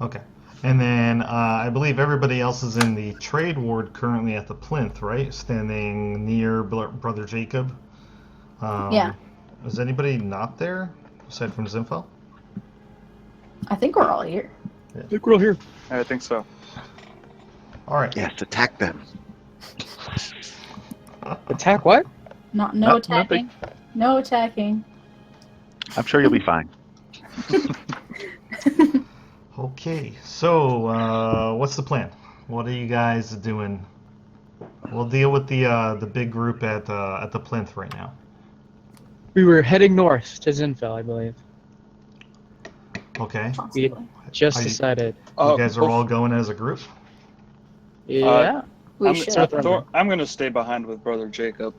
Okay. And then I believe everybody else is in the trade ward currently at the plinth, right? Standing near Brother Jacob. Yeah. Is anybody not there aside from Zinfel? I think we're all here. I think we're all here. I think so. All right. Yes, attack them. Attack what? No Nothing. attacking. No attacking. I'm sure you'll be fine. Okay. So what's the plan? What are you guys doing? We'll deal with the big group at the plinth right now. We were heading north to Zinfel, I believe. Okay. Possibly. Just Are you- decided. You guys are all going as a group? Yeah. We should. I'm going to stay behind with Brother Jacob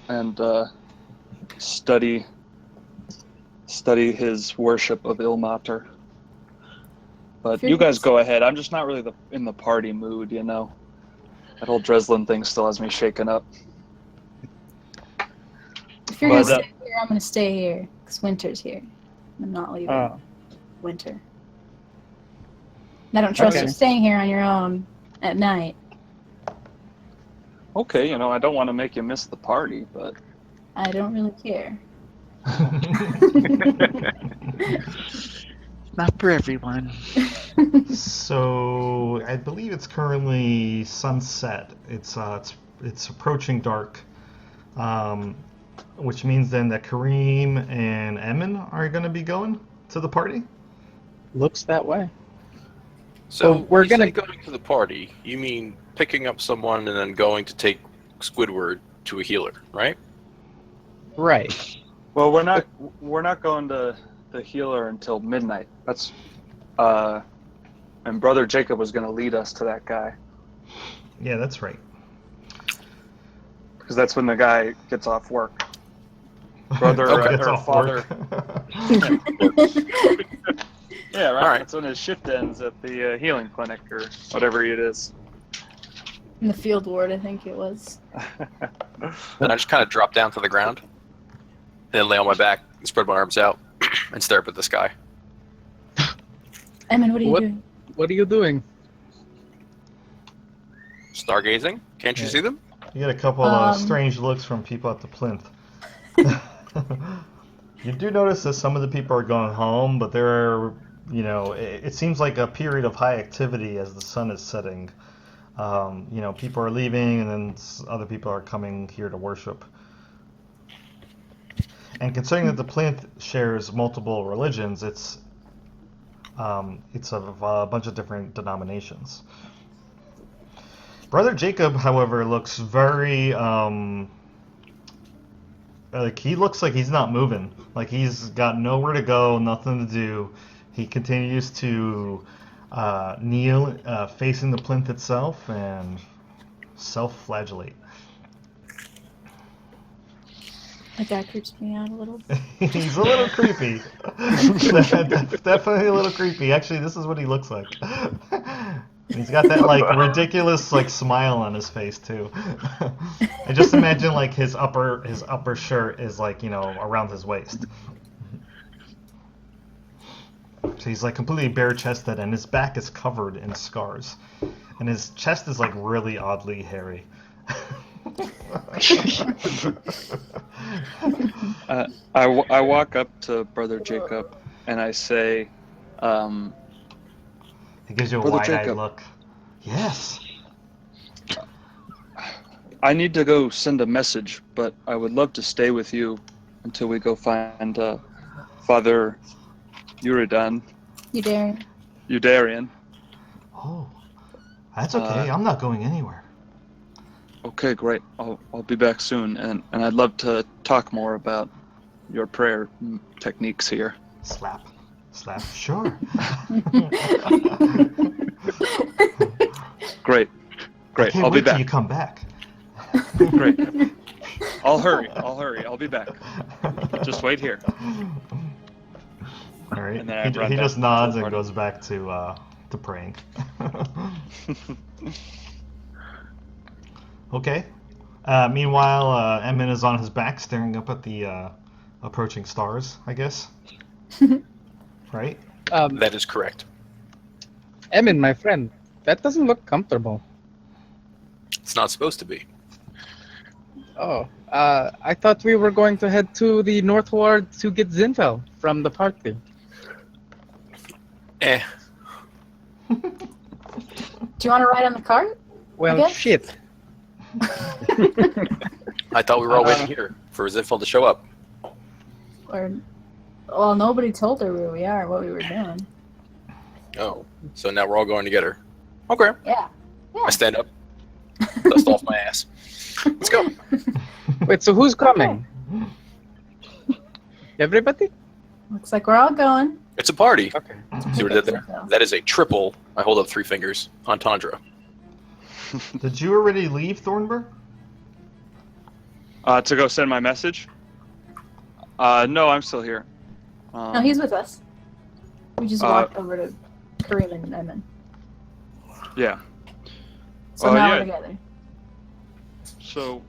and study his worship of Ilmater. But you guys go ahead. I'm just not really in the party mood, you know. That whole Dreslin thing still has me shaken up. If you're going to But, stay here, I'm going to stay here. Because winter's here. I'm not leaving. Oh. Winter. And I don't trust Okay. you staying here on your own at night. Okay, you know, I don't want to make you miss the party, but I don't really care. Not for everyone. So I believe it's currently sunset. It's approaching dark, which means then that Kareem and Emin are going to be going to the party. Looks that way. So Well, we're you say gonna- going to the party. You mean picking up someone and then going to take Squidward to a healer, right? Right. well, we're not going to the healer until midnight. That's and Brother Jacob was going to lead us to that guy Yeah, that's right. because that's when the guy gets off work. Brother Gets or off father. work. Yeah, right. All right. That's when his shift ends at the healing clinic or whatever it is. In the field ward, I think it was. Then I just kind of drop down to the ground, then lay on my back and spread my arms out and stare up at the sky. Emin, what are you What? doing? What are you doing? Stargazing? Can't you Yeah. see them? You get a couple strange looks from people at the plinth. You do notice that some of the people are going home, but there are, it seems like a period of high activity as the sun is setting. People are leaving, and then other people are coming here to worship. And considering that the plinth shares multiple religions, it's of a bunch of different denominations. Brother Jacob, however, looks very he looks like he's not moving. Like he's got nowhere to go, nothing to do. He continues to kneel, facing the plinth itself, and self-flagellate. That creeps me out a little. He's a little creepy. Definitely a little creepy. Actually, this is what he looks like. He's got that ridiculous smile on his face too. I just imagine his upper shirt is around his waist. So he's completely bare chested, and his back is covered in scars, and his chest is really oddly hairy. I walk up to Brother Jacob and I say, He gives you a Brother wide-eyed Jacob. look. Yes. I need to go send a message, but I would love to stay with you until we go find Father Uridan, Udarian. Oh, that's okay. I'm not going anywhere. Okay, great. I'll be back soon, and I'd love to talk more about your prayer techniques here. Slap. Sure. Great. I can't I'll be wait till back. you come back. Great. I'll hurry. I'll be back. Just wait here. All right. And then I run He back just to the nods and party. goes back to praying. Okay. Meanwhile, Emin is on his back, staring up at the approaching stars, I guess. Right? That is correct. Emin, my friend, that doesn't look comfortable. It's not supposed to be. Oh, I thought we were going to head to the North Ward to get Zinfel from the party. Eh. Do you want to ride on the cart? Well, guess. shit. I thought we were all waiting here for Zinfeld to show up. Or, well, nobody told her where we are, what we were doing. Oh, so now we're all going to get her. Okay. Yeah. I stand up, dust off my ass. Let's go. Wait, so who's coming? Everybody? Looks like we're all going. It's a party. Okay. See what I did there? That is a triple. I hold up 3 fingers. Entendre. Did you already leave Thornburg? To go send my message? No, I'm still here. No, he's with us. We just walked over to Kareem and Emin. Yeah. So now yeah. we're together. So,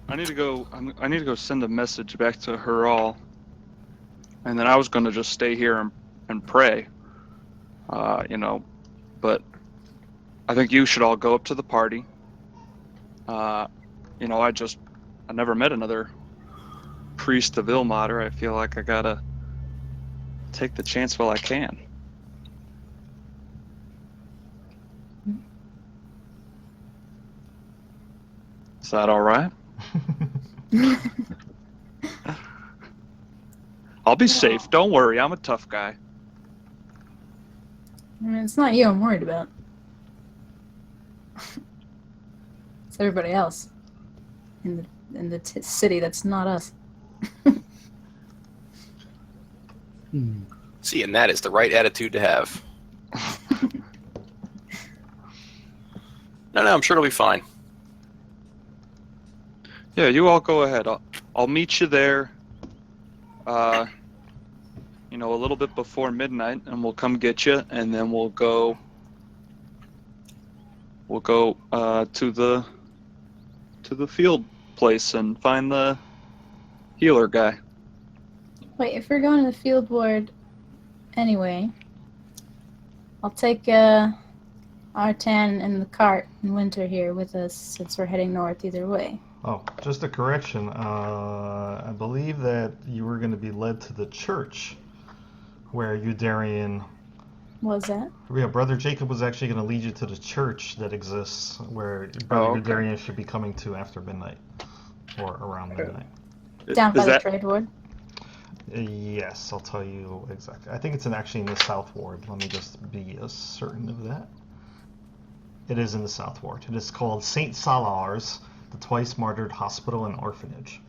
I need to go. I need to go send a message back to her all, and then I was going to just stay here and pray. But I think you should all go up to the party. I never met another priest of Ilmater. I feel like I gotta take the chance while I can. Is that all right? I'll be safe. Don't worry. I'm a tough guy. I mean, it's not you I'm worried about. It's everybody else in the city that's not us. See, and that is the right attitude to have. No, I'm sure it'll be fine. Yeah, you all go ahead. I'll meet you there. A little bit before midnight, and we'll come get you, and then we'll go to the field place and find the healer guy. Wait, if we're going to the field ward anyway, I'll take Artan and the cart and Winter here with us since we're heading north either way. Oh, just a correction. I believe that you were going to be led to the church where Eudarian... What was that? Yeah, Brother Jacob was actually going to lead you to the church that exists where Brother Eudarian should be coming to after midnight or around midnight. Down by the trade ward? Yes, I'll tell you exactly. I think it's actually in the South Ward. Let me just be certain of that. It is in the South Ward. It is called St. Salars, the twice martyred hospital and orphanage.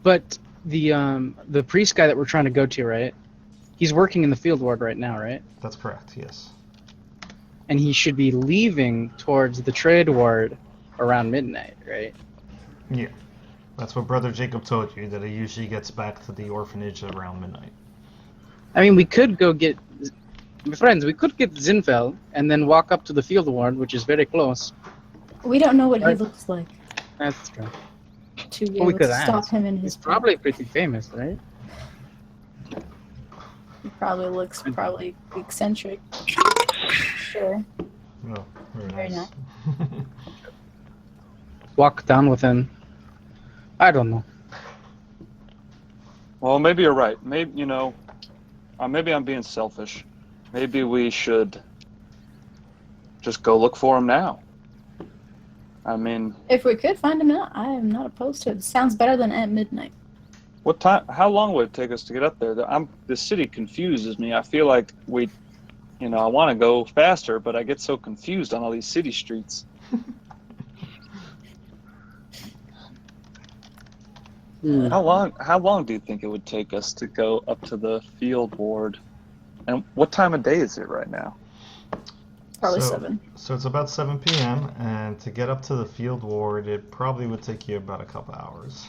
But the priest guy that we're trying to go to, right? He's working in the field ward right now, right? That's correct, yes. And he should be leaving towards the trade ward around midnight, right? Yeah. That's what Brother Jacob told you, that he usually gets back to the orphanage around midnight. I mean, we could go get... Friends, we could get Zinfel and then walk up to the field ward, which is very close. We don't know what he Right. looks like That's true. to be Well, we able to could stop ask. him in his He's probably pretty famous, right? He probably looks eccentric. Sure. Oh, very Very nice. Walk down with him. I don't know. Well, maybe you're right. Maybe maybe I'm being selfish. Maybe we should just go look for him now. I mean, If we could find him out, I am not opposed to it. Sounds better than at midnight. what time? How long would it take us to get up there? The city confuses me. I feel like I want to go faster, but I get so confused on all these city streets. How long do you think it would take us to go up to the field ward? And what time of day is it right now? Probably So- 7. So it's about 7 p.m., and to get up to the field ward, it probably would take you about a couple hours.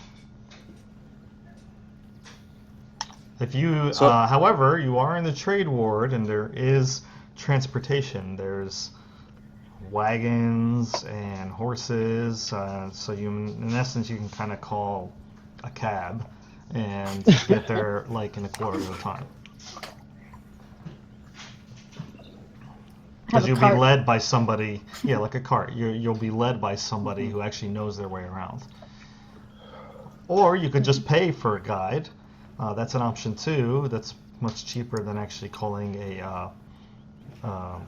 If you, however, you are in the trade ward, and there is transportation. There's wagons and horses, so in essence, you can kind of call a cab and get there like in a quarter of the time. Because a you'll cart. be led by somebody, yeah, like a cart. You'll be led by somebody who actually knows their way around. Or you could just pay for a guide. That's an option too. That's much cheaper than actually calling a, a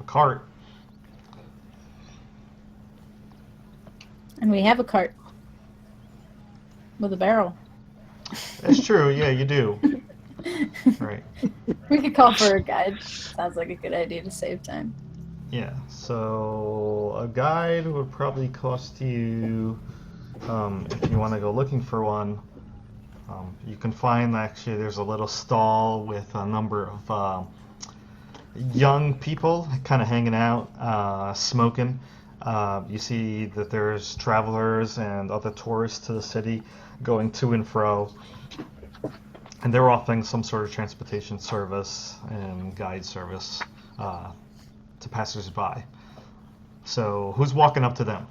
cart. And we have a cart with a barrel. That's true. Yeah, you do. Right. We could call for a guide. Sounds like a good idea to save time. Yeah. So a guide would probably cost you, if you want to go looking for one. You can find actually there's a little stall with a number of young people kind of hanging out, smoking. You see that there's travelers and other tourists to the city going to and fro. And they're offering some sort of transportation service and guide service to passersby. So who's walking up to them?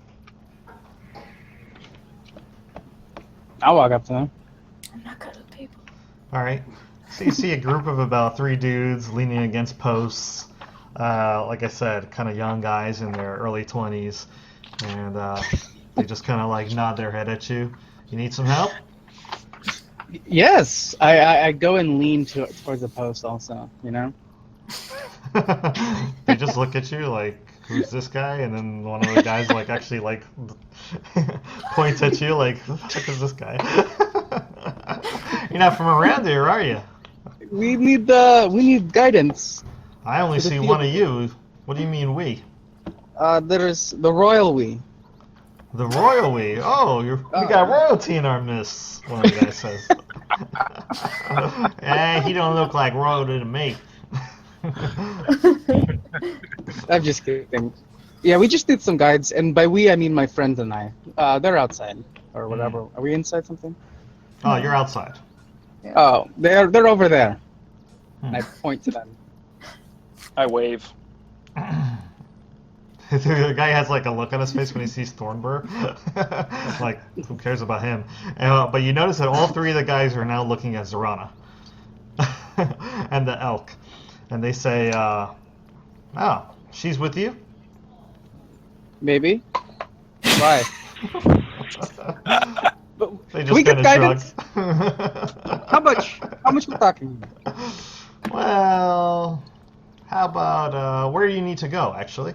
I'll walk up to them. I'm not good with people. All right. So you see a group of about 3 dudes leaning against posts. Like I said, kind of young guys in their early 20s. And they just kind of like nod their head at you. You need some help? Yes, I go and lean towards the post also, you know? They just look at you like, who's this guy? And then one of the guys like actually like points at you like, who the fuck is this guy? You're not from around here, are you? We need guidance. I only To the see field. one of you. What do you mean we? There's the royal we. The royal we. Oh, we got royalty in our midst, one of the guys says. He don't look like royalty to me. I'm just kidding. Yeah, we just need some guides, and by we I mean my friends and I. They're outside or whatever. Are we inside something? Oh, you're outside. Oh, they're over there. Hmm. And I point to them. I wave. The guy has like a look on his face when he sees Thornburg. Like, who cares about him? But you notice that all 3 of the guys are now looking at Zorana and the elk. And they say, oh, she's with you? Maybe. Why? They Can we just get kind of guidance? shrug. How much? How much we're talking? Well, how about, where do you need to go, actually?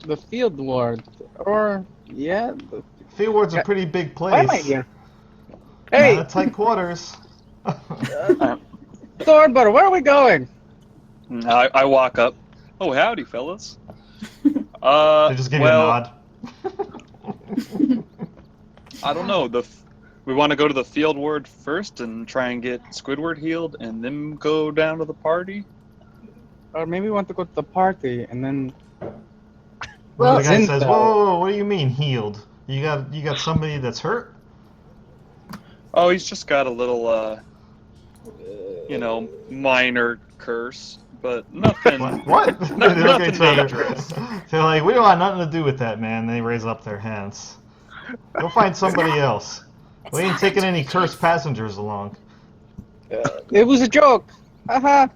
The field ward, or yeah. Fieldward's a pretty big place. Why am I here? Hey, Not tight quarters. Thornburg, where are we going? I walk up. Oh, howdy, fellas. They just give you a nod. I don't know. We want to go to the field ward first and try and get Squidward healed, and then go down to the party. Or maybe we want to go to the party and then. Well, the guy Zinfel. says, whoa, what do you mean healed? You got somebody that's hurt? Oh, he's just got a little, minor curse, but nothing. What? They look at Nothing each other. dangerous. They're like, we don't want nothing to do with that, man. They raise up their hands. Go find somebody else. We ain't taking any cursed passengers along. It was a joke. Haha.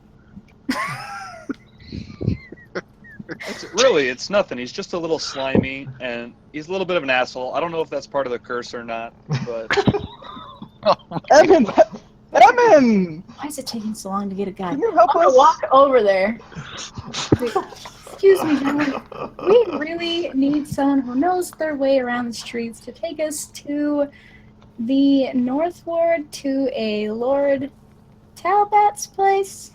It's nothing. He's just a little slimy, and he's a little bit of an asshole. I don't know if that's part of the curse or not, but Evan! Evan! Why is it taking so long to get a guide? Can you help I'm gonna us? walk over there. Wait, excuse me, gentlemen. We really need someone who knows their way around the streets to take us to the North Ward to a Lord Talbot's place.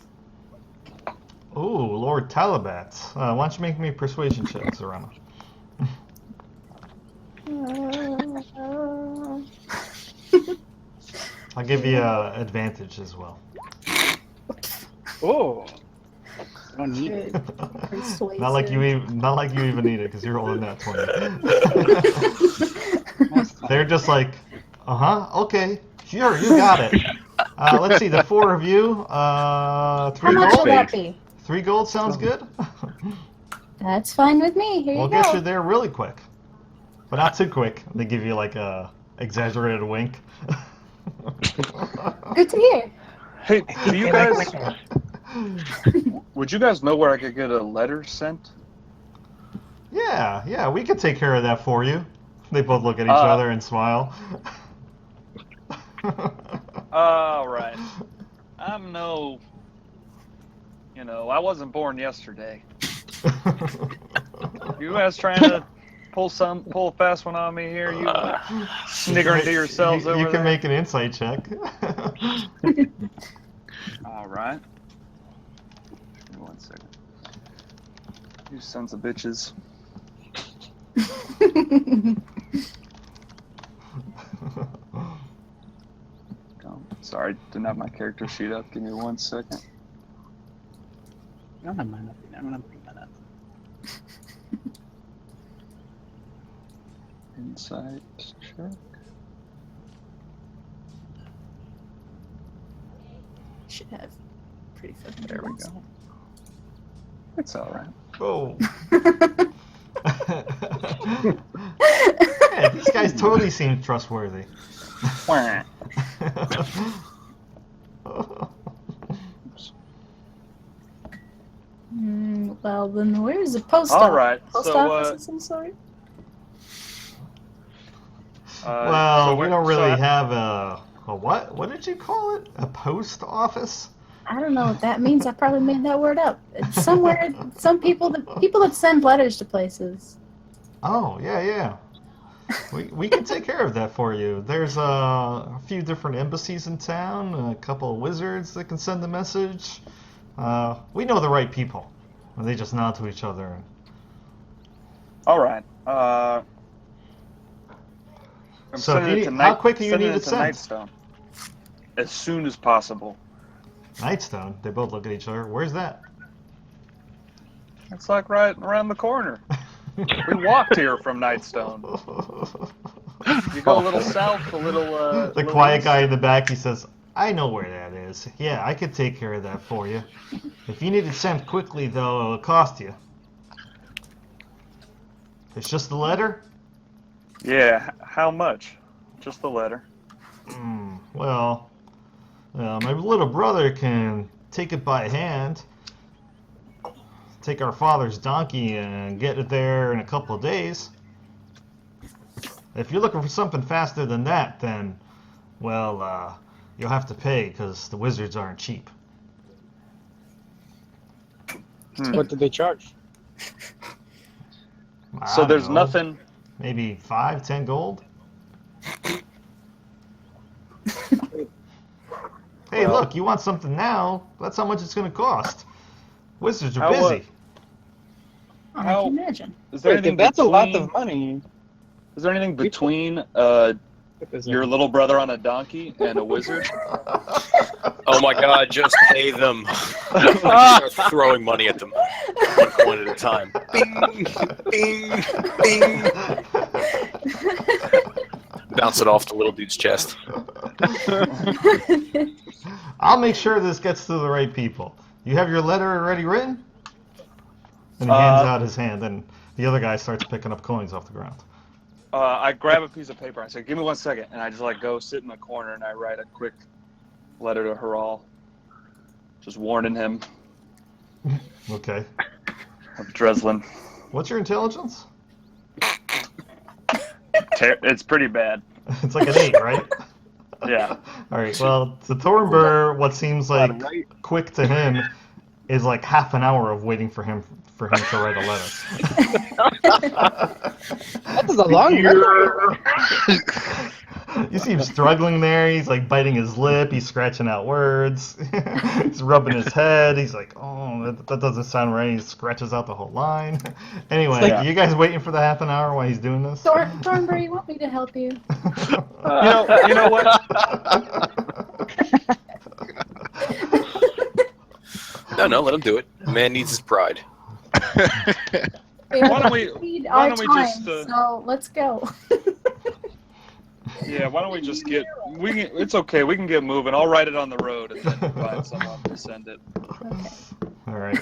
Ooh, Lord Talabat. Why don't you make me a persuasion check, Zorana? I'll give you advantage as well. Oh. I don't need it. Persuasive. Not like you even need it because you're rolling that 20. They're just like, okay, sure, you got it. Let's see, the 4 of you, 3 How much will gold. that be? 3 gold sounds good. That's fine with me. Here We'll you get go. you there really quick, but not too quick. They give you like a exaggerated wink. Good to hear. hey, do you guys? Would you guys know where I could get a letter sent? Yeah, we could take care of that for you. They both look at each other and smile. All right. I'm no, I wasn't born yesterday. You guys trying to pull a fast one on me here? You sniggering to yourselves over You there? can make an insight check. All right. Give me 1 second. You sons of bitches. Sorry, didn't have my character sheet up. Give me 1 second. I don't have mine up. I'm gonna bring that up. Insight check. Should have pretty fucking There we good go. It's all right. Oh. Yeah, these guys totally seem trustworthy. Well, then where's the post All office? right, Post so, office of some sort? Well, we don't really have a what? What did you call it? A post office? I don't know what that means. I probably made that word up. It's somewhere, some people that send letters to places. Oh, yeah. We can take care of that for you. There's a few different embassies in town, a couple of wizards that can send the message. We know the right people. They just nod to each other. All right. I'm So sending if it you to need- how quick do you sending need it to sent? Nightstone. As soon as possible. Nightstone. They both look at each other. Where's that? It's like right around the corner. We walked here from Nightstone. You go a little south, a little. The little quiet east. guy in the back, he says, I know where that is. Yeah, I could take care of that for you. If you need it sent quickly, though, it'll cost you. It's just the letter? Yeah. How much? Just the letter. Well, my little brother can take it by hand. Take our father's donkey and get it there in a couple of days. If you're looking for something faster than that, then, well, you'll have to pay because the wizards aren't cheap. What did they charge? I So don't there's know, nothing. Maybe 5-10 gold? Hey, Well- look, you want something now? That's how much it's going to cost. Wizards are How, busy. I How- can imagine. Is there Wait, anything if that's a lot between- of money. Is there anything between What is your it? little brother on a donkey and a wizard? Oh my god, just pay them. Start throwing money at them. One coin at a time. Bing, bing, bing. Bounce it off the little dude's chest. I'll make sure this gets to the right people. You have your letter already written? And he hands out his hand, and the other guy starts picking up coins off the ground. I grab a piece of paper. I say, "Give me 1 second," and I just go sit in the corner and I write a quick letter to Haral, just warning him Okay. of Dreslin. What's your intelligence? It's pretty bad. It's like an 8, right? Yeah. All right. Well, to Thornburr, what seems like Right. quick to him is like half an hour of waiting for him to write a letter. That is a long letter. You see him struggling there. He's like biting his lip. He's scratching out words. He's rubbing his head. He's like, oh, that doesn't sound right. He scratches out the whole line. Anyway, like- are you guys waiting for the half an hour while he's doing this? Thornbury, you want me to help you? You know what? No, let him do it. The man needs his pride. Why don't we- need why our don't we time, just, so let's go. Yeah. Why don't we just get? It's okay. We can get moving. I'll write it on the road and then find someone to send it. All right.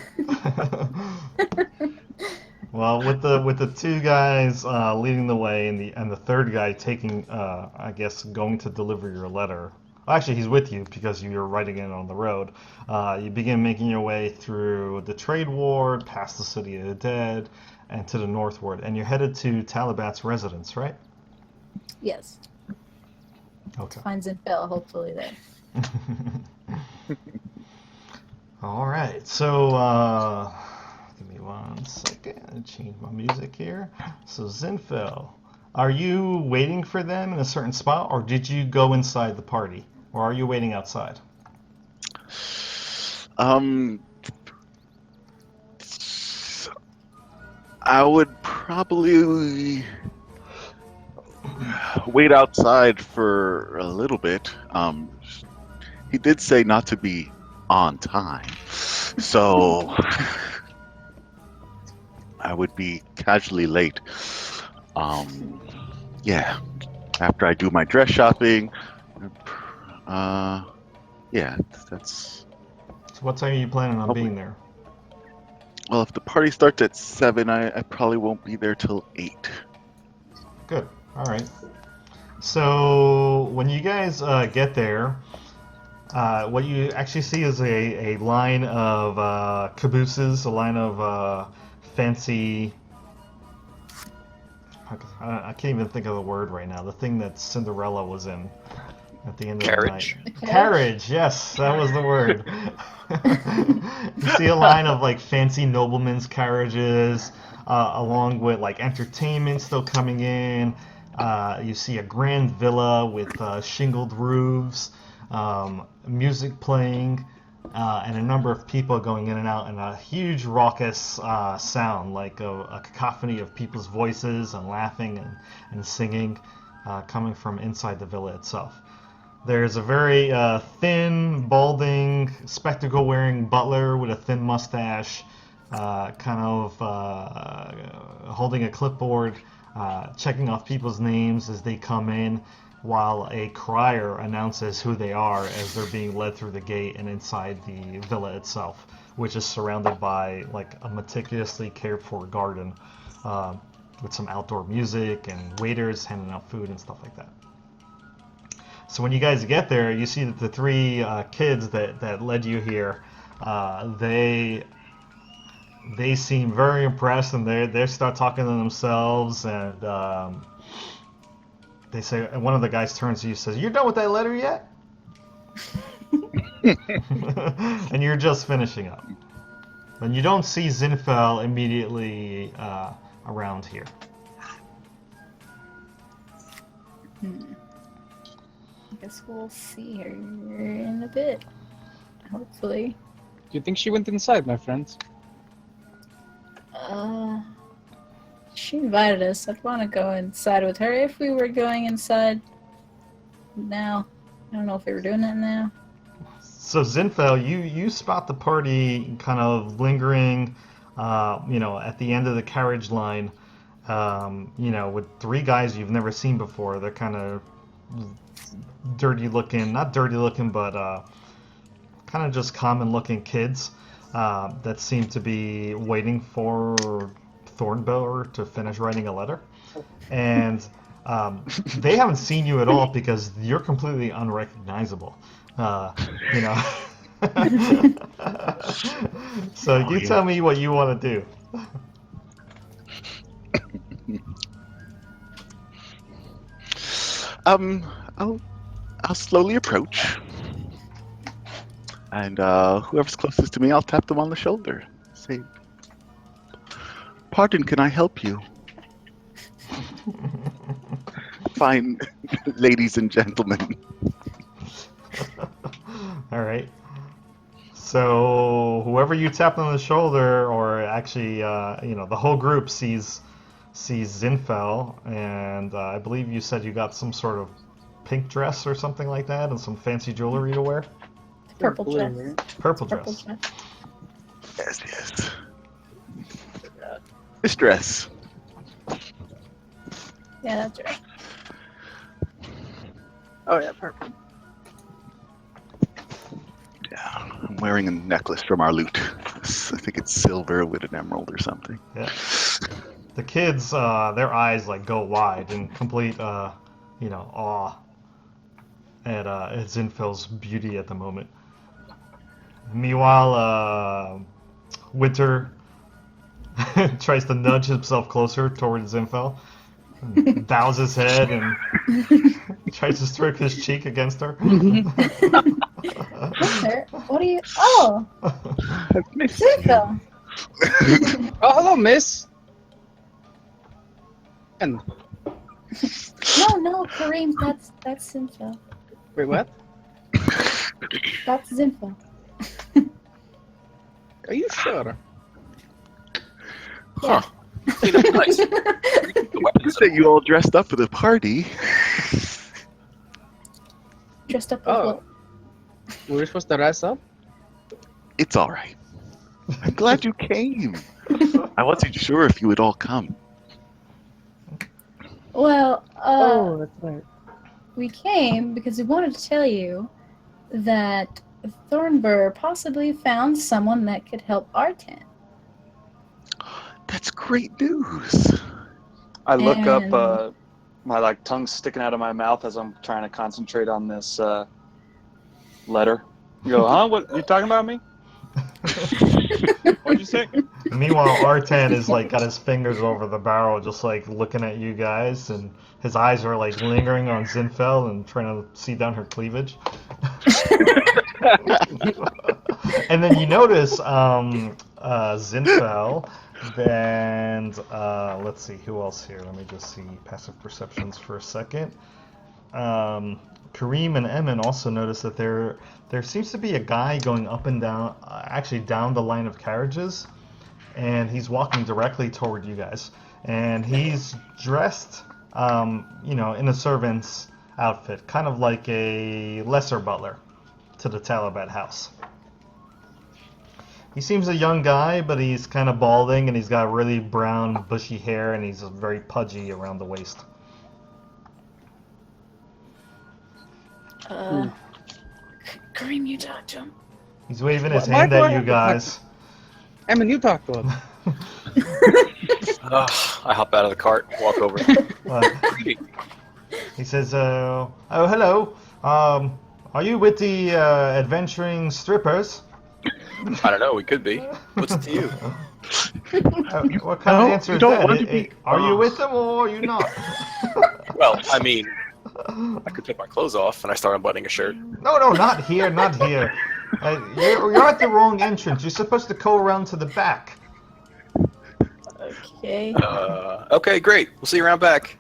Well, with the two guys leading the way and the third guy taking, I guess, going to deliver your letter, Actually, he's with you because you're riding in on the road. You begin making your way through the trade ward, past the City of the Dead, and to the northward. And you're headed to Talabat's residence, right? Yes. Okay. Find Zinfel, hopefully there. All right. So, give me 1 second. I'll change my music here. So, Zinfel, are you waiting for them in a certain spot, or did you go inside the party, or are you waiting outside? I would probably wait outside for a little bit. He did say not to be on time, so I would be casually late. Yeah, after I do my dress shopping. Yeah, that's. So what time are you planning on Probably. being there? Well, if the party starts at 7, I probably won't be there till 8. Good. All right. So when you guys get there, what you actually see is a line of cabooses, a line of fancy. I can't even think of the word right now. The thing that Cinderella was in at the end of Carriage? the night. Carriage. Yes, that was the word. You see a line of like fancy noblemen's carriages, along with like entertainment still coming in. You see a grand villa with shingled roofs, music playing, and a number of people going in and out, and a huge raucous sound, like a cacophony of people's voices and laughing and singing, coming from inside the villa itself. There's a very thin, balding, spectacle-wearing butler with a thin mustache, kind of holding a clipboard, checking off people's names as they come in, while a crier announces who they are as they're being led through the gate and inside the villa itself, which is surrounded by like a meticulously cared for garden, with some outdoor music and waiters handing out food and stuff like that. So when you guys get there, you see that the three kids that led you here, they seem very impressed, and they start talking to themselves, and they say, and one of the guys turns to you and says, "You're done with that letter yet?" And you're just finishing up. And you don't see Zinfel immediately around here. I guess we'll see her in a bit. Hopefully. Do you think she went inside, my friends? She invited us. I'd want to go inside with her if we were going inside now. I don't know if we were doing that now. So Zinfel, you spot the party kind of lingering, at the end of the carriage line, with three guys you've never seen before. They're kind of dirty looking, not dirty looking, but kind of just common looking kids that seem to be waiting for Thornbiller to finish writing a letter. And they haven't seen you at all because you're completely unrecognizable. So you tell me what you want to do. I'll slowly approach, and whoever's closest to me, I'll tap them on the shoulder. Say, "Pardon, can I help you?" Fine, ladies and gentlemen. All right. So whoever you tap on the shoulder, or actually, the whole group sees Zinfel, and I believe you said you got some sort of pink dress or something like that, and some fancy jewelry to wear. Purple dress. Purple Purple dress. dress. Yes. This dress. Yeah, that's right. Oh yeah, purple. Yeah, I'm wearing a necklace from our loot. I think it's silver with an emerald or something. Yeah. The kids, their eyes like go wide in complete, awe. at Zinfel's beauty at the moment. Meanwhile, Winter tries to nudge himself closer towards Zinfel, bows his head, and tries to stroke his cheek against her. Winter, what are you? Oh, Zinfel. Oh, hello, miss. And No, Kareem, that's Zinfel. wait, what? That's Zinfel. Are you sure? Huh. Hey, that's nice. The weapons That you all dressed up for the party. Dressed up as Oh. what? We're supposed to dress up? It's all right. I'm glad you came. I wasn't sure if you would all come. Well, that's right. we came because we wanted to tell you that Thornburr possibly found someone that could help Artan. That's great news. I look And- up, my tongue sticking out of my mouth as I'm trying to concentrate on this letter. You go, huh? What you talking about me? What'd you say? Meanwhile, Artan is got his fingers over the barrel, just looking at you guys, and his eyes are lingering on Zinfel and trying to see down her cleavage. And then you notice Zinfel, and let's see who else here. Let me just see passive perceptions for a second. Kareem and Emin also notice that there seems to be a guy going up and down, actually down the line of carriages, and he's walking directly toward you guys. And he's dressed, in a servant's outfit, kind of like a lesser butler to the Talabat house. He seems a young guy, but he's kind of balding, and he's got really brown, bushy hair, and he's very pudgy around the waist. Kareem, you talk to him. He's waving his Why hand do I at you have to talk guys. Emin, you talk to him. I hop out of the cart, walk over. He says, "Oh, hello. Are you with the adventuring strippers?" I don't know. We could be. What's it to you? What kind of No, answer you is don't that? want to be- Are you with them or are you not? Well, I mean, I could take my clothes off and I start unbuttoning a shirt. No, not here, not here. You're at the wrong entrance. You're supposed to go around to the back. Okay. Okay, great. We'll see you around back.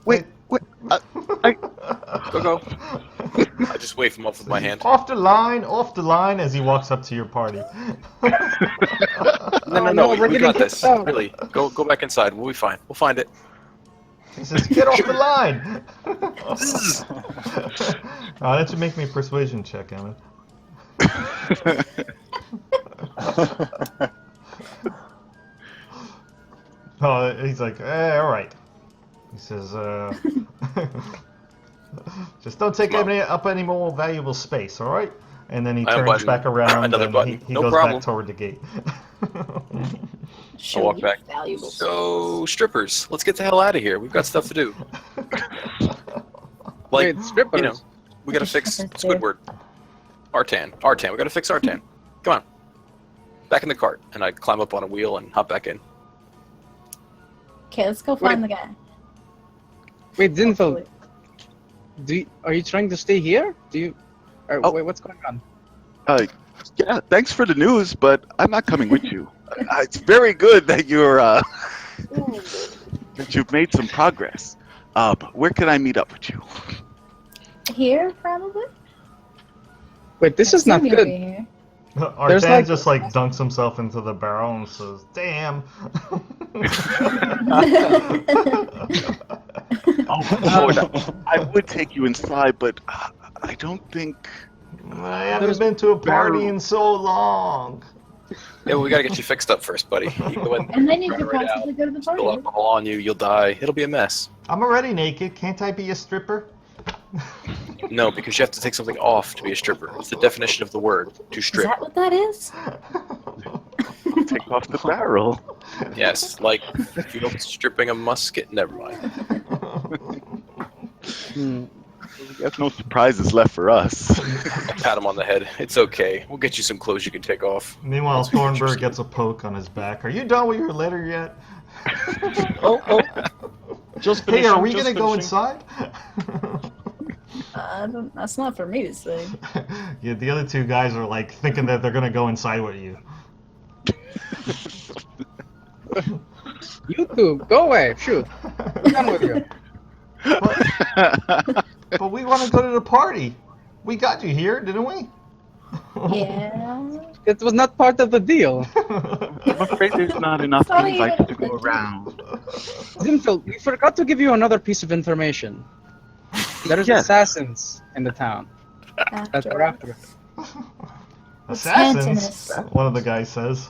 Wait. Go. I just wave him off with my hand. Off the line, as he walks up to your party. No, no, we we're got getting this. kicked out. Really. Go back inside. We'll be fine. We'll find it. He says, "Get off the line." Why don't you make me a persuasion check, Emmett? Oh, he's like, all right. He says, just don't take up any more valuable space, all right? And then he I turns unbutton back around another and button. he No goes problem. back toward the gate. Show walk you back. valuable So, strippers, let's get the hell out of here. We've got stuff to do. Like, Wait, strippers. you know, we gotta fix Strippers there. Squidward. Artan, we gotta fix Artan. Come on. Back in the cart. And I climb up on a wheel and hop back in. Okay, let's go find the guy. Wait, Zinfel, are you trying to stay here? Oh. Wait, what's going on? Yeah, thanks for the news, but I'm not coming with you. It's very good that that you've made some progress. Where can I meet up with you? Here, probably? Wait, this is not Assume you'll good. be here. Artan just dunks himself into the barrel and says, "Damn." I would take you inside, but I don't think. I haven't been to a party in so long. Yeah, well, we gotta get you fixed up first, buddy. You go in, And then you could right possibly go to the spill party. alcohol on you, you'll die. It'll be a mess. I'm already naked. Can't I be a stripper? No, because you have to take something off to be a stripper. It's the definition of the word, to Is strip. that what that is? Take off the barrel. Yes, like, if you know stripping a musket, never mind. Hmm. There's no surprises left for us. I pat him on the head. It's okay. We'll get you some clothes you can take off. Meanwhile, That's Thornburg interesting. gets a poke on his back. Are you done with your letter yet? Oh. Just Hey, finishing, are we just gonna go finishing. inside? That's not for me to say. Yeah, the other two guys are like thinking that they're gonna go inside with you. You two, go away. Shoot. I'm done with you. But we want to go to the party. We got you here, didn't we? Yeah. It was not part of the deal. I'm afraid there's not enough Sorry, invites to go but- around. Zinfeld, we forgot to give you another piece of information. There's Yes. assassins in the town that are after us. Assassins? Antinous. One of the guys says.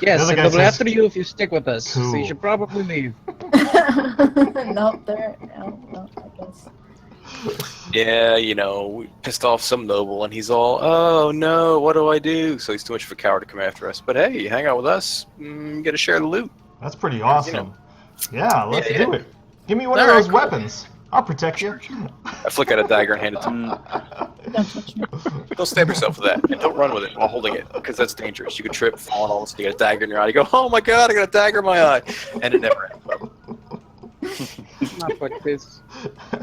Yes, The other and guy they'll be says, after you if you stick with us. So "Cool." you should probably leave. Nope, no, I guess. Yeah, you know, we pissed off some noble, and he's all, "Oh no, what do I do?" So he's too much of a coward to come after us. But hey, you hang out with us, you get a share of the loot. That's pretty awesome. Yeah, let's Yeah, do it. Give me one of All right, those cool. weapons. I'll protect you. I flick out a dagger and hand it to him. Don't touch me. Don't stab yourself with that, and don't run with it while holding it, because that's dangerous. You could trip, fall, and all of a sudden you get a dagger in your eye. You go, "Oh my god, I got a dagger in my eye," and it never ends. Not like this.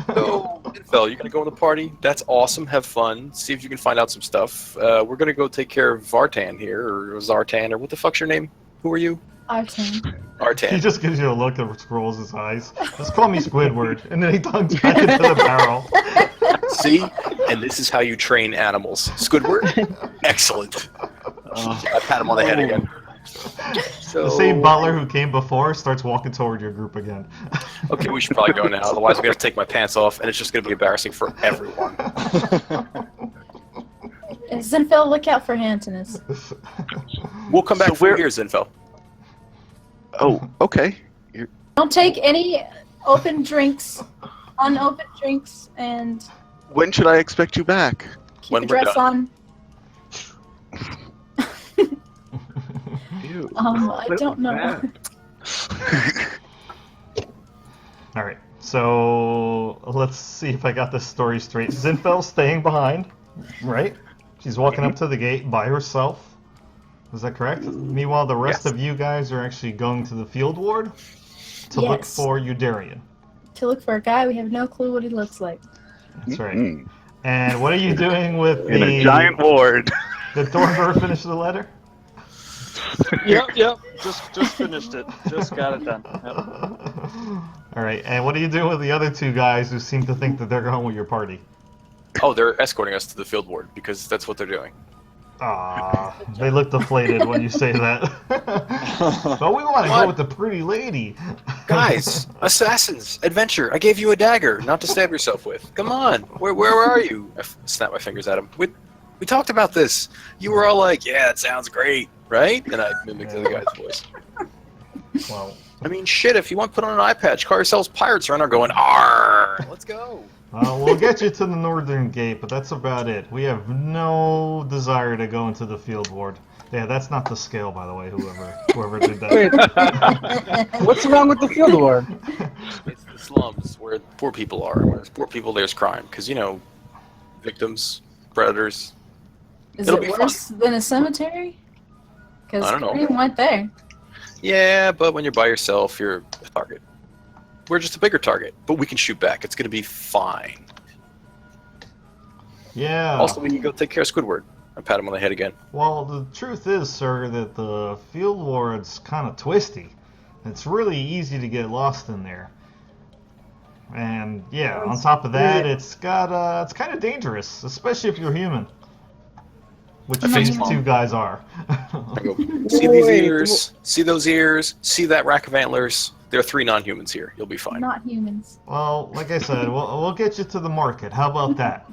So, Infel, you're gonna go on the party. That's awesome. Have fun. See if you can find out some stuff. We're gonna go take care of Vartan here, or Zartan, or what the fuck's your name? Who are you? Artan. He Artan. just gives you a look that rolls his eyes. Just call me Squidward. And then he dunks back into the barrel. See? And this is how you train animals. Squidward? Excellent. I pat him on the head again. So, The same butler who came before starts walking toward your group again. Okay, we should probably go now. Otherwise, I'm going to take my pants off, and it's just going to be embarrassing for everyone. Zinfel, look out for Antinous. We'll come back So from where- here, Zinfel. Oh, okay. Don't take any open drinks, unopened drinks, and When should I expect you back? keep When a we're dress done. on. Ew. I don't know. Alright, so let's see if I got this story straight. Zinfel's staying behind, right? She's walking up to the gate by herself. Is that correct? Meanwhile, the rest Yes. of you guys are actually going to the field ward to look Yes. for Eudarian. To look for a guy, we have no clue what he looks like. That's right. Mm. And what are you doing with In the... a giant ward. Did Thornburg finish the letter? Yep. Just finished it. Just got it done. Yep. Alright, and what are you doing with the other two guys who seem to think that they're going with your party? Oh, they're escorting us to the field ward, because that's what they're doing. Ah, they look deflated when you say that. But we want to go What? with the pretty lady. Guys, assassins, adventure. I gave you a dagger, not to stab yourself with. Come on, where are you? I snap my fingers at him. We talked about this. You were all like, "Yeah, it sounds great," right? And I mimicked the other guy's voice. Well, I mean, shit. If you want to put on an eye patch, Carousel's pirates are in there going, "Arr!" Let's go. we'll get you to the northern gate, but that's about it. We have no desire to go into the field ward. Yeah, that's not the scale, by the way, whoever did that. Wait, what's wrong with the field ward? It's the slums where poor people are. Where there's poor people, there's crime. Because, you know, victims, predators. Is It'll it be fun. worse than a cemetery? Because I don't know. we went there. Yeah, but when you're by yourself, you're a target. We're just a bigger target, but we can shoot back. It's going to be fine. Yeah. Also, we can go take care of Squidward. I pat him on the head again. Well, the truth is, sir, that the field ward's kind of twisty. It's really easy to get lost in there. And yeah, on top of that, it's kind of dangerous, especially if you're human. Which I'm not these human. two guys are. I go, see these ears, see those ears, see that rack of antlers. There are 3 non-humans here. You'll be fine. Not humans. Well, like I said, we'll get you to the market. How about that?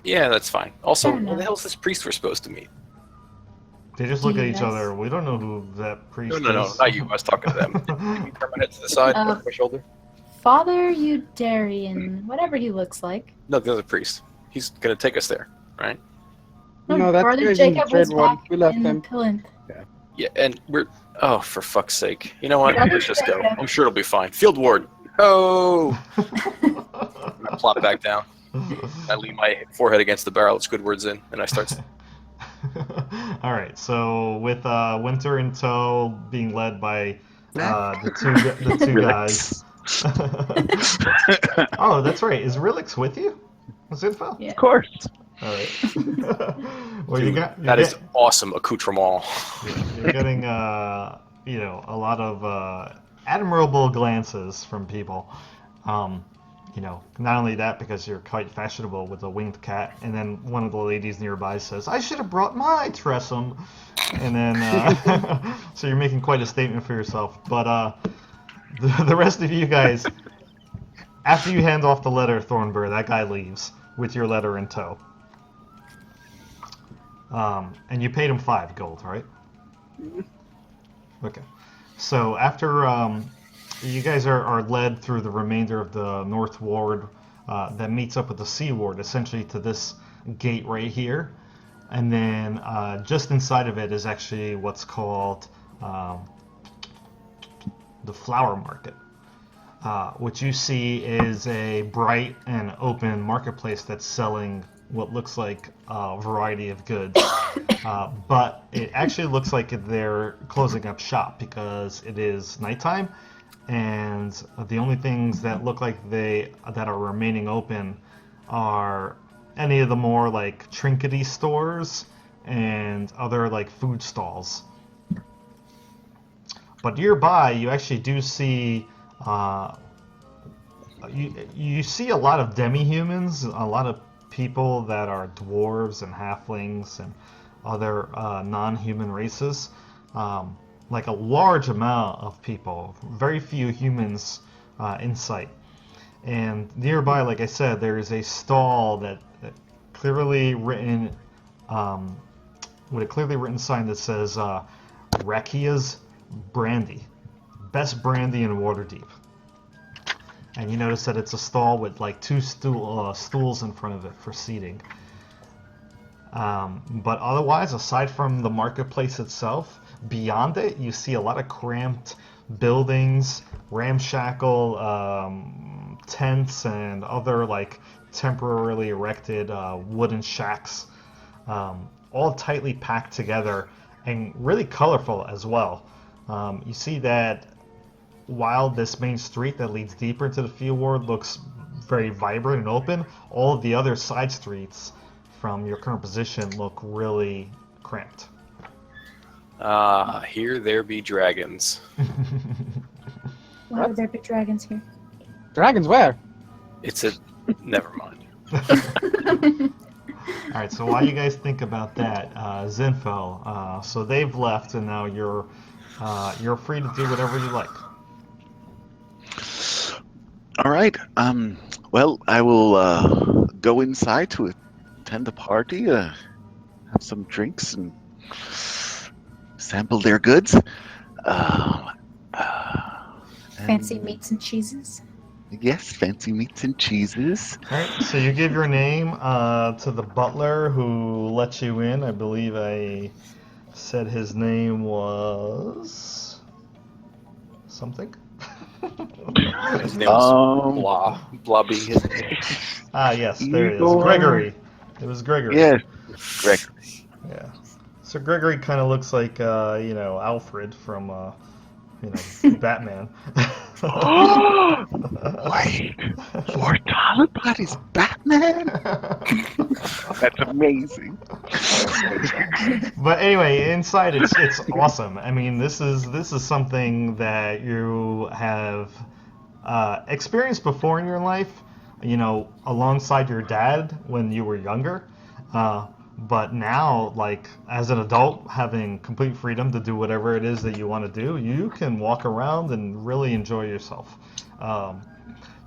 Yeah, that's fine. Also, Fair who the enough. hell's this priest we're supposed to meet? They just look at each Yes. other. We don't know who that priest No, is. not you. I was talking to them. Can you turn my head to the side, over my shoulder? Father Eudarian, whatever he looks like. No, the other priest. He's going to take us there, right? No, that Brother guy's in Jacob the was third one. back We left in him. Corinth. Yeah, and we're... Oh, for fuck's sake. You know what? Let's just go. I'm sure it'll be fine. Field ward. Oh! I plop back down. I lean my forehead against the barrel that Squidward's in, and I start. All right. So with Winter in tow, being led by the two guys. Oh, that's right. Is Relix with you? Zinfo? Yeah. Of course. All right. Well, Dude, you're that is awesome accoutrement. you're getting a lot of admirable glances from people. Not only that, because you're quite fashionable with a winged cat, and then one of the ladies nearby says, "I should have brought my Tressum," and then so you're making quite a statement for yourself. But the rest of you guys, after you hand off the letter, Thornbur, that guy leaves with your letter in tow. And you paid him 5 gold, right? Okay. So after you guys are led through the remainder of the North Ward that meets up with the Sea Ward, essentially to this gate right here. And then just inside of it is actually what's called the Flower Market. What you see is a bright and open marketplace that's selling what looks like a variety of goods, but it actually looks like they're closing up shop because it is nighttime, and the only things that look like that are remaining open are any of the more like trinkety stores and other like food stalls. But nearby, you actually do see you see a lot of demi-humans, a lot of people that are dwarves and halflings and other non-human races. Like a large amount of people, very few humans in sight. And nearby, like I said, there is a stall that clearly written with a clearly written sign that says Rakia's Brandy, best brandy in Waterdeep. And you notice that it's a stall with like 2 stools in front of it for seating. But otherwise, aside from the marketplace itself, beyond it, you see a lot of cramped buildings, ramshackle tents, and other like temporarily erected wooden shacks, all tightly packed together and really colorful as well. You see that while this main street that leads deeper into the Field Ward looks very vibrant and open, all of the other side streets from your current position look really cramped. Here there be dragons. Why would there be dragons here? Dragons where? It's a... Never mind. Alright, so while you guys think about that, Zinfo, so they've left and now you're free to do whatever you like. All right. Well, I will go inside to attend the party, have some drinks, and sample their goods. Fancy meats and cheeses. Yes, fancy meats and cheeses. Alright, so you give your name to the butler who let you in. I believe I said his name was something. His name was Blah. Blah being his name. Ah, yes, there it is. Igor. Gregory. It was Gregory. Yes, Gregory. Yeah. So Gregory kind of looks like, Alfred from, Batman. Wait, Lord Talbot is Batman? That's amazing. But anyway, inside it's awesome. I mean, this is something that you have experienced before in your life, alongside your dad when you were younger. But now, like, as an adult, having complete freedom to do whatever it is that you want to do, you can walk around and really enjoy yourself.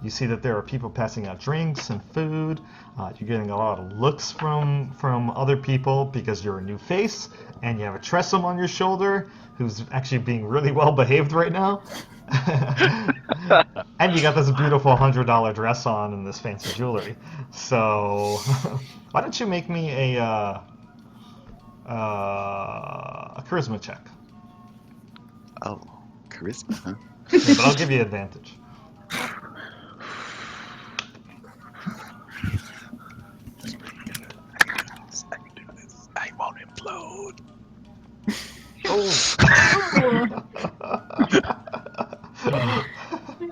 You see that there are people passing out drinks and food. You're getting a lot of looks from other people because you're a new face, and you have a Tressum on your shoulder who's actually being really well behaved right now. And you got this beautiful $100 dress on and this fancy jewelry. So why don't you make me a charisma check? Oh, charisma, huh? Yeah, but I'll give you advantage.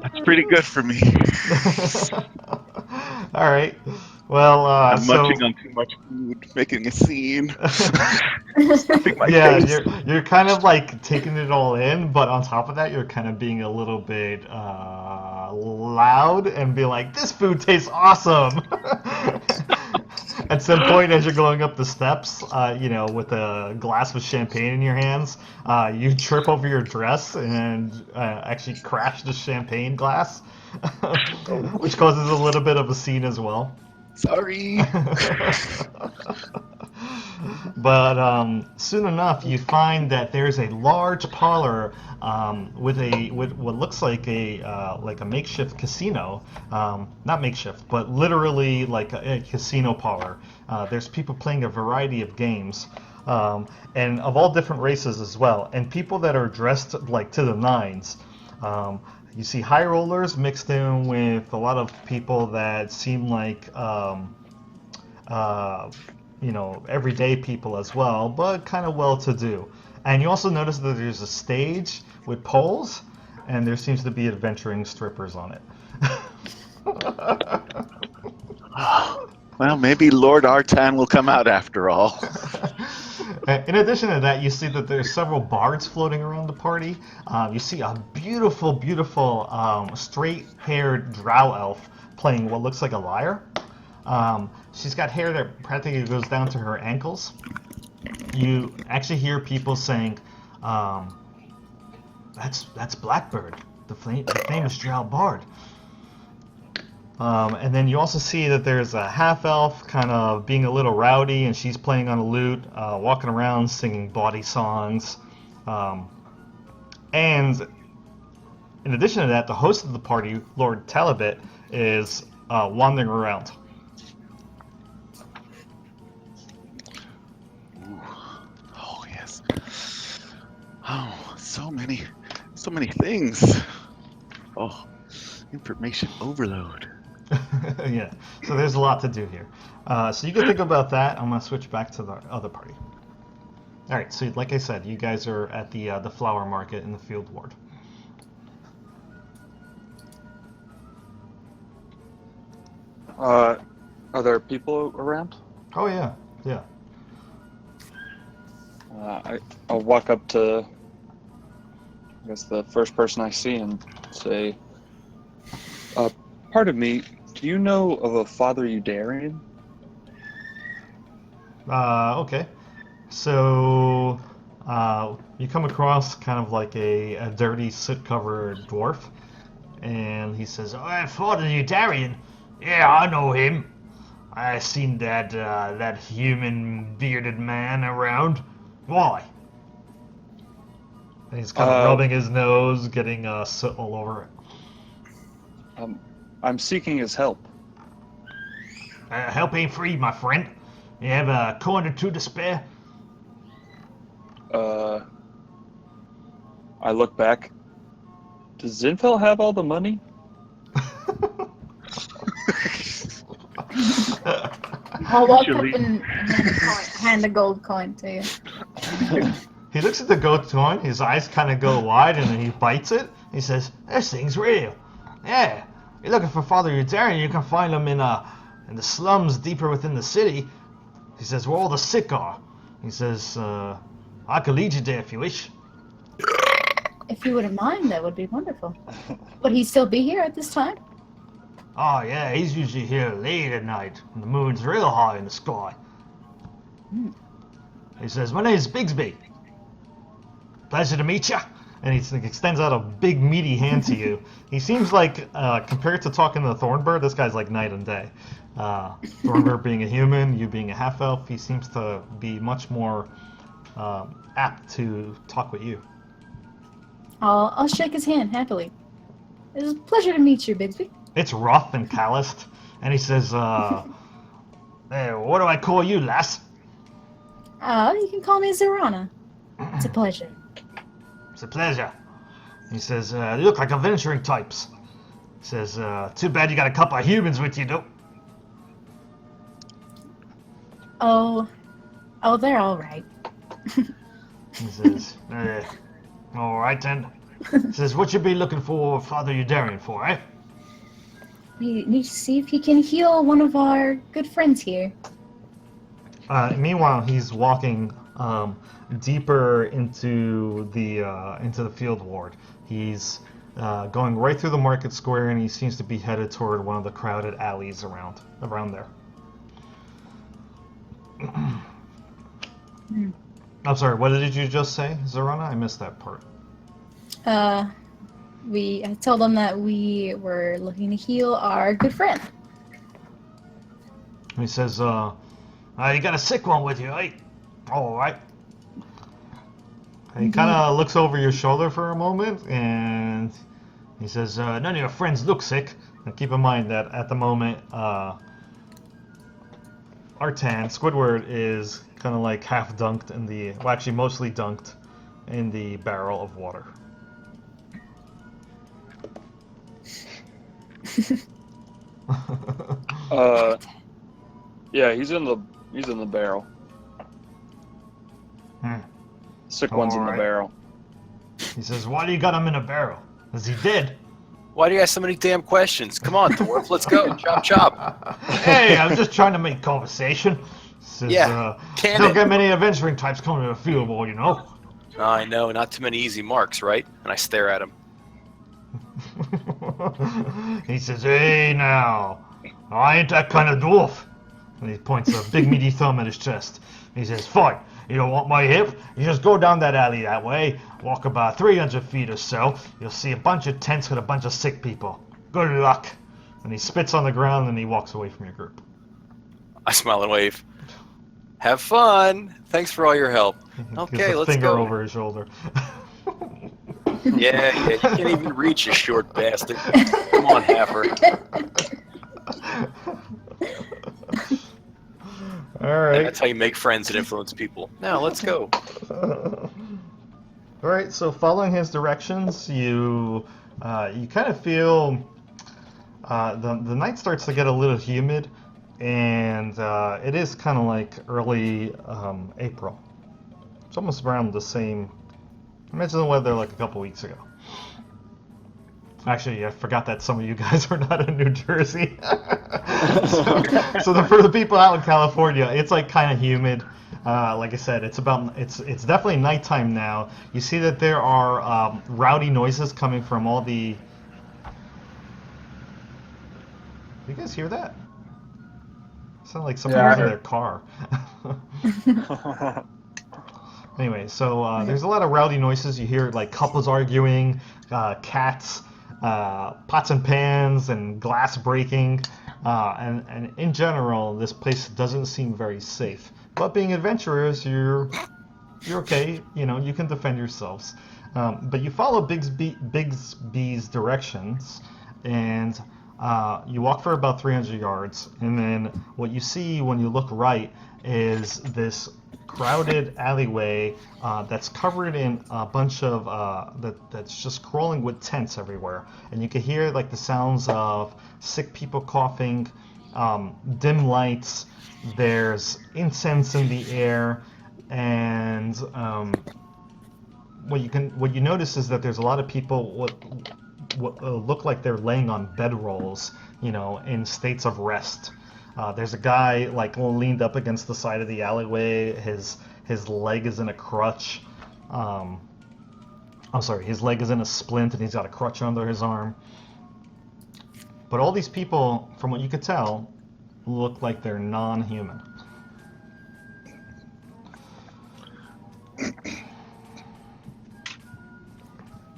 That's pretty good for me. All right. Well, I'm so munching on too much food, making a scene. Stuffing my yeah, face. you're kind of like taking it all in, but on top of that, you're kind of being a little bit loud and be like, "This food tastes awesome." At some point, as you're going up the steps, with a glass of champagne in your hands, you trip over your dress and actually crash the champagne glass, which causes a little bit of a scene as well. Sorry. But soon enough, you find that there's a large parlor with what looks like a makeshift casino. Not makeshift, but literally like a casino parlor. There's people playing a variety of games, and of all different races as well, and people that are dressed like to the nines. You see high rollers mixed in with a lot of people that seem like everyday people as well, but kind of well-to-do. And you also notice that there's a stage with poles, and there seems to be adventuring strippers on it. Well, maybe Lord Artan will come out after all. In addition to that, you see that there's several bards floating around the party. You see a beautiful, beautiful straight-haired drow elf playing what looks like a lyre. She's got hair that practically goes down to her ankles. You actually hear people saying, "That's Blackbird, the famous drow bard." And then you also see that there's a half-elf kind of being a little rowdy, and she's playing on a lute, walking around singing bawdy songs. And in addition to that, the host of the party, Lord Talabot, is wandering around. Oh, yes. Oh, so many things. Oh, information overload. Yeah, so there's a lot to do here. So you can think about that. I'm going to switch back to the other party. All right, so like I said, you guys are at the flower market in the field ward. Are there people around? Oh, yeah, yeah. I'll walk up to, I guess, the first person I see and say, pardon me, do you know of a Father Eudarian? Okay. So you come across kind of like a dirty, soot-covered dwarf, and he says, "Oh, Father Eudarian? Yeah, I know him. I seen that human bearded man around. Why?" And he's kind of rubbing his nose, getting soot all over it. I'm seeking his help. Help ain't free, my friend. You have a coin or two to spare? I look back. Does Zinfel have all the money? I'll walk up and hand a gold coin to you. He looks at the gold coin, his eyes kind of go wide, and then he bites it. He says, "This thing's real. Yeah, you're looking for Father Eudarian, you can find him in the slums deeper within the city." He says, "Where all the sick are." He says, "I could lead you there if you wish." If you wouldn't mind, that would be wonderful. Would he still be here at this time? Oh, yeah, he's usually here late at night when the moon's real high in the sky. He says, "My name's Bigsby. Pleasure to meet you." And he extends out a big, meaty hand to you. He seems like, compared to talking to Thornbird, this guy's like night and day. Thornbird being a human, you being a half-elf, he seems to be much more apt to talk with you. I'll shake his hand happily. It's a pleasure to meet you, Bigsby. It's rough and calloused, and he says, "Hey, what do I call you, lass?" You can call me Zorana. It's a pleasure. "It's a pleasure." He says, "You look like adventuring types." He says, "Too bad you got a couple of humans with you, though." Oh, they're all right. He says, all right then. He says, what you be looking for Father Eudarian for, eh? We need to see if he can heal one of our good friends here. Meanwhile, he's walking deeper into the field ward. He's going right through the market square, and he seems to be headed toward one of the crowded alleys around there. I'm sorry, what did you just say, Zorana? I missed that part. I told them that we were looking to heal our good friend. He says, you got a sick one with you, eh? All right. He kind of looks over your shoulder for a moment, and he says, none of your friends look sick. And keep in mind that at the moment, Artan, Squidward, is kind of like half dunked in the, well, actually mostly dunked in the barrel of water. Yeah, he's in the barrel. Sick one's in the Alright. barrel. He says, why do you got him in a barrel? Is he dead? Why do you ask so many damn questions? Come on, Dwarf, let's go. Chop, chop. Hey, I'm just trying to make conversation. Says, Yeah, can don't it? get many adventuring types coming to the field, boy, you know. I know, not too many easy marks, right? And I stare at him. He says, hey now, I ain't that kind of dwarf. And he points a big meaty thumb at his chest. He says, fine, you don't want my hip? You just go down that alley that way, walk about 300 feet or so, you'll see a bunch of tents with a bunch of sick people. Good luck. And he spits on the ground and he walks away from your group. I smile and wave. Have fun. Thanks for all your help. Okay, Gives a let's finger go. over his shoulder. Yeah, you can't even reach, you short bastard. Come on, Haffer. Alright. That's how you make friends and influence people. Now, let's go. Alright, so following his directions, you kind of feel the night starts to get a little humid, and it is kind of like early April. It's almost around the same. Imagine the weather like a couple weeks ago. Actually, I forgot that some of you guys are not in New Jersey. so for the people out in California, it's like kind of humid. Like I said, it's definitely nighttime now. You see that there are rowdy noises coming from all the. You guys hear that? Sound like somebody was in their car. Anyway, so there's a lot of rowdy noises. You hear like couples arguing, cats, pots and pans, and glass breaking. And in general, this place doesn't seem very safe. But being adventurers, you're okay. You know, you can defend yourselves. But you follow Bigsby's directions, and you walk for about 300 yards. And then what you see when you look right is this crowded alleyway that's covered in a bunch of that's just crawling with tents everywhere, and you can hear like the sounds of sick people coughing, dim lights. There's incense in the air, and what you notice is that there's a lot of people what look like they're laying on bedrolls, you know, in states of rest. There's a guy like leaned up against the side of the alleyway. His leg is in a crutch. I'm sorry, his leg is in a splint and he's got a crutch under his arm. But all these people, from what you could tell, look like they're non-human.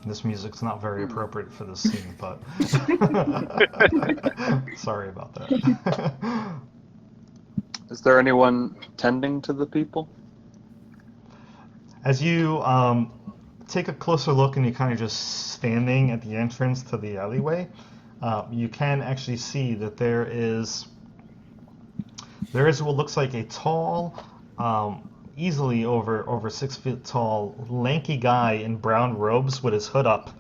This music's not very appropriate for this scene, but sorry about that. Is there anyone tending to the people? As you take a closer look and you're kind of just standing at the entrance to the alleyway, you can actually see that there is what looks like a tall, easily over 6 feet tall, lanky guy in brown robes with his hood up,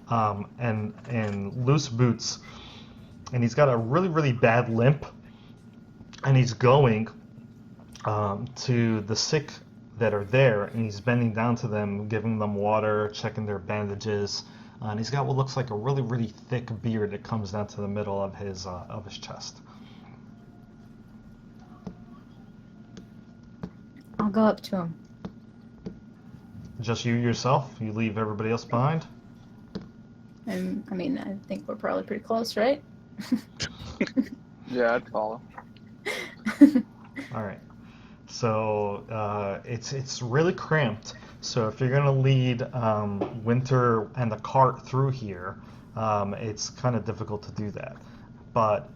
and loose boots, and he's got a really, really bad limp, and he's going to the sick that are there, and he's bending down to them, giving them water, checking their bandages, and he's got what looks like a really, really thick beard that comes down to the middle of his chest. I'll go up to him. Just you yourself? You leave everybody else behind? And I mean, I think we're probably pretty close, right? Yeah, I'd follow. All right. So it's really cramped. So if you're gonna lead Winter and the cart through here, it's kind of difficult to do that. But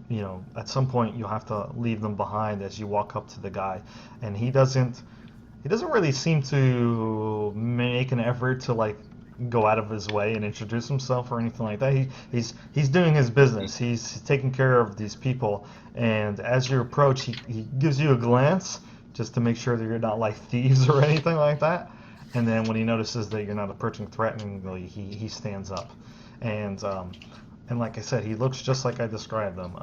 you know, at some point you'll have to leave them behind as you walk up to the guy, and he doesn't really seem to make an effort to like go out of his way and introduce himself or anything like that. He's doing his business. He's taking care of these people, and as you approach, he gives you a glance just to make sure that you're not like thieves or anything like that. And then when he notices that you're not approaching threateningly, he stands up. And like I said, he looks just like I described him.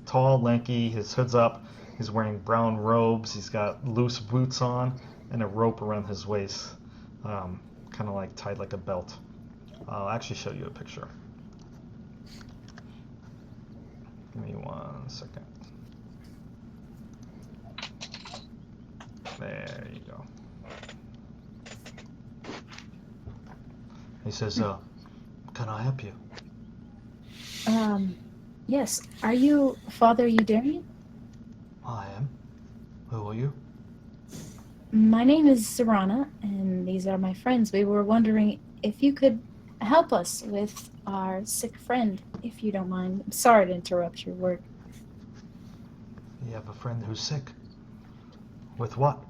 Tall, lanky, his hood's up. He's wearing brown robes. He's got loose boots on and a rope around his waist, kind of like tied like a belt. I'll actually show you a picture. Give me 1 second. There you go. He says, can I help you? Yes. Are you Father Eudarian? I am. Who are you? My name is Serana, and these are my friends. We were wondering if you could help us with our sick friend, if you don't mind. I'm sorry to interrupt your work. You have a friend who's sick. With what?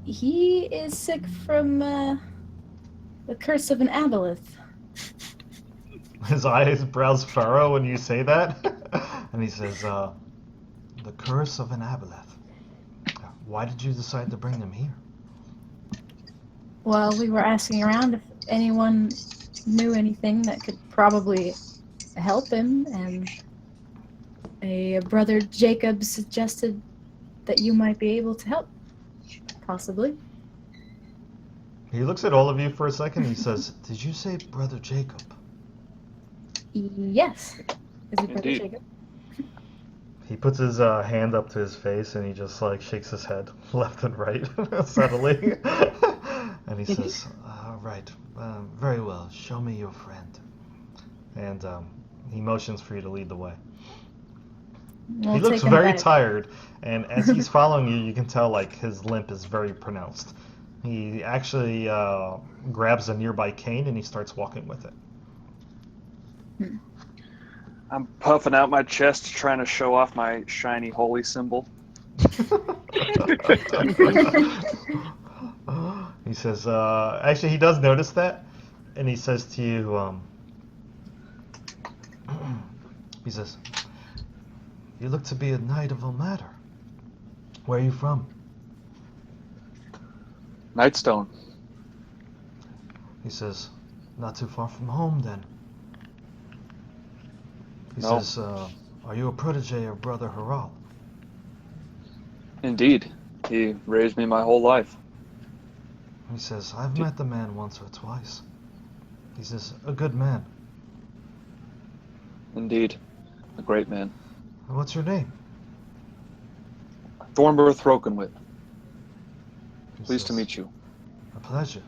He is sick from, the curse of an aboleth. His brows furrow when you say that. And he says, the curse of an aboleth. Why did you decide to bring them here? Well, we were asking around if anyone knew anything that could probably help him, and a brother Jacob suggested that you might be able to help. Possibly. He looks at all of you for a second. He says, did you say Brother Jacob? Yes. Is it brother Indeed. Jacob? He puts his hand up to his face and he just like shakes his head left and right subtly. And he says, right, very well, show me your friend. And he motions for you to lead the way. We'll He looks take him very back. tired, and as he's following you, you can tell like his limp is very pronounced. He actually grabs a nearby cane and he starts walking with it. I'm puffing out my chest, trying to show off my shiny holy symbol. He says, actually, he does notice that, and he says to you, he says, you look to be a knight of Ilmater. Where are you from? Nightstone. He says, not too far from home, then. He No. says, are you a protege of Brother Harald? Indeed. He raised me my whole life. He says, I've met the man once or twice. He says, a good man. Indeed. A great man. What's your name? Thornbirth Rokenwit. He Pleased to says, meet you. A pleasure.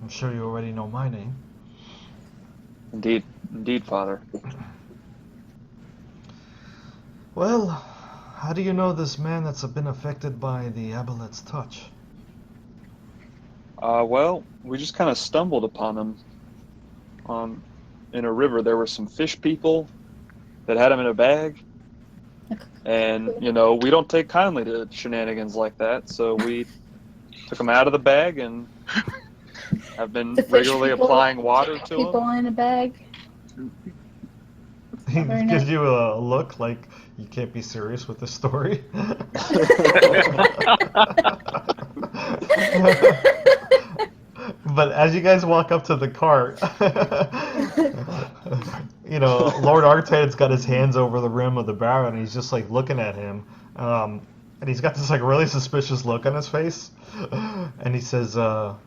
I'm sure you already know my name. Indeed. Indeed, Father. Well, how do you know this man that's been affected by the Aboleth's touch? Well, we just kind of stumbled upon him. In a river, there were some fish people that had him in a bag. And, you know, we don't take kindly to shenanigans like that, so we took him out of the bag and have been The fish regularly people- applying water to him. People in a bag. He Very gives nice. you a look like you can't be serious with this story. But as you guys walk up to the cart, you know, Lord Arted's got his hands over the rim of the barrel and he's just like looking at him. and he's got this like really suspicious look on his face, and he says up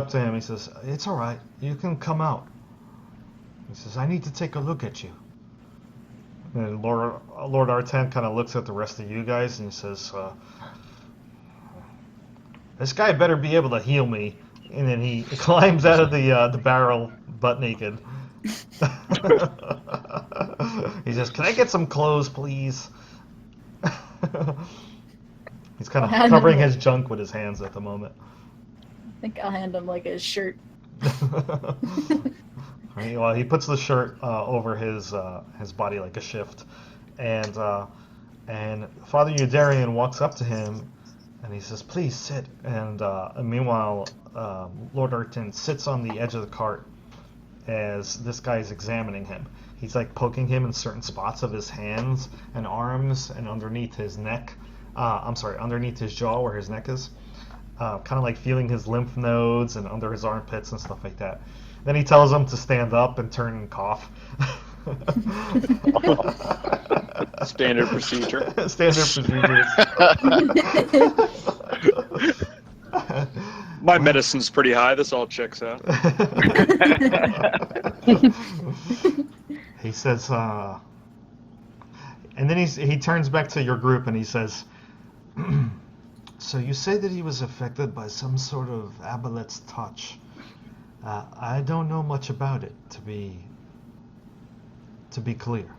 to him, he says, "It's all right, you can come out." He says, "I need to take a look at you." And Lord Artan kind of looks at the rest of you guys, and he says, "This guy better be able to heal me." And then he climbs out of the barrel butt naked. He says, "Can I get some clothes, please?" He's kind of covering his junk with his hands at the moment. I think I'll hand him like his shirt. Right, well, he puts the shirt over his body like a shift, and Father Eudarian walks up to him, and he says, "Please sit." And meanwhile, Lord Artan sits on the edge of the cart as this guy is examining him. He's like poking him in certain spots of his hands and arms and underneath his neck. Underneath his jaw where his neck is. Kind of like feeling his lymph nodes and under his armpits and stuff like that. Then he tells him to stand up and turn and cough. Standard procedure. Standard procedures. My medicine's pretty high. This all checks out. He says, and then he turns back to your group and he says, "So you say that he was affected by some sort of aboleth's touch. I don't know much about it, to be clear."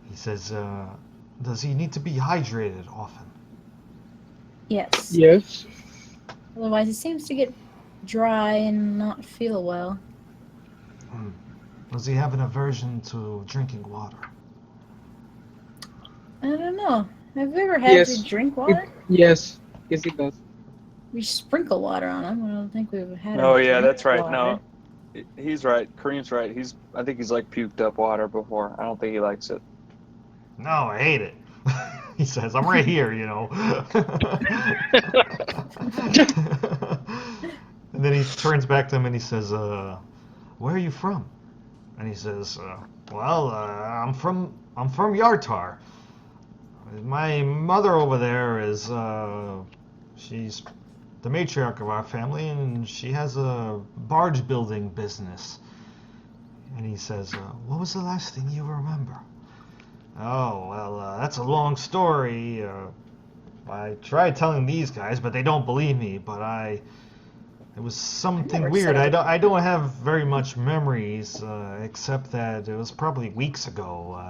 He says, "Does he need to be hydrated often?" Yes. Yes. Otherwise, he seems to get dry and not feel well. Does he have an aversion to drinking water? I don't know. Have you ever had Yes. to drink water? Yes. Yes, he does. We sprinkle water on him. I don't think we've had. Oh him yeah, drink that's right. water. No, he's right. Kareem's right. I think he's like puked up water before. I don't think he likes it. No, I hate it. He says, "I'm right here, you know." And then he turns back to him and he says, "Where are you from?" And he says, "Well, I'm from Yartar. My mother over there is, she's the matriarch of our family, and she has a barge building business." And he says, "What was the last thing you remember?" "Oh, well, that's a long story. I tried telling these guys, but they don't believe me. But it was something never weird. said I don't have very much memories, except that it was probably weeks ago.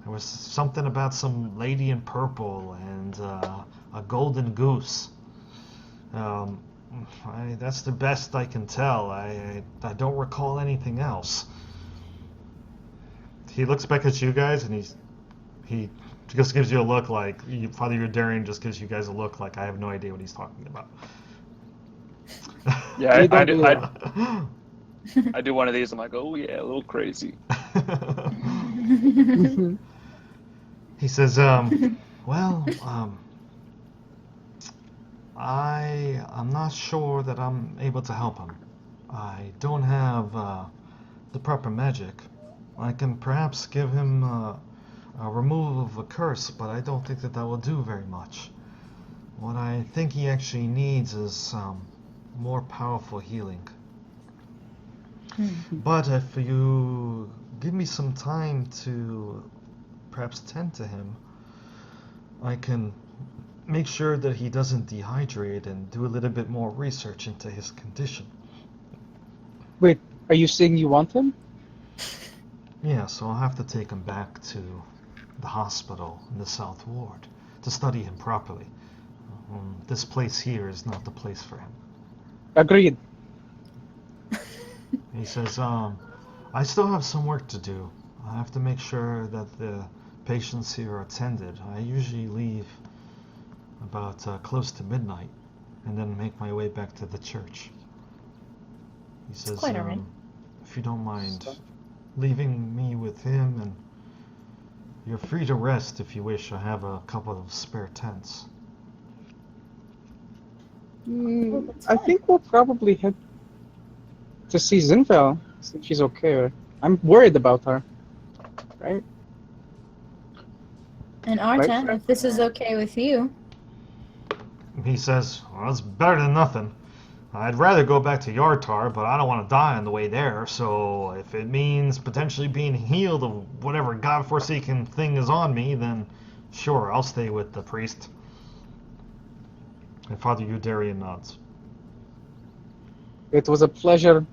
There was something about some lady in purple and a golden goose. That's the best I can tell. I don't recall anything else." He looks back at you guys and he just gives you a look like Father Eudarian just gives you guys a look like I have no idea what he's talking about. Yeah, You don't do I do one of these. I'm like, oh yeah, a little crazy. He says, "Well, I'm not sure that I'm able to help him. I don't have the proper magic. I can perhaps give him a removal of a curse, but I don't think that will do very much. What I think he actually needs is more powerful healing. But if you give me some time to perhaps tend to him, I can make sure that he doesn't dehydrate and do a little bit more research into his condition." Wait, are you saying you want him? Yeah, so I'll have to take him back to the hospital in the South Ward to study him properly. This place here is not the place for him. Agreed. He says, "I still have some work to do. I have to make sure that the patients here are attended. I usually leave about close to midnight and then make my way back to the church." He says, quite all right. "If you don't mind leaving me with him, and you're free to rest if you wish. I have a couple of spare tents." that's I fine. think we'll probably head to see Zinfel, see if she's okay. I'm worried about her. Right? And Artan, if this is okay with you. He says, well, it's better than nothing. I'd rather go back to Yartar, but I don't want to die on the way there, so if it means potentially being healed of whatever godforsaken thing is on me, then sure, I'll stay with the priest. And Father Eudarian nods. It was a pleasure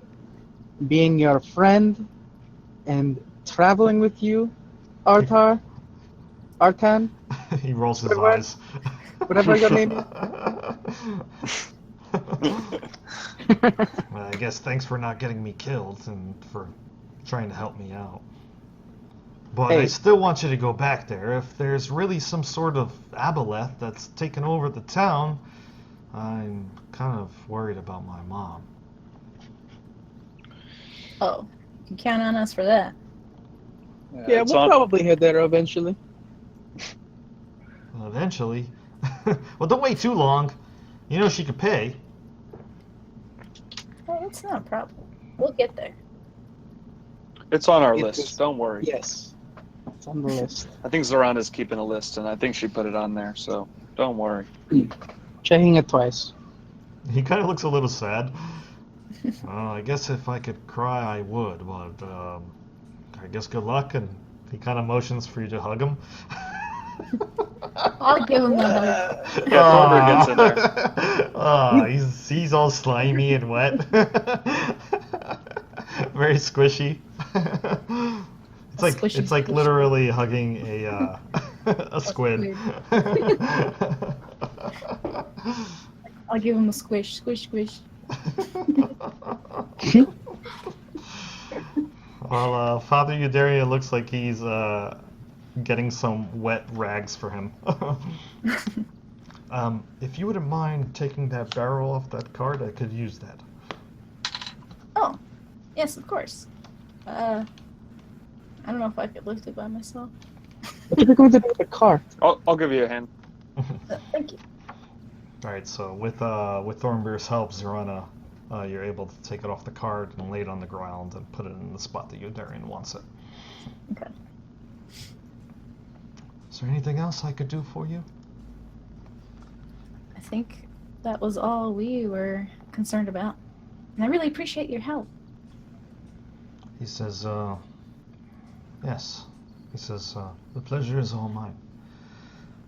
being your friend and traveling with you, Artan. He rolls his Squidward? eyes. Whatever your name is. Well, I guess thanks for not getting me killed and for trying to help me out. But I Hey. still want you to go back there. If there's really some sort of aboleth that's taken over the town, I'm kind of worried about my mom. Oh, you can count on us for that. Yeah, it's we'll on- probably head there eventually. Well, eventually. Well, don't wait too long. You know she could pay. Well, that's not a problem. We'll get there. It's on our It list. is- Don't worry. Yes. It's on the list. I think Zoranda's keeping a list, and I think she put it on there. So don't worry. Checking it twice. He kind of looks a little sad. Well, I guess if I could cry, I would, but I guess good luck. And he kind of motions for you to hug him. I'll give him a hug. Yeah, Thornberg gets in there. He's all slimy and wet. Very squishy. Squishy, It's like squishy. literally hugging a squid. I'll give him a squish, squish, squish. Well, Father Eudaria looks like he's getting some wet rags for him. If you wouldn't mind taking that barrel off that cart, I could use that. Oh, yes, of course. I don't know if I could lift it by myself. What are we going to do with the car? I'll give you a hand. Thank you. All right, so with Thornbeer's help, Zorana, you're able to take it off the cart and lay it on the ground and put it in the spot that Eudarian wants it. Okay. Is there anything else I could do for you? I think that was all we were concerned about. And I really appreciate your help. He says, yes. He says, the pleasure is all mine.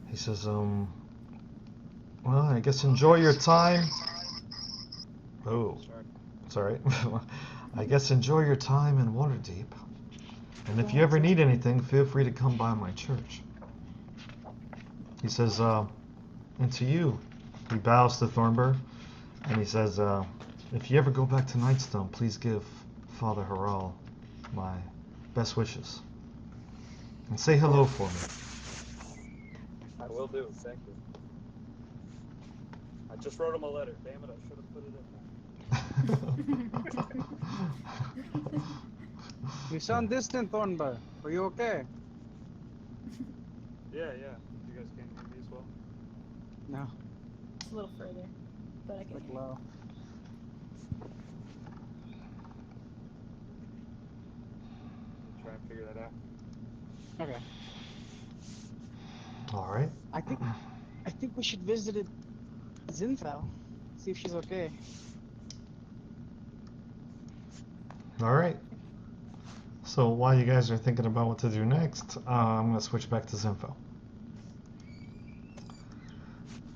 He says, well, I guess enjoy your time. Oh, sorry. I guess enjoy your time in Waterdeep. And if you ever need anything, feel free to come by my church. He says, and to you, he bows to Thornburg, and he says, if you ever go back to Nightstone, please give Father Harral my best wishes. And say hello for me. I will do. Thank you. I just wrote him a letter. Damn it! I should have put it in there. You sound distant, Thornberg. Are you okay? Yeah. You guys can't hear me as well. No. It's a little further, but I can. Like low. Try and figure that out. Okay. All right. I think we should visit Zinfel. See if she's okay. All right. So while you guys are thinking about what to do next, I'm going to switch back to Zinfo.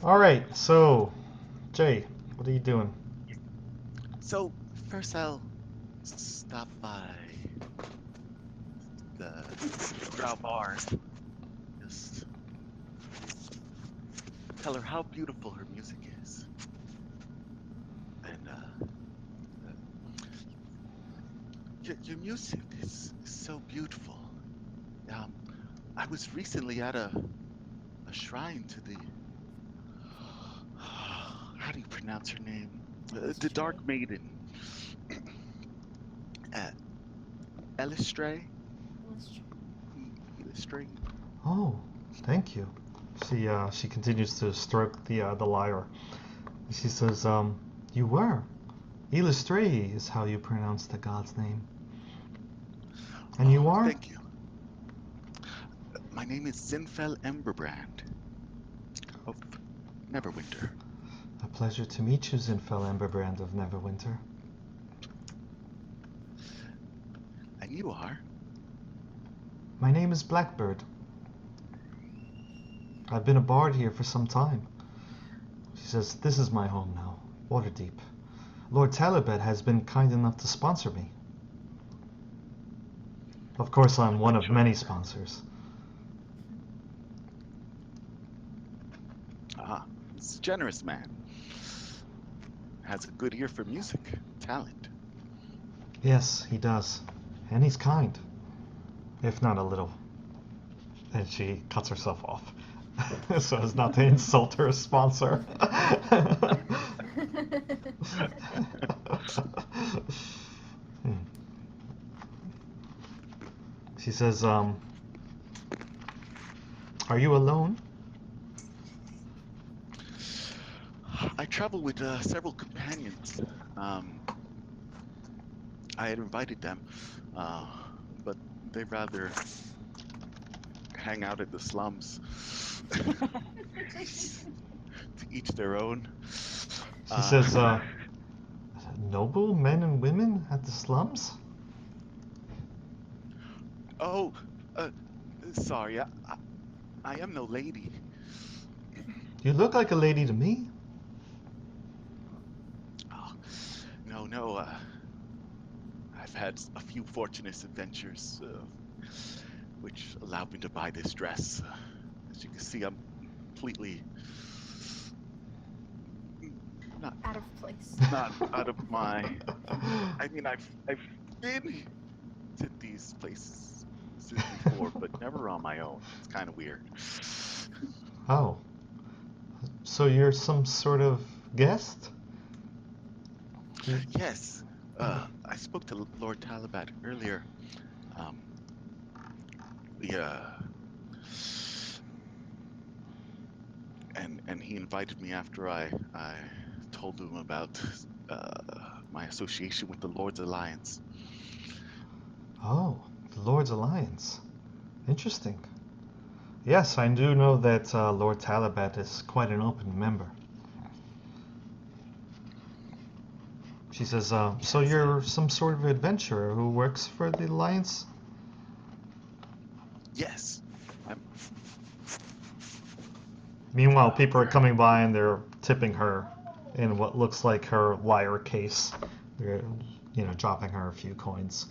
All right. So, Jay, what are you doing? So first I'll stop by the Drow Bar. Just tell her how beautiful her music is. And your music is so beautiful. I was recently at a shrine to the how do you pronounce her name? The Dark Maiden. Elistray? Elistray? Oh, thank you. She continues to stroke the lyre. She says, you were. Elistray is how you pronounce the god's name. And you are? Thank you. My name is Zinfel Emberbrand of Neverwinter. A pleasure to meet you, Zinfel Emberbrand of Neverwinter. And you are? My name is Blackbird. I've been a bard here for some time. She says, this is my home now, Waterdeep. Lord Talabed has been kind enough to sponsor me. Of course, I'm one of many sponsors. Ah, he's a generous man. Has a good ear for music, talent. Yes, he does. And he's kind. If not a little. And she cuts herself off. So as not to insult her sponsor. She says, are you alone? I travel with several companions. I had invited them, but they rather hang out in the slums. To each their own. She says, noble men and women at the slums? Oh, sorry, I am no lady. You look like a lady to me. Oh, no, I've had a few fortunate adventures, which allowed me to buy this dress. As you can see, I'm completely not Out of place. out of my. I mean, I've been to these places before, but never on my own. It's kind of weird. Oh. So you're some sort of guest? Yes, I spoke to Lord Talabat earlier. And he invited me after I told him about my association with the Lord's Alliance. Oh, the Lord's Alliance. Interesting. Yes, I do know that Lord Talabat is quite an open member. She says, so you're some sort of adventurer who works for the Alliance? Yes, Meanwhile, people are coming by and they're tipping her in what looks like her wire case. They're, dropping her a few coins.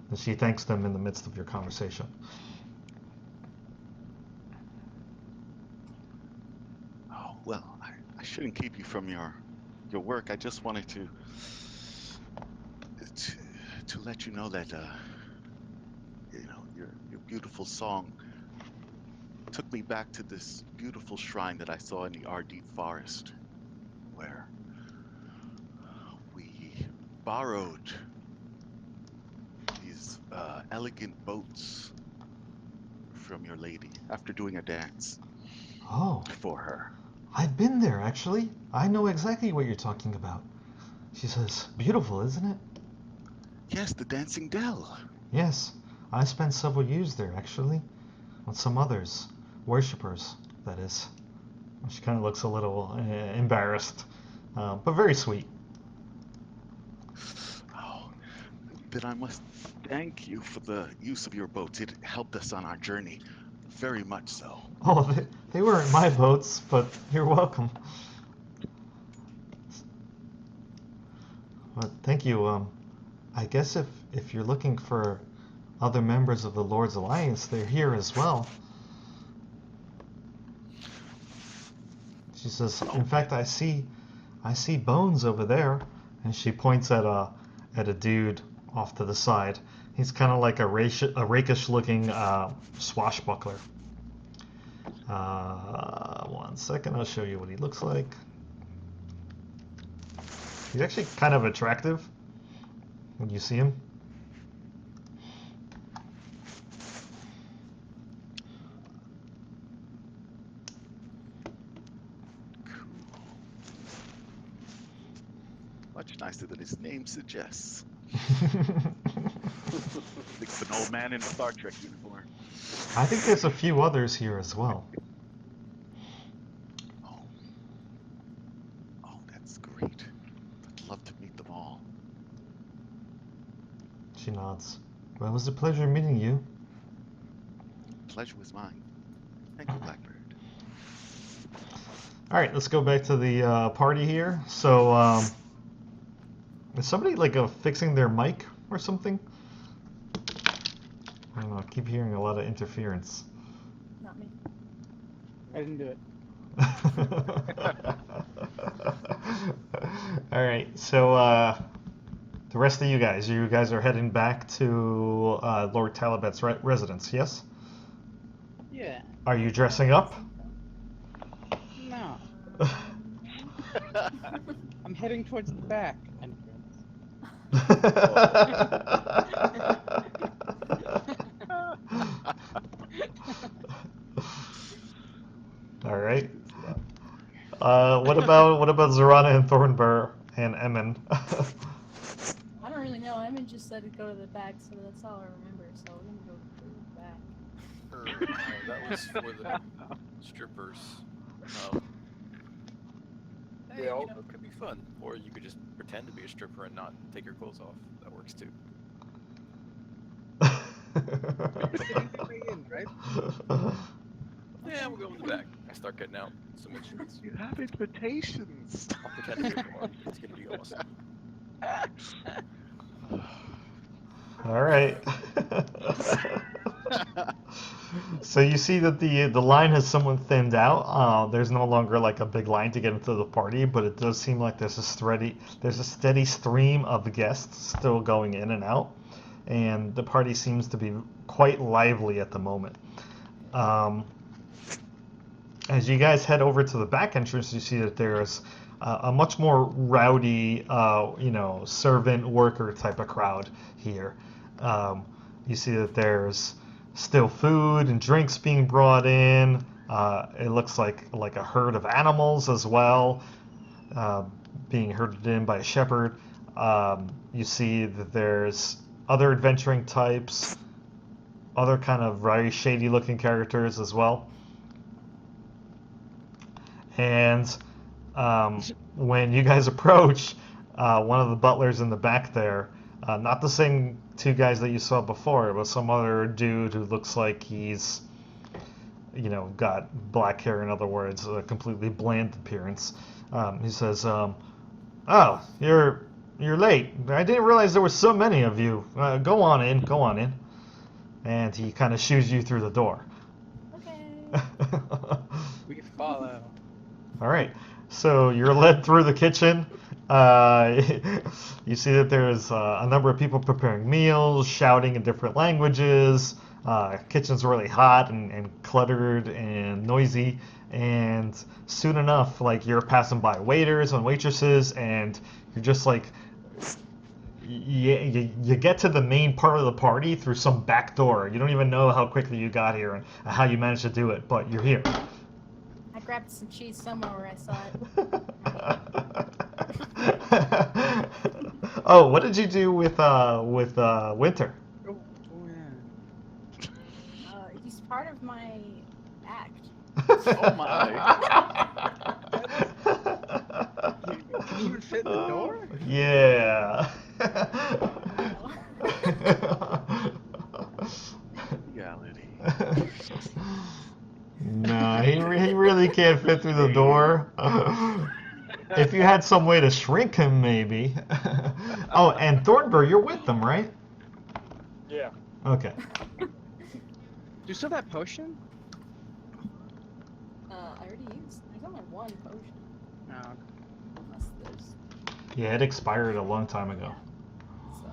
And she thanks them in the midst of your conversation. Oh, well, I shouldn't keep you from your work. I just wanted to let you know that your beautiful song took me back to this beautiful shrine that I saw in the Ardite Forest, where we borrowed these elegant boats from your lady after doing a dance Oh, for her. I've been there, actually. I know exactly what you're talking about. She says, beautiful, isn't it? Yes, the Dancing Dell. Yes, I spent several years there, actually. With some others. Worshippers, that is. She kind of looks a little embarrassed, but very sweet. Oh, then I must thank you for the use of your boats. It helped us on our journey, very much so. Oh, they weren't my boats, but you're welcome. Well, thank you. I guess if you're looking for other members of the Lord's Alliance, they're here as well. She says, in fact, I see Bones over there, and she points at a dude off to the side. He's kind of like a rakish-looking swashbuckler. 1 second, I'll show you what he looks like. He's actually kind of attractive when you see him. Much nicer than his name suggests. It's an old man in a Star Trek uniform. I think there's a few others here as well. Oh. Oh, that's great. I'd love to meet them all. She nods. Well, it was a pleasure meeting you. Pleasure was mine. Thank you, Blackbird. All right, let's go back to the party here. So, is somebody like fixing their mic or something? I don't know. I keep hearing a lot of interference. Not me. I didn't do it. All right, so the rest of you guys are heading back to Lord Talabet's residence, yes? Yeah. Are you dressing up? No. I'm heading towards the back entrance. All right. What about Zorana and Thornburr and Emin? I don't really know. Emin just said to go to the back, so that's all I remember. So we're gonna go to the back. That was for the strippers. Hey, Yeah. you know, it could be fun. Or you could just pretend to be a stripper and not take your clothes off. That works too. Way in, right? Yeah, we'll go in the back. I start getting out some instruments. You have invitations. I'll pretend to be more. It's gonna be awesome. All right. So you see that the line has somewhat thinned out. There's no longer like a big line to get into the party, but it does seem like there's a steady stream of guests still going in and out, and the party seems to be quite lively at the moment. As you guys head over to the back entrance, you see that there's a much more rowdy, servant worker type of crowd here. You see that there's still food and drinks being brought in. It looks like a herd of animals as well, being herded in by a shepherd. You see that there's other adventuring types, other kind of very shady looking characters as well. And when you guys approach, one of the butlers in the back there, not the same two guys that you saw before, but some other dude who looks like he's, got black hair, in other words, a completely bland appearance. He says, "Oh, you're late. I didn't realize there were so many of you. Go on in. And he kind of shoos you through the door. Okay. We follow. All right, so you're led through the kitchen. You see that there's a number of people preparing meals, shouting in different languages. Kitchen's really hot and cluttered and noisy. And soon enough, like, you're passing by waiters and waitresses, and you're just like, you get to the main part of the party through some back door. You don't even know how quickly you got here and how you managed to do it, but you're here. I grabbed some cheese somewhere where I saw it. Oh, what did you do with Winter? Oh yeah. He's part of my act. Oh my. Can you even fit in the door? Yeah. Reality. Nah, he really can't fit through the door. If you had some way to shrink him, maybe. Oh, and Thornburr, you're with them, right? Yeah. Okay. Do you still have that potion? I already used. There's only one potion. No. Unless there's. Yeah, it expired a long time ago. So.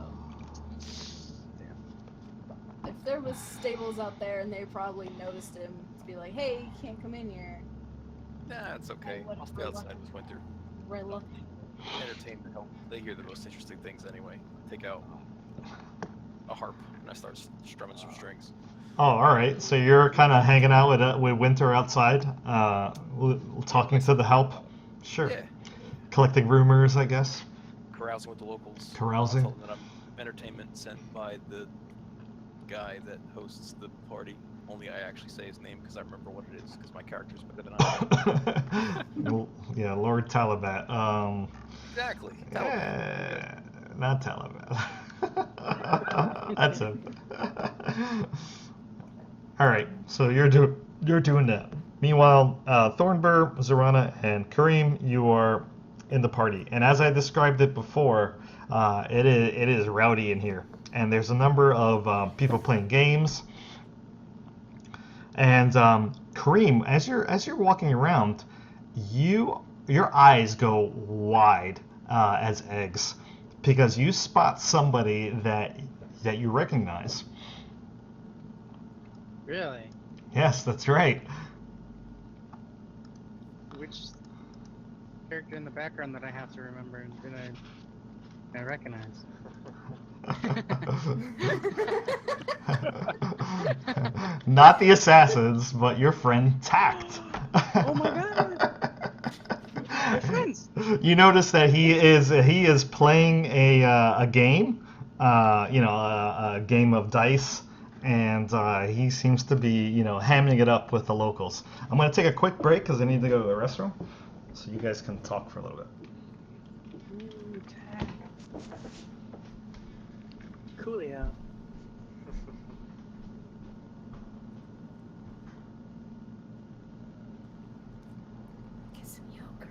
If there was stables out there and they probably noticed him to be like, hey, you can't come in here. Nah, it's okay. What- I'll stay outside with Winter. We're looking. Entertain the help. They hear the most interesting things anyway. Take out a harp and I start strumming some strings. Oh, all right. So you're kind of hanging out with Winter outside, talking to the help. Sure. Yeah. Collecting rumors, I guess. Carousing with the locals. Carousing. Tell them that I'm entertainment sent by the guy that hosts the party. Only I actually say his name because I remember what it is because my character's better than I am. Well, yeah, Lord Talabat. Exactly. Not Talabat. That's it. All right, so you're doing that. Meanwhile, Thornbur, Zorana, and Kareem, you are in the party. And as I described it before, it is rowdy in here, and there's a number of people playing games. And Kareem, as you're walking around, your eyes go wide as eggs because you spot somebody that you recognize. Really? Yes, that's right. Which character in the background that I have to remember and did I recognize? Not the assassins, but your friend Tact. Oh my god! We're friends. You notice that he is playing a game, a game of dice, and he seems to be hamming it up with the locals. I'm gonna take a quick break because I need to go to the restroom, so you guys can talk for a little bit. Ooh, tag. Coolio. Get some yogurt.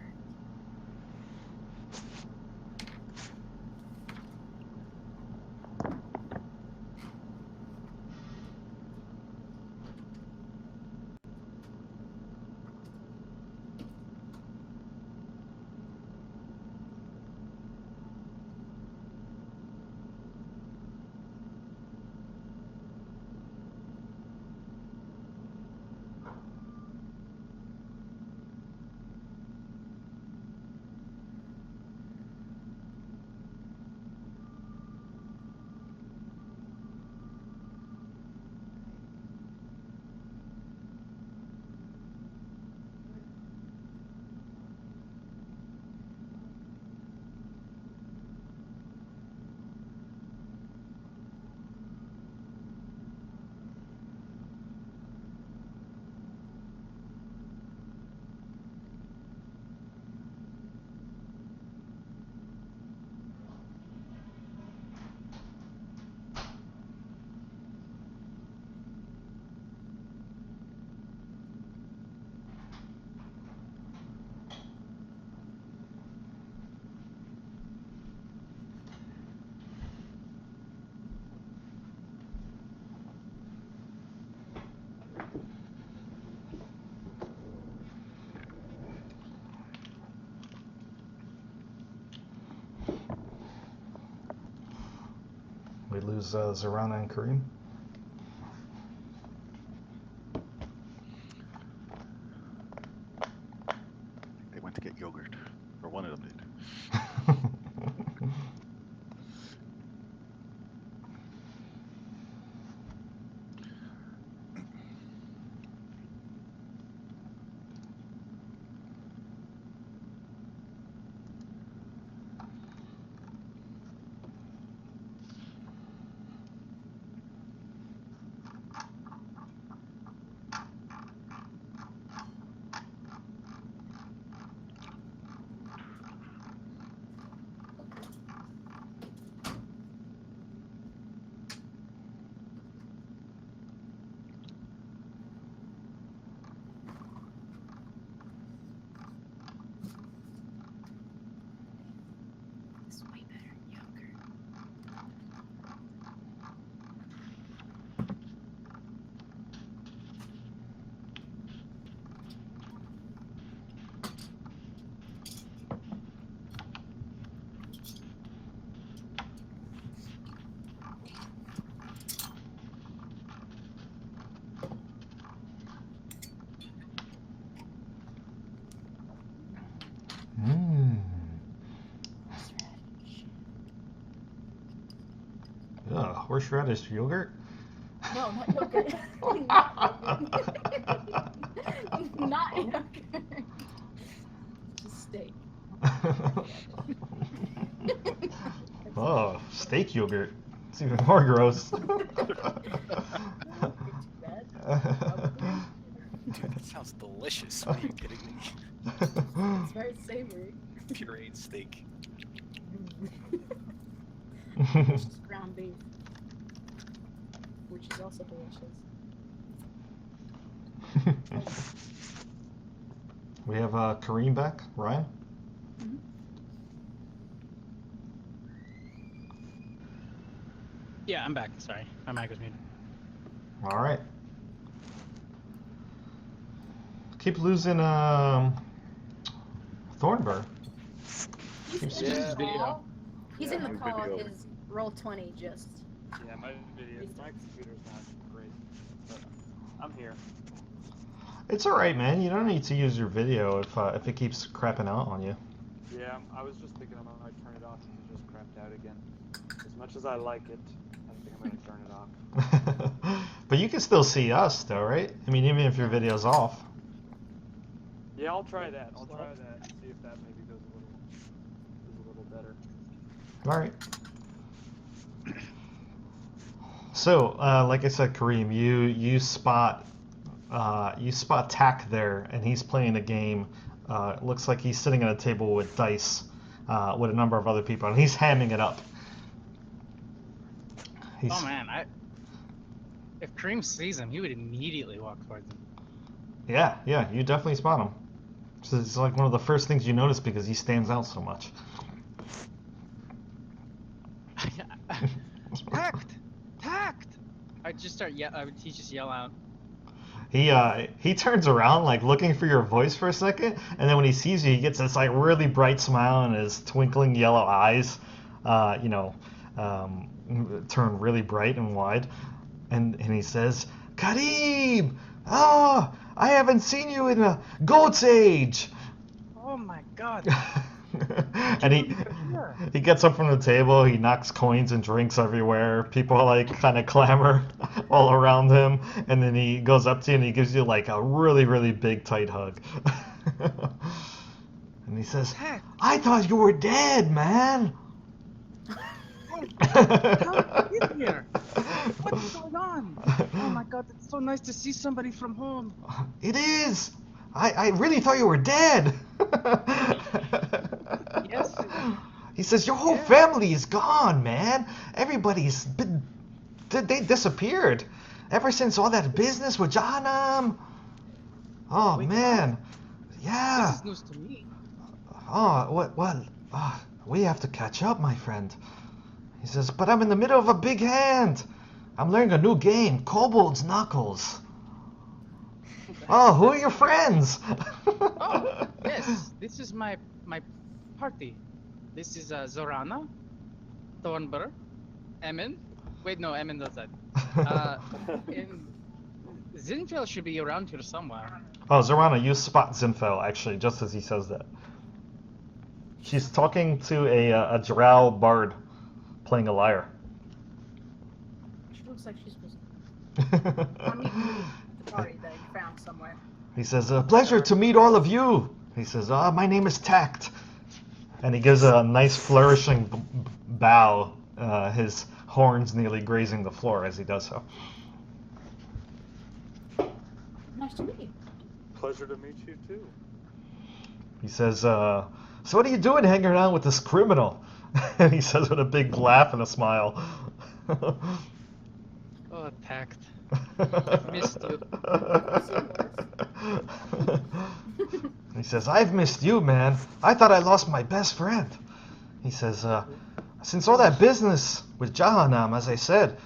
We lose Zorana and Kareem. They went to get yogurt, or one of them did. It's way better than yogurt. Mmm. Ugh, horseradish yogurt? No, not yogurt. Not yogurt. Just steak. Well, Oh, steak yogurt. It's even more gross. Dude, that sounds delicious. Are you kidding me? It's very savory. Pureed steak. Delicious ground beef, which is also delicious. We have Kareem back. Ryan? Yeah, I'm back. Sorry, my mic was muted. All right. Keep losing Thornburg. He's Keeps- in Yeah. the call. He's in the my call. video. His roll 20 just. Yeah, my computer's not great, but I'm here. It's all right, man. You don't need to use your video if it keeps crapping out on you. Yeah, I was just thinking I might turn it off and it just crapped out again. As much as I like it, I think I'm gonna turn it off. But you can still see us, though, right? I mean, even if your video's off. Yeah, I'll try that. I'll try that. See if that maybe goes a little better. All right. So, like I said, Kareem, you spot Tack there, and he's playing a game. It looks like he's sitting at a table with dice, with a number of other people, and he's hamming it up. Oh man, if Kareem sees him, he would immediately walk towards him. Yeah, you definitely spot him. So it's like one of the first things you notice because he stands out so much. Tact! I'd just start he just yell out. He turns around like looking for your voice for a second, and then when he sees you, he gets this like really bright smile and his twinkling yellow eyes, turn really bright and wide, and he says, "Kareem, I haven't seen you in a goat's age." Oh my god. And he gets up from the table, he knocks coins and drinks everywhere. People like kind of clamor all around him, and then he goes up to you and he gives you like a really, really big tight hug. And he says, "I thought you were dead, man." How did you get here? What's going on? Oh my god, it's so nice to see somebody from home. It is. I really thought you were dead. Yes. He says, "Your whole family is gone, man. Everybody's been... They disappeared. Ever since all that business with Jahannam. Oh, Wait, man. Yeah. This is news to me. Oh, well, we have to catch up, my friend." He says, "But I'm in the middle of a big hand. I'm learning a new game, Kobold's Knuckles." Oh, who are your friends? Oh, yes. This is my party. This is Zorana, Thornburg, Emin. Wait, no, Emin does that. And Zinfel should be around here somewhere. Oh, Zorana, you spot Zinfel, actually, just as he says that. She's talking to a drow bard playing a lyre. She looks like she's supposed to. I'm meeting the party that I found somewhere. He says, "Pleasure to meet all of you." He says, "My name is Tact." And he gives a nice flourishing bow, his horns nearly grazing the floor as he does so. Nice to meet you. Pleasure to meet you too. He says, "So what are you doing hanging around with this criminal?" And he says with a big laugh and a smile. Oh, Tact. Missed you. He says, "I've missed you, man. I thought I lost my best friend." He says, "Since all that business with Jahannam, as I said,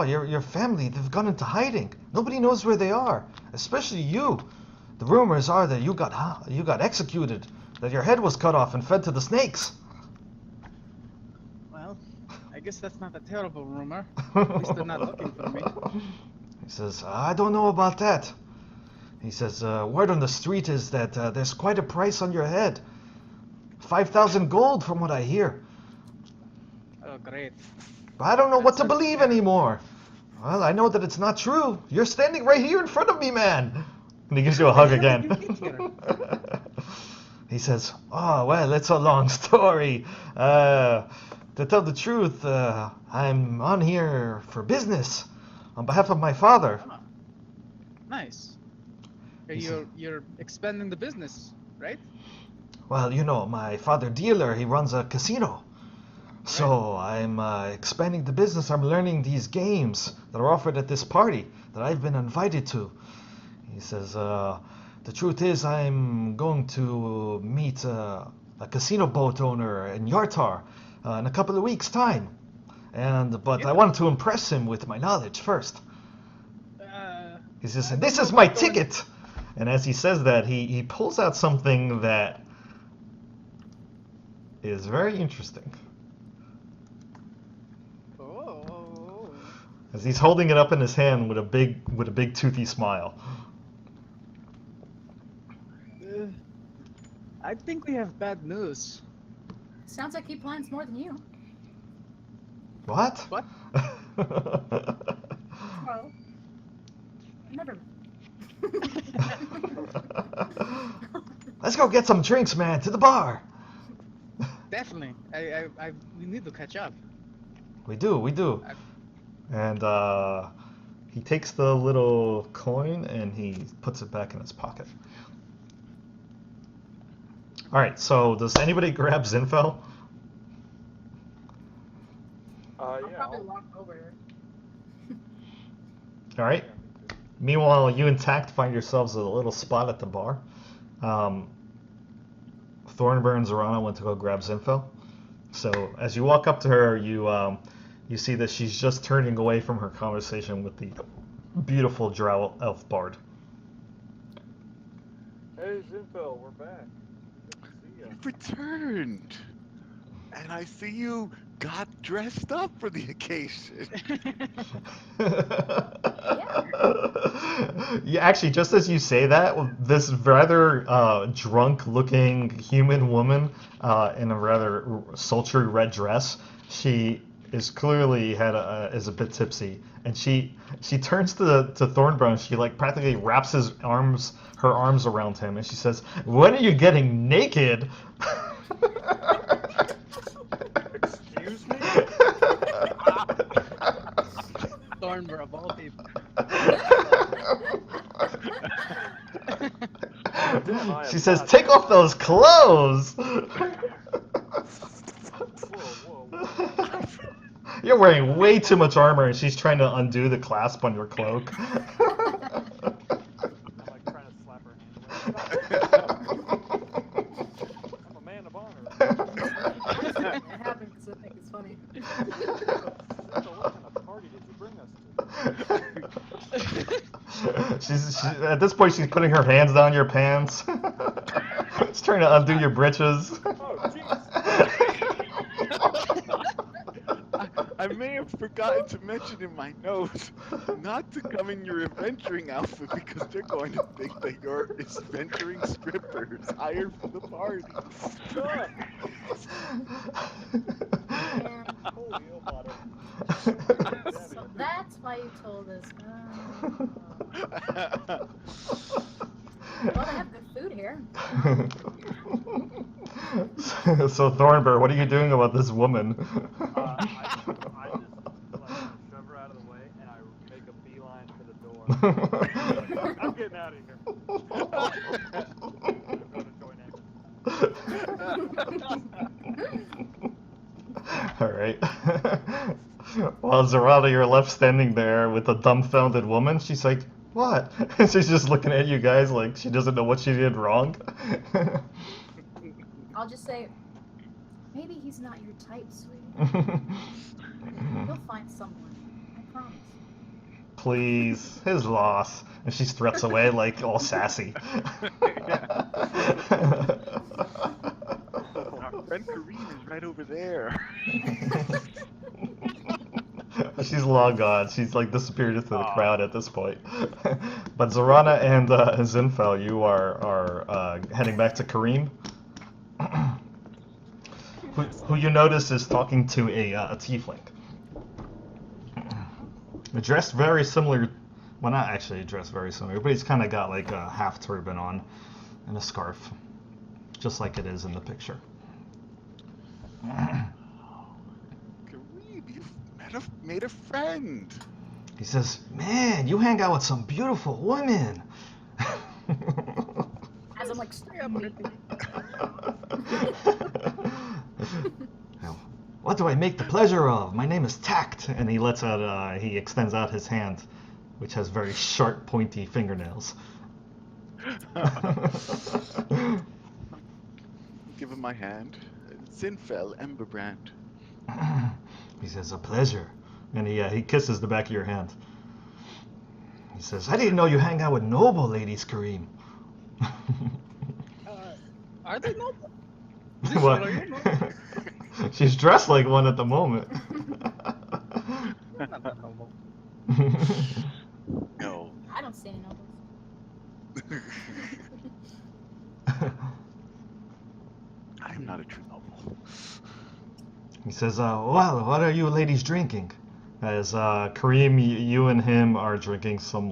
your family, they've gone into hiding. Nobody knows where they are, especially you. The rumors are that you got executed, that your head was cut off and fed to the snakes." Well, I guess that's not a terrible rumor. At least they're not looking for me. He says, "I don't know about that." He says, "Word on the street is that there's quite a price on your head. 5,000 gold from what I hear. Oh, great. But I don't know what to That sounds believe fair. anymore. Well, I know that it's not true. You're standing right here in front of me, man." And he gives you a hug How did again. you get here? He says, "Oh, well, it's a long story. To tell the truth, I'm on here for business, on behalf of my father. Ah, nice. He's- You're expanding the business, right? Well, you know, my father dealer, he runs a casino. So I'm expanding the business. I'm learning these games that are offered at this party that I've been invited to. He says, the truth is I'm going to meet a casino boat owner in Yartar in a couple of weeks' time. But I wanted to impress him with my knowledge first. He says, I this don't is know my about going- ticket. And as he says that, he pulls out something that is very interesting. Oh. As he's holding it up in his hand with a big toothy smile. I think we have bad news. Sounds like he plans more than you. What? What? Well, never. Let's go get some drinks, man, to the bar. Definitely. We need to catch up. We do. And he takes the little coin and he puts it back in his pocket. All right, so does anybody grab Zinfel? I'll Yeah. probably walk over. All right. Meanwhile, you and Tact find yourselves at a little spot at the bar. Thornburn and Zorana went to go grab Zinfel. So as you walk up to her, you see that she's just turning away from her conversation with the beautiful drow elf bard. Hey, Zinfel, we're back. Good to see ya. You've returned, and I see you got dressed up for the occasion. Yeah, actually, just as you say that, this rather drunk-looking human woman in a rather sultry red dress, she is clearly is a bit tipsy, and she turns to Thornburn. She like practically wraps her arms around him, and she says, "When are you getting naked?" Excuse me? Thornbur of all people. Damn, I She am says, not "Take off those clothes." Whoa. You're wearing way too much armor, and she's trying to undo the clasp on your cloak. I'm like trying to slap her hand away. I'm a man of honor. It happened because I think it's funny. So what kind of party did you bring us to? She's at this point, she's putting her hands down your pants. She's trying to undo your britches. Oh, jeez. I may have forgotten to mention in my notes not to come in your adventuring outfit because they're going to think that you're adventuring strippers hired for the party. Sure. And Holy hell, bottom. so that's why you told us. Well, they have good food here. So Thornburn, what are you doing about this woman? I just like shove her out of the way and I make a beeline for the door. Like, I'm getting out of here. I'm going to join Amos. All right. While Zorada, you're left standing there with a dumbfounded woman. She's like, "What?" And she's just looking at you guys like she doesn't know what she did wrong. I'll just say, maybe he's not your type, sweetie. You'll find someone. I promise. Please, his loss. And she struts away like all sassy. Our friend Kareen is right over there. She's long gone. She's like disappeared into the crowd at this point. But Zorana and Zinfel, you are heading back to Kareem, who you notice is talking to a tiefling. Dressed very similar, well, not actually dressed very similar, but he's kind of got like a half turban on and a scarf, just like it is in the picture. made a friend. He says, "Man, you hang out with some beautiful women." As I'm like, Now, what do I make the pleasure of? My name is Tact, and he he extends out his hand, which has very sharp, pointy fingernails. Give him my hand. Zinfel Emberbrand. He says, "A pleasure," and he kisses the back of your hand. He says, "I didn't know you hang out with noble ladies, Kareem." Are they noble? What? Are you noble? She's dressed like one at the moment. Not that noble. No. I don't see any nobles. I am not a true noble. He says, "Well, what are you ladies drinking?" As Kareem, you and him are drinking some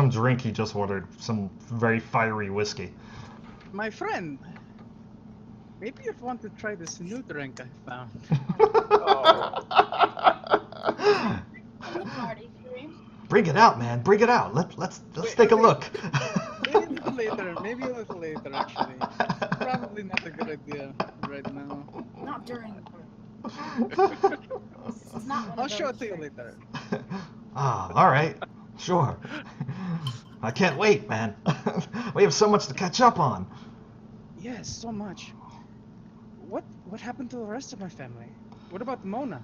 drink he just ordered, some very fiery whiskey. My friend, maybe you'd want to try this new drink I found. In the party, Kareem. Bring it out, man. Bring it out. Let's take a look. Maybe a little later, actually. Probably not a good idea right now. Not during the party. This is not one I'll of show it those to you drinks. later. Ah, all right. Sure. I can't wait, man. We have so much to catch up on. Yes, so much. What happened to the rest of my family? What about Mona?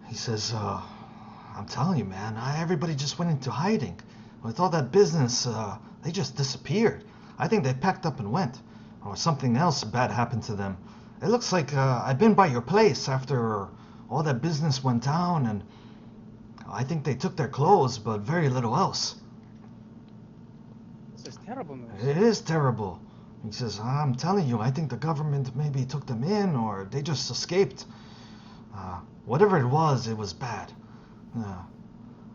He says, I'm telling you, man, everybody just went into hiding. With all that business, they just disappeared. I think they packed up and went. Or something else bad happened to them. It looks like I've been by your place after all that business went down, and I think they took their clothes, but very little else. This is terrible news. It is terrible. He says, I'm telling you, I think the government maybe took them in, or they just escaped. Whatever it was bad.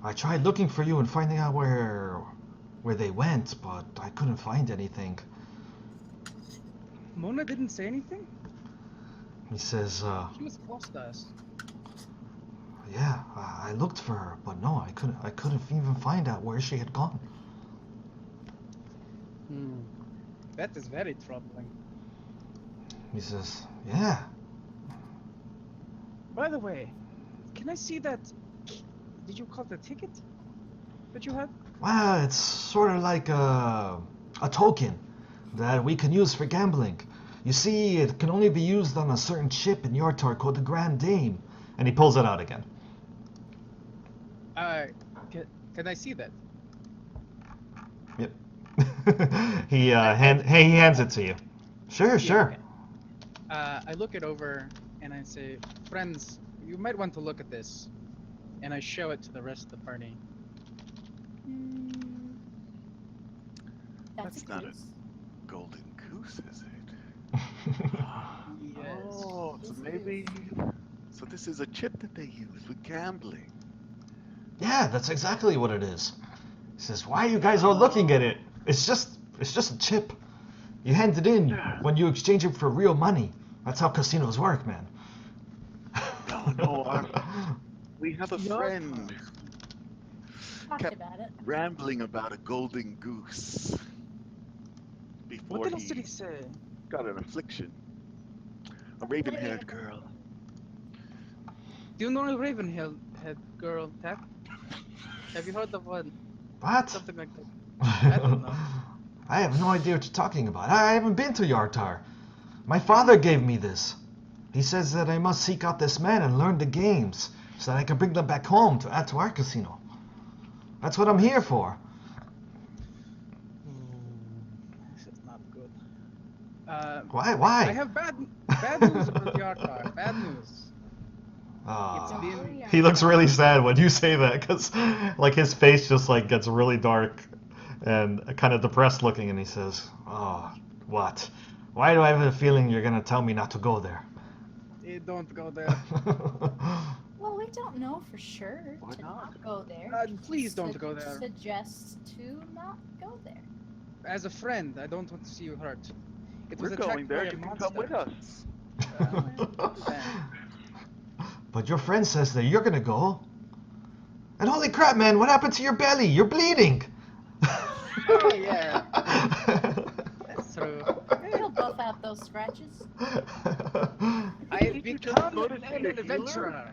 I tried looking for you and finding out where they went, but I couldn't find anything. Mona didn't say anything? He says, She was close to us. yeah, I looked for her, but no, I couldn't even find out where she had gone. That is very troubling. He says, yeah. By the way, can I see that? Did you call it a ticket that you had? Well, it's sort of like a token that we can use for gambling. You see, it can only be used on a certain chip in Yortar called the Grand Dame. And he pulls it out again. Can I see that? Yep. He hands it to you. Sure, sure. I look it over and I say, friends, you might want to look at this. And I show it to the rest of the party. That's not a a goose. golden goose, is it? Yes. Oh, so maybe. So this is a chip that they use with gambling. Yeah, that's exactly what it is. He says, why are you guys all looking at it? It's just a chip. You hand it in when you exchange it for real money. That's how casinos work, man. No, we have a friend Talked Kept- about it. rambling about a golden goose before What else did he say? got an affliction. A raven-haired girl. Do you know a Ravenhill head girl, Tap? Have you heard of one? What? Something like that. I don't know. I have no idea what you're talking about. I haven't been to Yartar. My father gave me this. He says that I must seek out this man and learn the games so that I can bring them back home to add to our casino. That's what I'm here for. This is not good. Why? I Why? have bad news about Yartar. Bad news. It's been He looks really sad when you say that, because like his face just like gets really dark and kind of depressed looking, and he says, "Oh, what? Why do I have a feeling you're gonna tell me not to go there?" Don't go there. Well, we don't know for sure Why to not? not go there. Please don't go there. Suggest to not go there. As a friend, I don't want to see you hurt. It We're was going attacked there. by a You can monster. come with us. But But your friend says that you're gonna go. And holy crap, man, what happened to your belly? You're bleeding. Oh yeah, that's true. We'll buff out those scratches. I've you just become go to an see a healer? adventurer.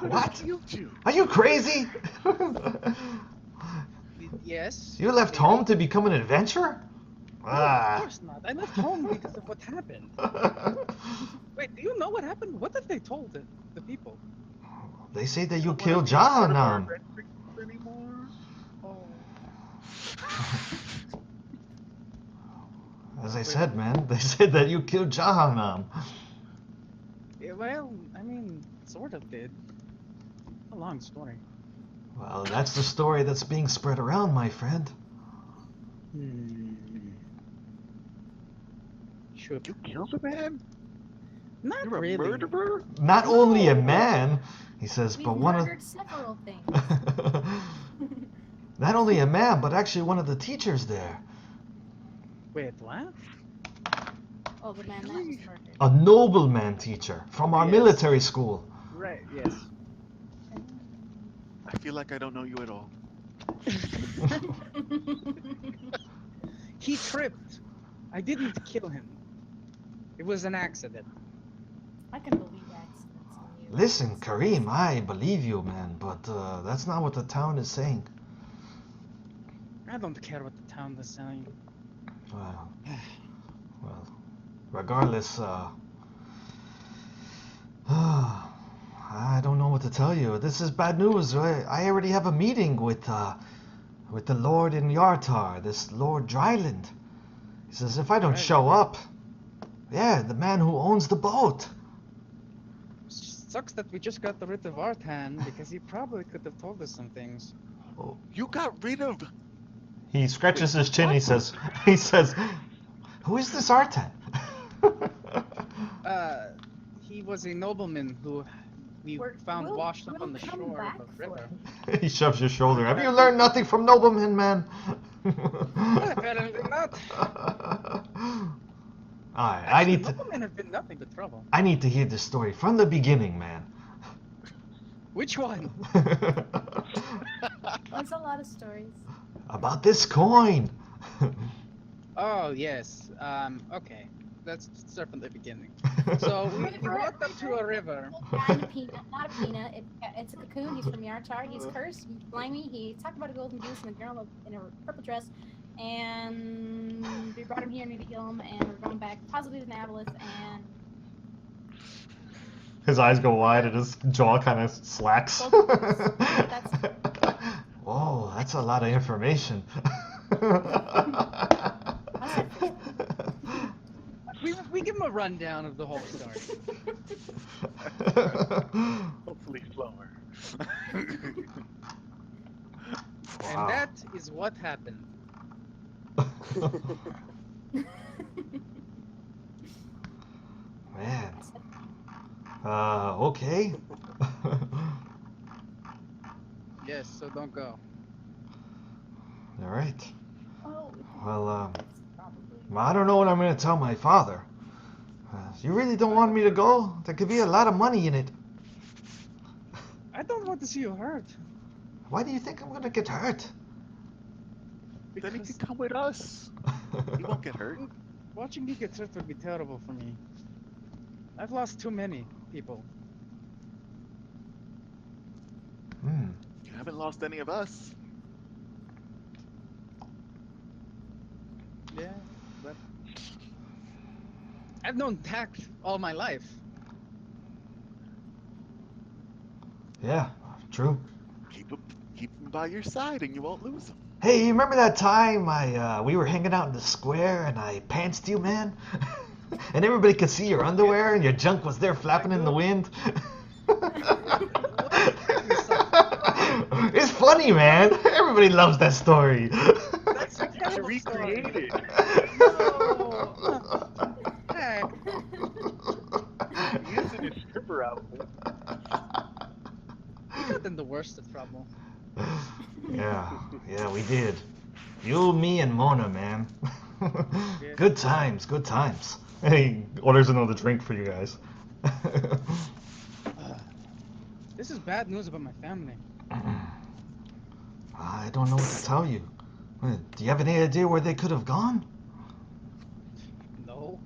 What? Healed you. Are you crazy? Yes. You left home to become an adventurer? No, of Ah. course not. I left home because of what happened. Wait, do you know what happened? What have they told the people? They say that you Don't killed wanna be part of our Jahannam. adventure group anymore. Oh, As I said, man, they said that you killed Jahannam. yeah, well, I mean, sort of did. A long story. Well, that's the story that's being spread around, my friend. Should You killed a man? not You're a really. murderer? Not only a man, he says, We've but one of... murdered several things. Not only a man, but actually one of the teachers there. Wait, what? Oh, the man that was murdered. A nobleman teacher from our Yes. military school. Right. Yes. I feel like I don't know you at all. He tripped. I didn't kill him. It was an accident. I can believe accidents on you. Listen, Kareem, I believe you, man, but that's not what the town is saying. I don't care what the town is saying. Well, regardless, I don't know what to tell you. This is bad news, right? I already have a meeting with the Lord in Yartar, this Lord Dryland. He says if I don't show up, yeah, the man who owns the boat. Sucks that we just got rid of Artan because he probably could have told us some things. You got rid of. He scratches his chin. He says, "Who is this Artan?" He was a nobleman who we found washed up on the come shore back of a for river. it. He shoves your shoulder. Have you learned nothing from noblemen, man? Apparently not. Alright, I need to. Noblemen have been nothing but trouble. I need to hear this story from the beginning, man. Which one? There's a lot of stories. About this coin. Oh yes. Okay. Let's start from the beginning. So we walked up to a river. Guy in a peanut, not a peanut. It's a cocoon. He's from Yartar. He's cursed, blimey. He talked about a golden goose and a girl in a purple dress. And we brought him here and we kill him. And we're going back possibly to Nablus. And His eyes go wide and his jaw kind of slacks. Whoa, that's a lot of information. We give him a rundown of the whole story. Hopefully slower. And that is what happened. Man. Okay. Yes, so don't go. All right. oh, Well, probably. I don't know what I'm going to tell my father. You really don't want me to go? There could be a lot of money in it. I don't want to see you hurt. Why do you think I'm going to get hurt? Then he Because can come with us. He won't get hurt. watching you get hurt would be terrible for me. I've lost too many people. Hmm. You haven't lost any of us. Yeah, but I've known Tak all my life. Yeah, true. Keep him by your side, and you won't lose him. Hey, you remember that time we were hanging out in the square and I pantsed you, man? And everybody could see your underwear and your junk was there flapping in the wind? It's funny, man. Everybody loves that story. That's a terrible Recreate story. it. No. Tak. He is in his stripper outfit. We got in the worst of trouble. Yeah, we did. You, me, and Mona, man. Good times, good times. He orders another drink for you guys. This is bad news about my family. I don't know what to tell you. Do you have any idea where they could have gone? No,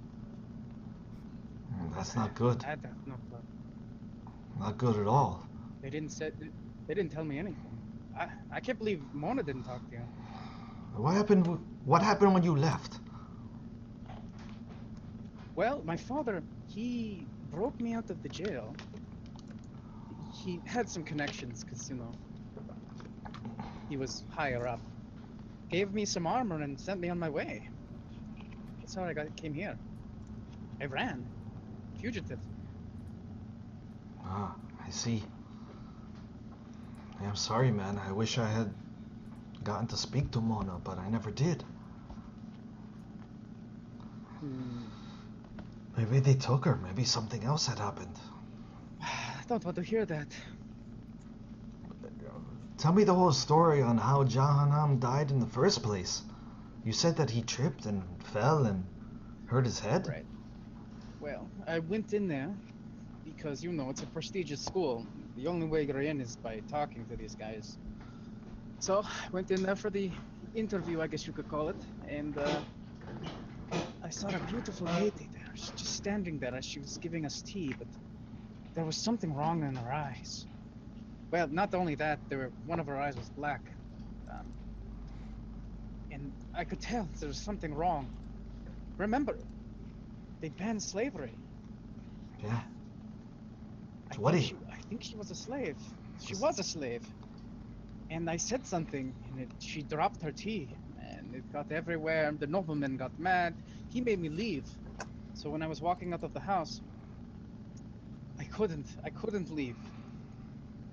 That's not good. I have no clue. Not good at all. They didn't tell me anything. I can't believe Mona didn't talk to you. What happened? What happened when you left? Well, my father, he broke me out of the jail. He had some connections, because, you know, he was higher up. Gave me some armor and sent me on my way. That's how came here. I ran. Fugitive. Ah, I see. I'm sorry, man. I wish I had gotten to speak to Mona, but I never did. Maybe they took her. Maybe something else had happened. I don't want to hear that. Tell me the whole story on how Jahanam died in the first place. You said that he tripped and fell and hurt his head? Right. Well, I went in there because, you know, it's a prestigious school. The only way you're in is by talking to these guys. So, I went in there for the interview, I guess you could call it, and I saw a beautiful lady there. She's just standing there as she was giving us tea, but there was something wrong in her eyes. Well, not only that, one of her eyes was black. And I could tell there was something wrong. Remember, they banned slavery. Yeah. I think she was a slave. She was a slave. And I said something, and she dropped her tea, and it got everywhere. The nobleman got mad. He made me leave. So when I was walking out of the house, I couldn't leave.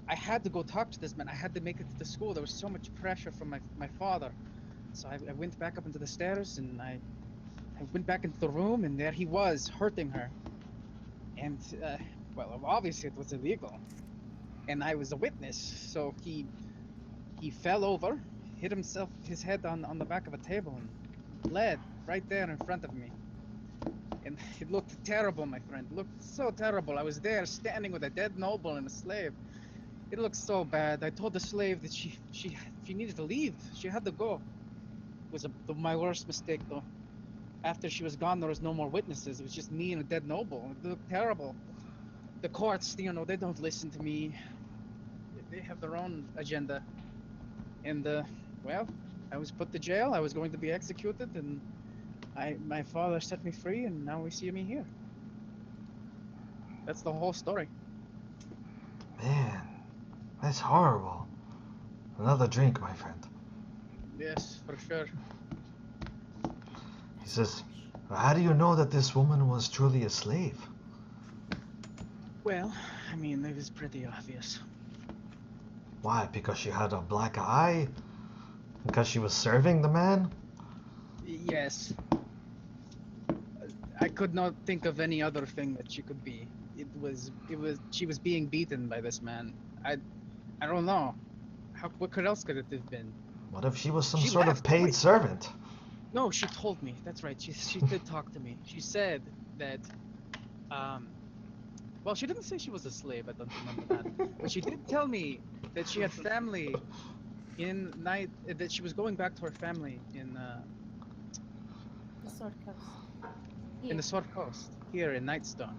I had to go talk to this man. I had to make it to the school. There was so much pressure from my father. So I went back up into the stairs, and I went back into the room, and there he was, hurting her. And, well, obviously it was illegal. And I was a witness, so he fell over, hit his head on the back of a table, and bled right there in front of me. And it looked terrible, my friend. It looked so terrible. I was there standing with a dead noble and a slave. It looked so bad. I told the slave that she needed to leave. She had to go. It was my worst mistake, though. After she was gone, there was no more witnesses. It was just me and a dead noble. It looked terrible. The courts, you know, they don't listen to me. They have their own agenda. And, well, I was put to jail. I was going to be executed, and my father set me free, and now we see me here. That's the whole story. Man, that's horrible. Another drink, my friend. Yes, for sure. He says, how do you know that this woman was truly a slave? Well, I mean, it was pretty obvious. Why? Because she had a black eye? Because she was serving the man? Yes. I could not think of any other thing that she could be. She was being beaten by this man. I don't know. What else could it have been? What if she was some She sort of left, paid wait. servant? No, she told me. That's right. She did talk to me. She said that, well, she didn't say she was a slave. I don't remember that. But she did tell me that she had family that she was going back to her family in The Sword Coast. in the Sword Coast, here in Nightstone.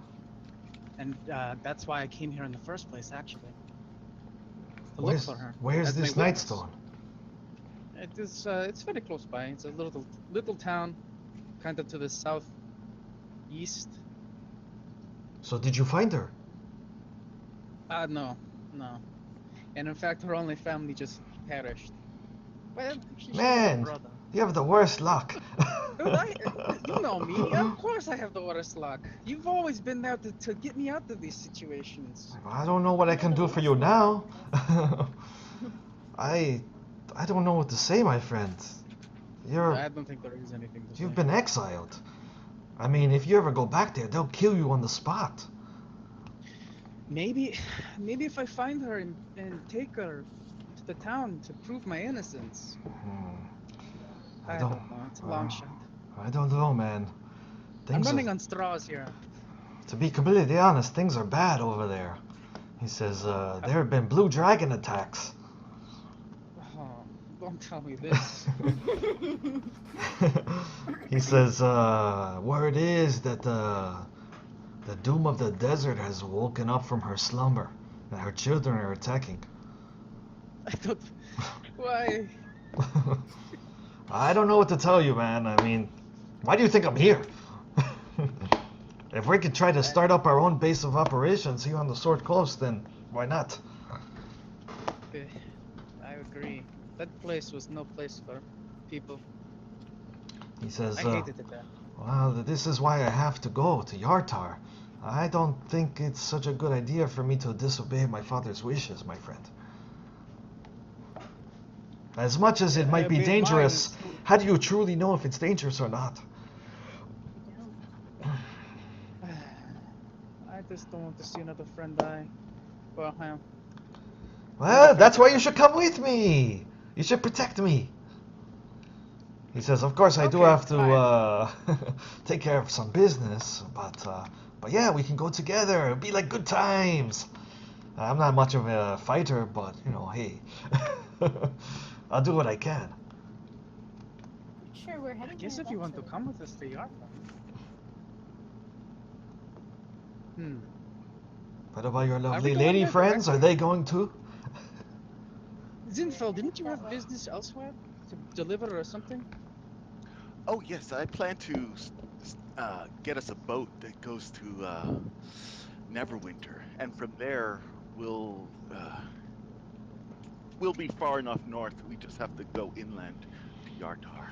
And that's why I came here in the first place, actually. To look for her. Where's as my this witness. Nightstone? It's very close by. It's a little town, kind of to the southeast. So did you find her? No. And in fact, her only family just perished. Well, she Man. had a brother. You have the worst luck. Dude, you know me. Of course I have the worst luck. You've always been there to get me out of these situations. I don't know what I can do for you now. I don't know what to say, my friend. I don't think there is anything to say. You've been exiled. I mean, if you ever go back there, they'll kill you on the spot. Maybe if I find her and take her to the town to prove my innocence. I don't know. It's a long shot. I don't know, man. I'm running on straws here. To be completely honest, things are bad over there. He says, there have been blue dragon attacks. Oh, don't tell me this. He says, word is that the doom of the desert has woken up from her slumber, and her children are attacking. I don't. Why? I don't know what to tell you, man. I mean, why do you think I'm here? If we could try to start up our own base of operations here on the Sword Coast, then why not? Okay, I agree. That place was no place for people. He says, I hated it there. well, this is why I have to go to Yartar. I don't think it's such a good idea for me to disobey my father's wishes, my friend. As much as it might be bit dangerous, mine. how do you truly know if it's dangerous or not? I just don't want to see another friend die. Well, Well, that's why you should come with me. You should protect me. He says, of course, I do Okay, have to take care of some business, but yeah, we can go together. It'll be like good times. I'm not much of a fighter, but you know, hey, I'll do what I can. Sure, we're I heading. guess there if you want to eventually. come with us to Yarta. What about your we lovely going lady there friends? Are directly? they going too? Zinfeld, didn't you have business elsewhere to deliver or something? Oh yes, I plan to get us a boat that goes to Neverwinter, and from there we'll be far enough north. We just have to go inland to Yartar.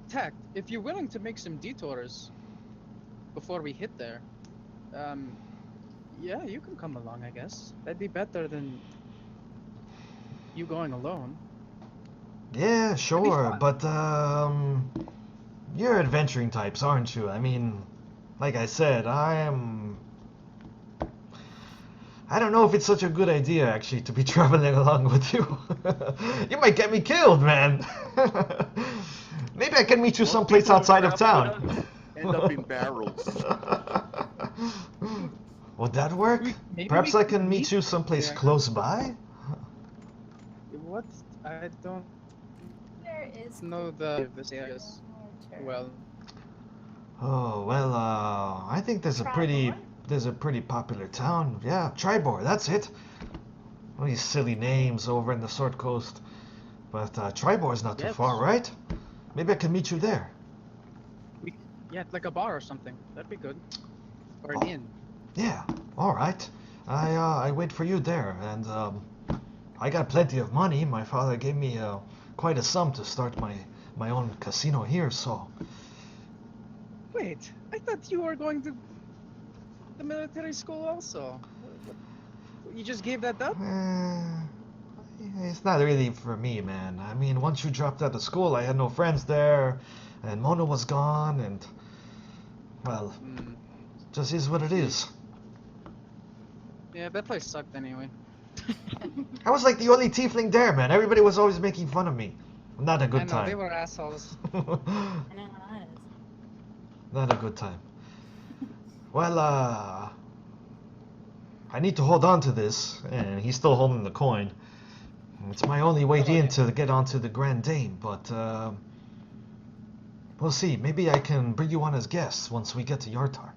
Tact, if you're willing to make some detours before we hit there, yeah, you can come along, I guess. That'd be better than you going alone. Yeah, sure, fun. but you're adventuring types, aren't you? I mean, like I said, I don't know if it's such a good idea actually to be traveling along with you. You might get me killed, man. Maybe I can meet you Most someplace people outside of travel town. with us end up in barrels. Would that work? Maybe Perhaps we I could can meet meet you someplace there. close by? What? I don't There is. know this areas well. Oh, well, I think there's a pretty popular town. Yeah, Tribor, that's it. All these silly names over in the Sword Coast. But Tribor's not too Yes. far, right? Maybe I can meet you there. Yeah, like a bar or something. That'd be good. Or an Oh. inn. Yeah, all right. I wait for you there, and I got plenty of money. My father gave me quite a sum to start my own casino here, so Wait, I thought you were going to the military school also. You just gave that up? it's not really for me, man. I mean, once you dropped out of school, I had no friends there, and Mona was gone, and well, just is what it is. Yeah, that place sucked anyway. I was like the only tiefling there, man. Everybody was always making fun of me. Not a I good know, they time. were assholes. I know how that is. Not a good time. Well, I need to hold on to this, and he's still holding the coin. It's my only way in to get onto the Grand Dane, but we'll see. Maybe I can bring you on as guests once we get to Yartar.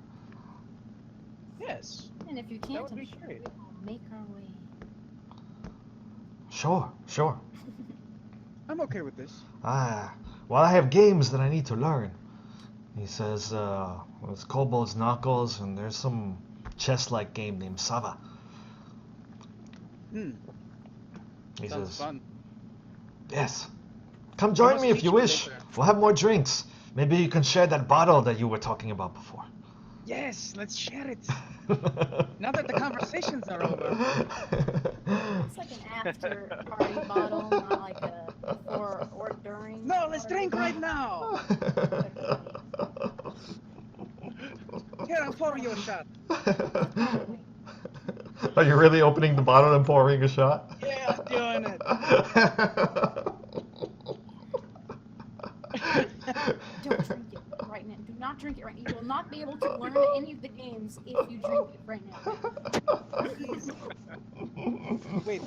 Yes. And if you That can't, would I'm be sure great. we'll make our way. Sure. I'm okay with this. Well, I have games that I need to learn. He says, it's Kobold's Knuckles, and there's some chess-like game named Sava. He Sounds says, fun. yes. Come join must me if teach you me wish. later. We'll have more drinks. Maybe you can share that bottle that you were talking about before. Yes, let's share it. Now that the conversations are over. It's like an after party bottle, not like a before or during. No, let's drink right now. Here, I'll pour you a shot. Are you really opening the bottle and pouring a shot? Yeah, I'm doing it. Don't drink it right now. Do not drink it right now. You will not be able to learn any of the games if you drink it right now. Please. Wait,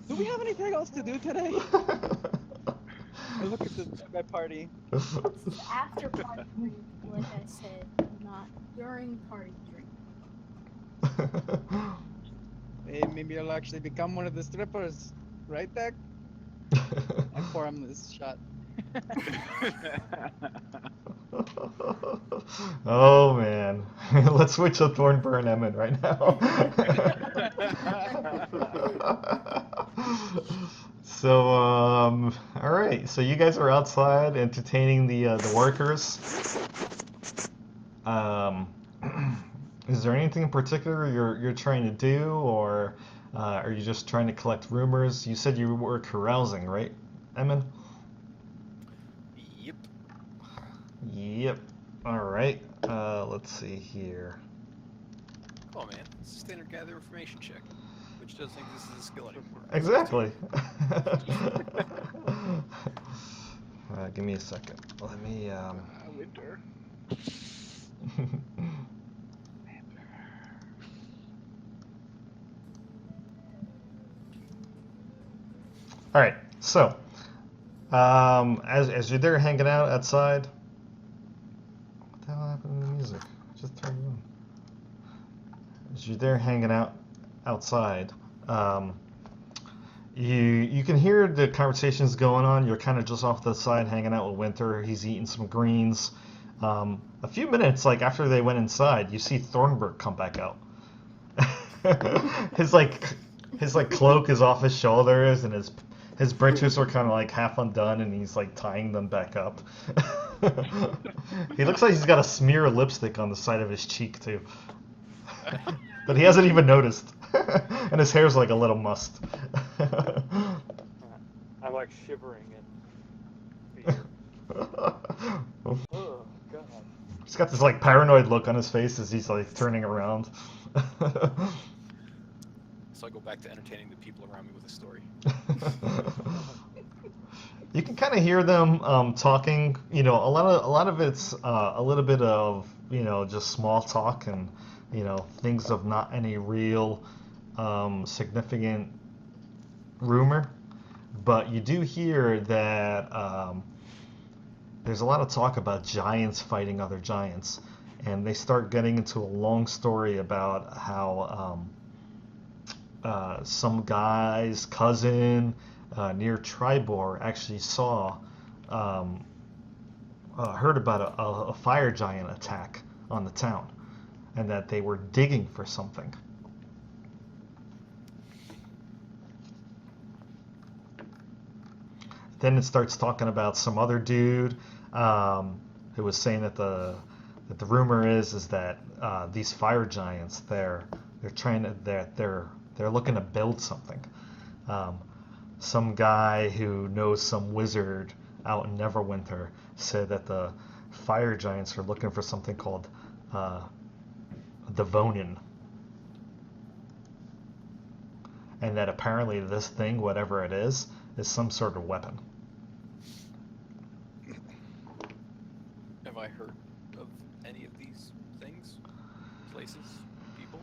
do we have anything else to do today? I look at my party. It's the after party drink, like I said, not during party drink. Hey, maybe I'll actually become one of the strippers. Right, Deck? I pour him this shot. Oh man, let's switch to Thornburn Emmett right now. So, all right. So you guys are outside entertaining the workers. Is there anything in particular you're trying to do, or are you just trying to collect rumors? You said you were carousing, right, Emin? Yep. Yep. All right. Let's see here. Oh man, it's a standard gather information check, which doesn't think this is a skill anymore. Exactly. Give me a second. Let me. Winter. All right. So, as you're there hanging out outside, what the hell happened to the music? I just turned it on. As you're there hanging out outside, you can hear the conversations going on. You're kind of just off the side hanging out with Winter. He's eating some greens. A few minutes after they went inside, you see Thornburg come back out. his cloak is off his shoulders, and his breeches are kind of half undone, and he's tying them back up. He looks like he's got a smear of lipstick on the side of his cheek too. But he hasn't even noticed. And his hair's like a little mussed. I'm shivering in fear. Oh god. He's got this paranoid look on his face as he's turning around. So I go back to entertaining the people around me with a story. You can kind of hear them talking. A lot of it's a little bit of just small talk and things of not any real significant rumor. But you do hear that there's a lot of talk about giants fighting other giants, and they start getting into a long story about how some guy's cousin near Tribor actually heard about a fire giant attack on the town, and that they were digging for something. Then it starts talking about some other dude who was saying that the rumor is that these fire giants they're looking to build something. Some guy who knows some wizard out in Neverwinter said that the fire giants are looking for something called the Vonin. And that apparently this thing, whatever it is some sort of weapon. Have I heard of any of these things? Places? People?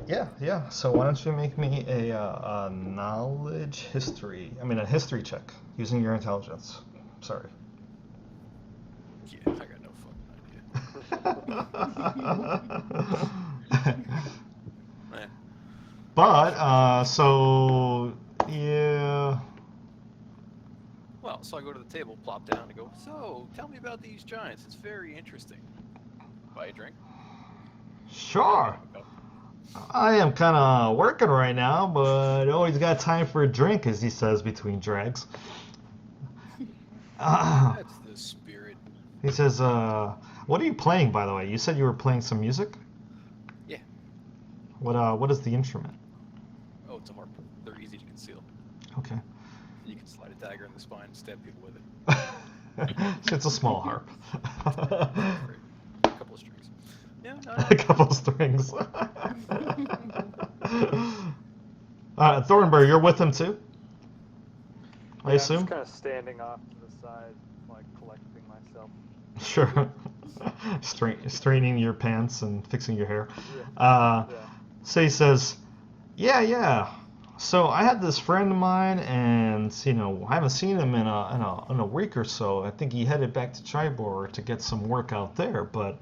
Yeah. So why don't you make me a history check using your intelligence. Sorry. Yeah, I got no fucking idea. Eh. But so yeah. Well, so I go to the table, plop down, and go, so, tell me about these giants. It's very interesting. Buy a drink? Sure. I am kind of working right now, but always got time for a drink, as he says between drags. That's the spirit. He says, what are you playing, by the way? You said you were playing some music? Yeah. What is the instrument? Oh, it's a harp. They're easy to conceal. Okay. You can slide a dagger in the spine and stab people with it. It's a small harp. Great. A couple of strings. Yeah, no. A couple of strings. Thornburg, you're with him too? I I'm assume? just kind of standing off to the side, collecting myself. Sure. Straightening your pants and fixing your hair. Yeah. So he says, yeah. So I had this friend of mine, and I haven't seen him in a week or so. I think he headed back to Tribor to get some work out there. But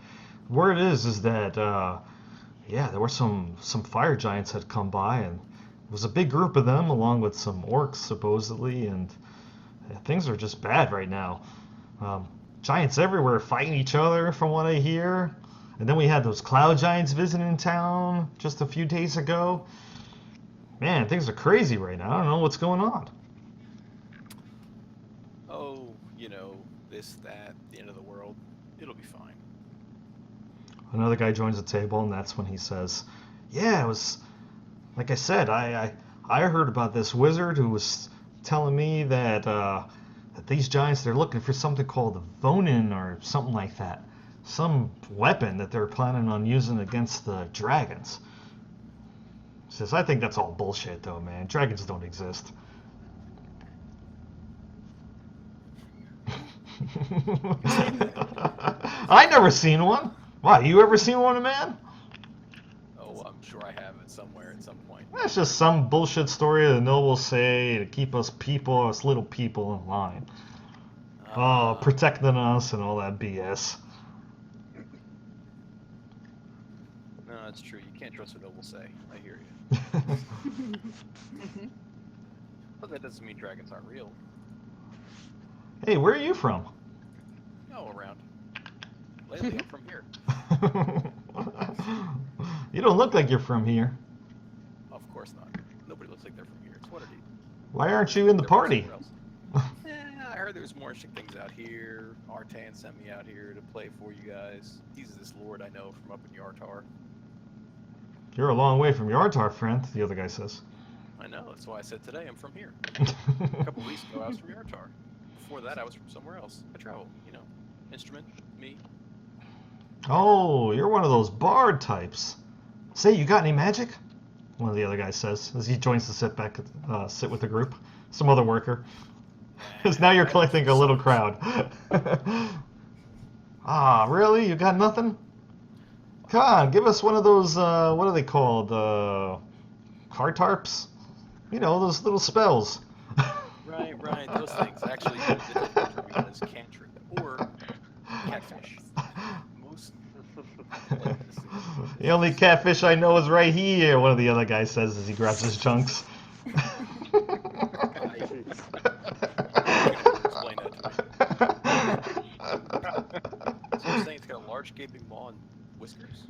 word is that there were some fire giants had come by, and it was a big group of them along with some orcs supposedly, and things are just bad right now. Giants everywhere fighting each other, from what I hear. And then we had those cloud giants visiting town just a few days ago. Man, things are crazy right now. I don't know what's going on. Oh, this, that, the end of the world. It'll be fine. Another guy joins the table, and that's when he says, "Yeah, it was like I said. I heard about this wizard who was telling me that these giants, they're looking for something called a Vonin or something like that, some weapon that they're planning on using against the dragons." He says, "I think that's all bullshit, though, man. Dragons don't exist." I never seen one. Why, you ever seen one, man? Oh, I'm sure I have it somewhere at some point. That's just some bullshit story the nobles say to keep us little people in line. Protecting us and all that BS. No, that's true. You can't trust what nobles say. I hear you. But that doesn't mean dragons aren't real. Hey, where are you from? Oh, around. Lately, I'm from here. You don't look like you're from here. Of course not. Nobody looks like they're from here. It's Waterdeep. Why aren't you in the They're from party? somewhere else. I heard there's more interesting things out here. Artan sent me out here to play for you guys. He's this lord I know from up in Yartar. You're a long way from Yartar, friend, the other guy says. I know, that's why I said today I'm from here. A couple weeks ago I was from Yartar. Before that I was from somewhere else. I travel, Instrument, me. Oh, you're one of those bard types. Say, you got any magic? One of the other guys says as he joins the sit with the group. Some other worker. Because now you're collecting a little crowd. Ah, really? You got nothing? Come on, give us one of those, what are they called? Cartarps? Those little spells. Right, those things. Actually, the term is cantrip or catfish. Most The only catfish I know is right here, one of the other guys says as he grabs his chunks. Explain that to me. So you're saying it's got a large gaping maw and whiskers?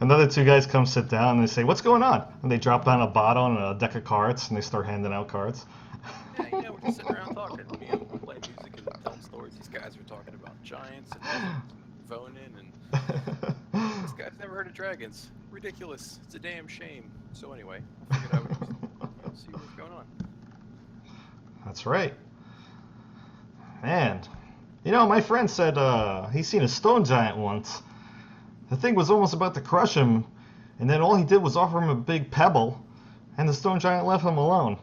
Another two guys come sit down and they say, "What's going on?" And they drop down a bottle and a deck of cards and they start handing out cards. Yeah, we're just sitting around talking. We'll play music and tell stories. These guys are talking about giants and Vonin, and this guy's never heard of dragons. Ridiculous. It's a damn shame. So anyway, I figured I would just see what's going on. That's right. Man, my friend said he seen a stone giant once. The thing was almost about to crush him, and then all he did was offer him a big pebble, and the stone giant left him alone.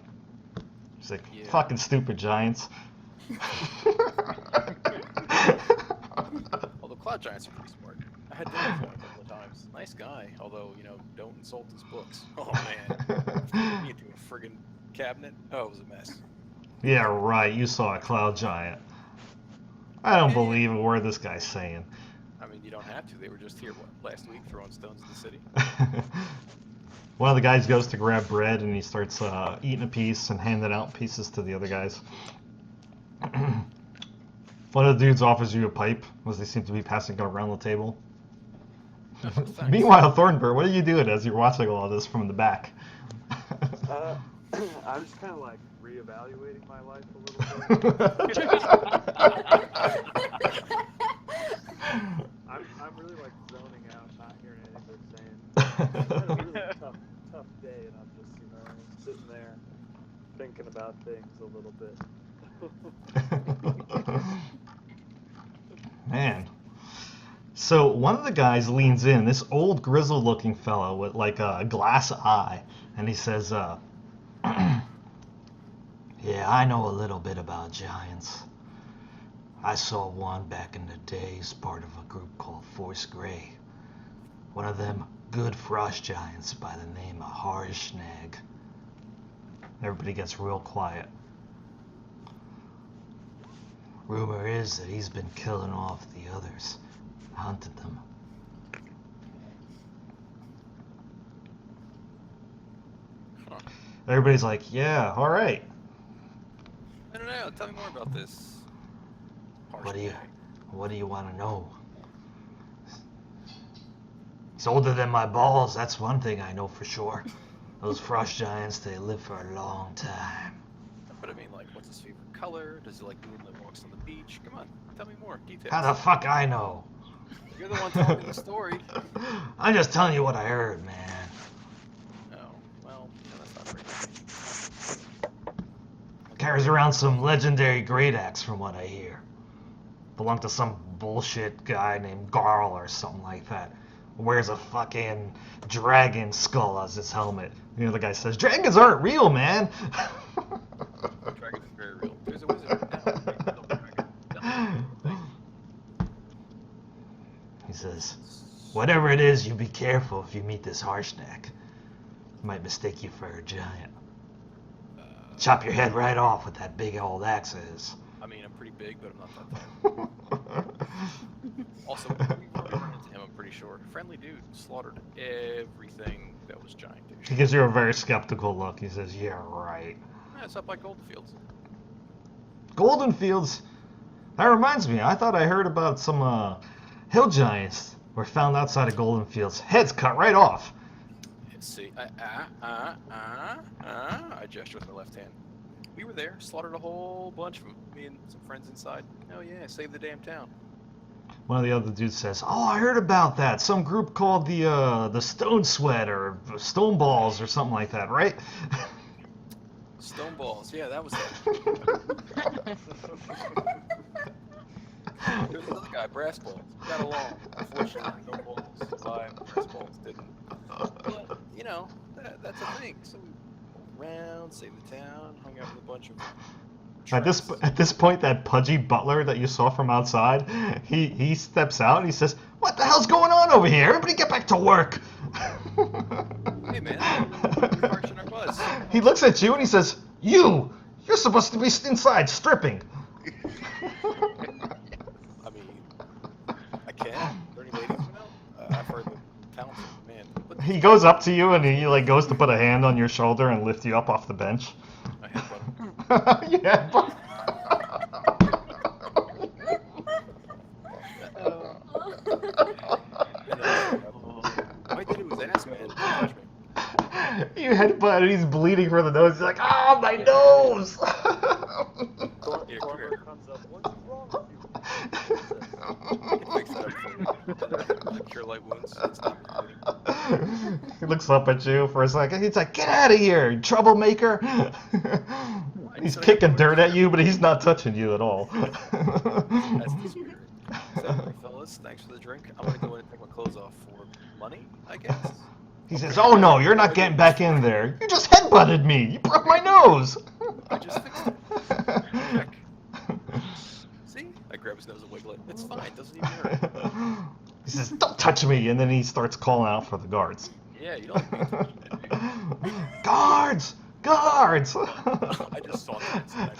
He's like, Yeah. fucking stupid giants. Although cloud giants are pretty smart. I had dinner with one a couple of times. Nice guy, although, don't insult his books. Oh man. He into a friggin' cabinet. Oh, it was a mess. Yeah, right, you saw a cloud giant. I don't believe a word this guy's saying. I mean, you don't have to. They were just here, last week, throwing stones in the city. One of the guys goes to grab bread and he starts eating a piece and handing out pieces to the other guys. One of the dudes offers you a pipe as they seem to be passing it around the table. Thanks. Meanwhile, Thornbird, what are you doing as you're watching all this from the back? I'm just kind of like reevaluating my life a little bit. I'm really like zoning out, not hearing anything they're saying. I've had a really tough day, and I'm just sitting there thinking about things a little bit. Man. So one of the guys leans in, this old grizzled looking fellow with like a glass eye, and he says, "Yeah, I know a little bit about giants. I saw one back in the day as part of a group called Force Grey. One of them good frost giants by the name of Harshnag. Everybody gets real quiet. Rumor is that he's been killing off the others, hunted them. Huh. Everybody's like, yeah, all right. I don't know. Tell me more about this. What do you want to know? He's older than my balls, that's one thing I know for sure. Those frost giants, they live for a long time. But I mean, like, what's his favorite color? Does he like moonlit walks on the beach? Come on, tell me more details. How the fuck I know? You're the one telling me the story. I'm just telling you what I heard, man. Oh, well, yeah, that's not very good. Carries around some legendary great axe from what I hear. Belonged to some bullshit guy named Garl or something like that. Wears a fucking dragon skull as his helmet. The other guy says, dragons aren't real, man. Dragon is very real. There's a wizard now. He says, whatever it is, you be careful if you meet this Harshnag. He might mistake you for a giant. Chop your head right off with that big old axe of his. I mean, I'm pretty big, but I'm not that big. Also, we run into him, I'm pretty sure. Friendly dude, slaughtered everything that was giant-ish. He gives you a very skeptical look. He says, yeah, right. Yeah, it's up by Goldenfields. Goldenfields? That reminds me, I thought I heard about some hill giants were found outside of Goldenfields. Heads cut right off. Let's see. I gesture with my left hand. We were there, slaughtered a whole bunch of them. Me and some friends inside. Oh yeah, save the damn town. One of the other dudes says, oh, I heard about that. Some group called the Stone Sweat or Stone Balls or something like that, right? Stone Balls, yeah, that was it. There was another guy, Brass Balls. Got along. Unfortunately, no balls survived. Brass Balls didn't. But, you know, that's a thing. So we went around, saved the town, hung out with a bunch of At this point, that pudgy butler that you saw from outside, he steps out and he says, what the hell's going on over here? Everybody get back to work. Hey man, we're harshing our buzz. He looks at you and he says, you're supposed to be inside stripping. I mean, I can. 30 ladies, you know? I've heard the talented man. But He goes up to you and he like goes to put a hand on your shoulder and lift you up off the bench. I headbutt him. Yeah. All I did was ask, man. Don't touch me. You headbutt and he's bleeding from the nose. He's like, ah, my nose! Yeah, come here. comes up. What's wrong with you? I can fix that up for you. Cure light wounds. It's not bleeding. He looks up at you for a second. He's like, get out of here, you troublemaker! He's kicking dirt at you, but he's not touching you at all. That's the spirit. So, fellas, thanks for the drink. I'm gonna go in and take my clothes off for money, I guess. He says, oh no, you're not getting back in there. You just headbutted me. You broke my nose. I just fixed it. Check. See? I grab his nose and wiggle it. It's fine. It doesn't even hurt. He says, don't touch me. And then he starts calling out for the guards. Yeah, you don't like me touching it, dude. Guards! Guards! I just saw that instead.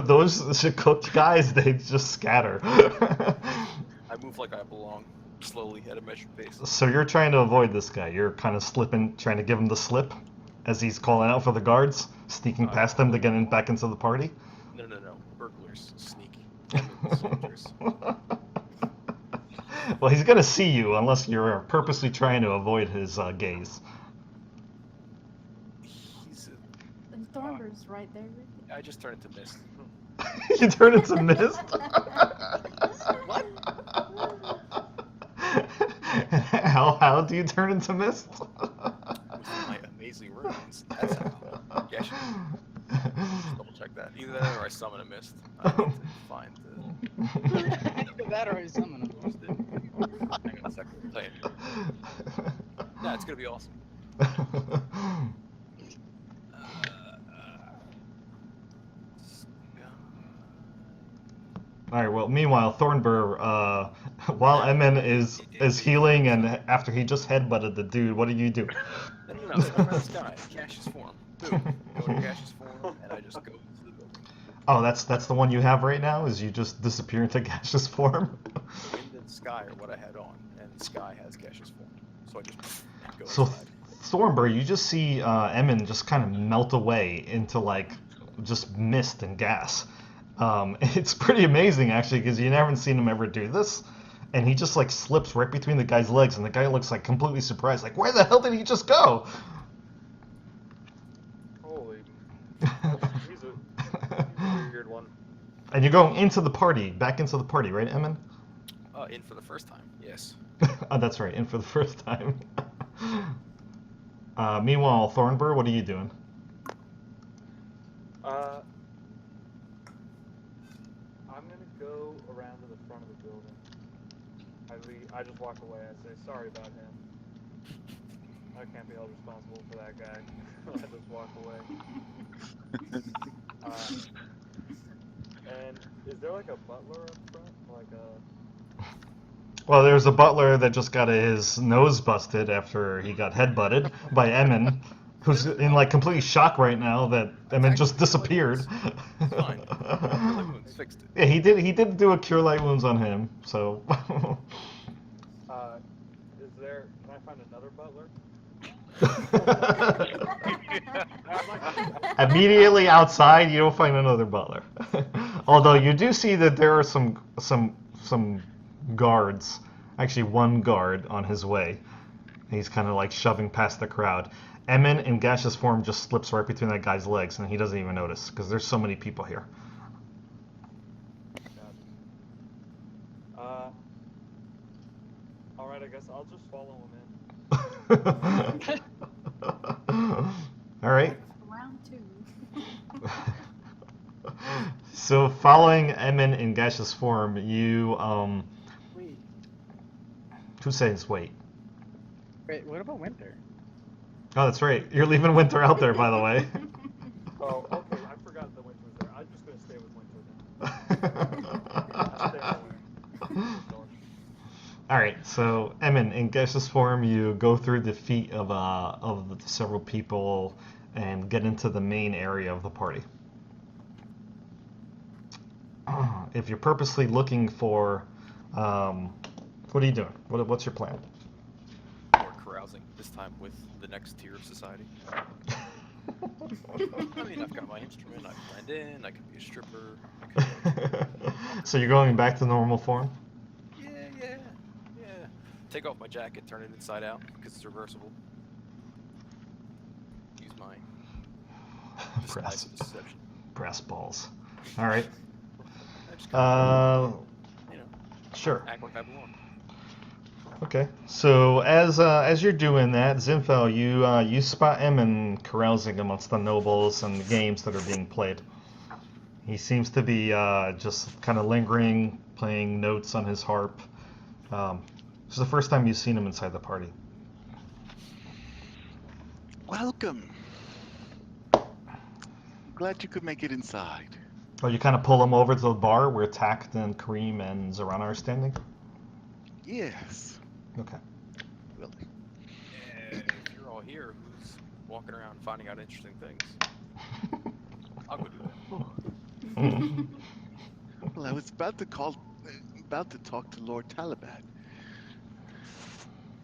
Those Shikook guys, they just scatter. I move like I belong, slowly at a measured pace. So you're trying to avoid this guy. You're kind of slipping, trying to give him the slip as he's calling out for the guards, sneaking past them to get back into the party. No. Burglars, sneaky. Soldiers. Well, he's gonna see you unless you're purposely trying to avoid his gaze. He's And Thornbird's right there with you. I just turned into mist. You turn into mist. What? How do you turn into mist? With my amazing runes. That's how. Yeah, I should double check that. Either that or I summon a mist. I need to find the. Either that or I summon him. Hang on a second. I'll tell you. Nah, it's gonna be awesome. Alright, well, meanwhile, Thornbur, while Emin is healing and after he just headbutted the dude, what do you do? No. Swim around the sky. Cash is form. Boom. Go to gaseous form, and I just go into the building. Oh, that's the one you have right now. Is you just disappear into gaseous form? The wind and sky are what I had on, and the sky has gaseous form. So I just go So inside. Thornburg, you just see Emin just kind of melt away into like just mist and gas. It's pretty amazing actually because you haven't seen him ever do this, and he just like slips right between the guy's legs, and the guy looks like completely surprised, like where the hell did he just go? Holy. He's a weird one. And you're going into the party, back into the party, right, Emin? In for the first time, yes. Oh, that's right, in for the first time. Meanwhile, Thornburg, what are you doing? I'm gonna go around to the front of the building. I just walk away. I say, sorry about him. I can't be held responsible for that guy. I just walk away. And is there like a butler up front? Like a... Well, there's a butler that just got his nose busted after he got headbutted by Emin, who's in like complete shock right now that Emin just disappeared. Fine. Cure light wounds, fixed it. Yeah, he did do a cure light wounds on him, so. Is there... Can I find another butler? Immediately outside, you don't find another butler. Although you do see that there are some guards, actually one guard on his way. He's kind of like shoving past the crowd. Emin in gaseous form just slips right between that guy's legs, and he doesn't even notice because there's so many people here. All right, I guess I'll just follow him in. All right. Round two. So following Emin in gaseous form, you Wait. Who says wait? Wait, what about Winter? Oh, that's right. You're leaving Winter out there, by the way. Oh, okay. I forgot that Winter was there. I'm just gonna stay with Winter then. All right. So Emin in gaseous form, you go through the feet of the several people and get into the main area of the party. If you're purposely looking for, what are you doing? What's your plan? More carousing, this time with the next tier of society. I mean, I've got my instrument, I blend in, I could be a stripper, I could... So you're going back to normal form? Yeah. Take off my jacket, turn it inside out, because it's reversible. Use my disguise of deception. Brass balls. All right. I just kinda, you know, Sure. act like I belong. Okay. So as you're doing that, Zinfel, you spot Emin carousing amongst the nobles and the games that are being played. He seems to be just kind of lingering, playing notes on his harp. This is the first time you've seen him inside the party. Welcome. Glad you could make it inside. Oh, you kind of pull him over to the bar where Tact and Kareem and Zorana are standing? Yes. Okay. Really. Yeah, if you're all here, who's walking around finding out interesting things? I'll go do that. Well, I was about to talk to Lord Taliban.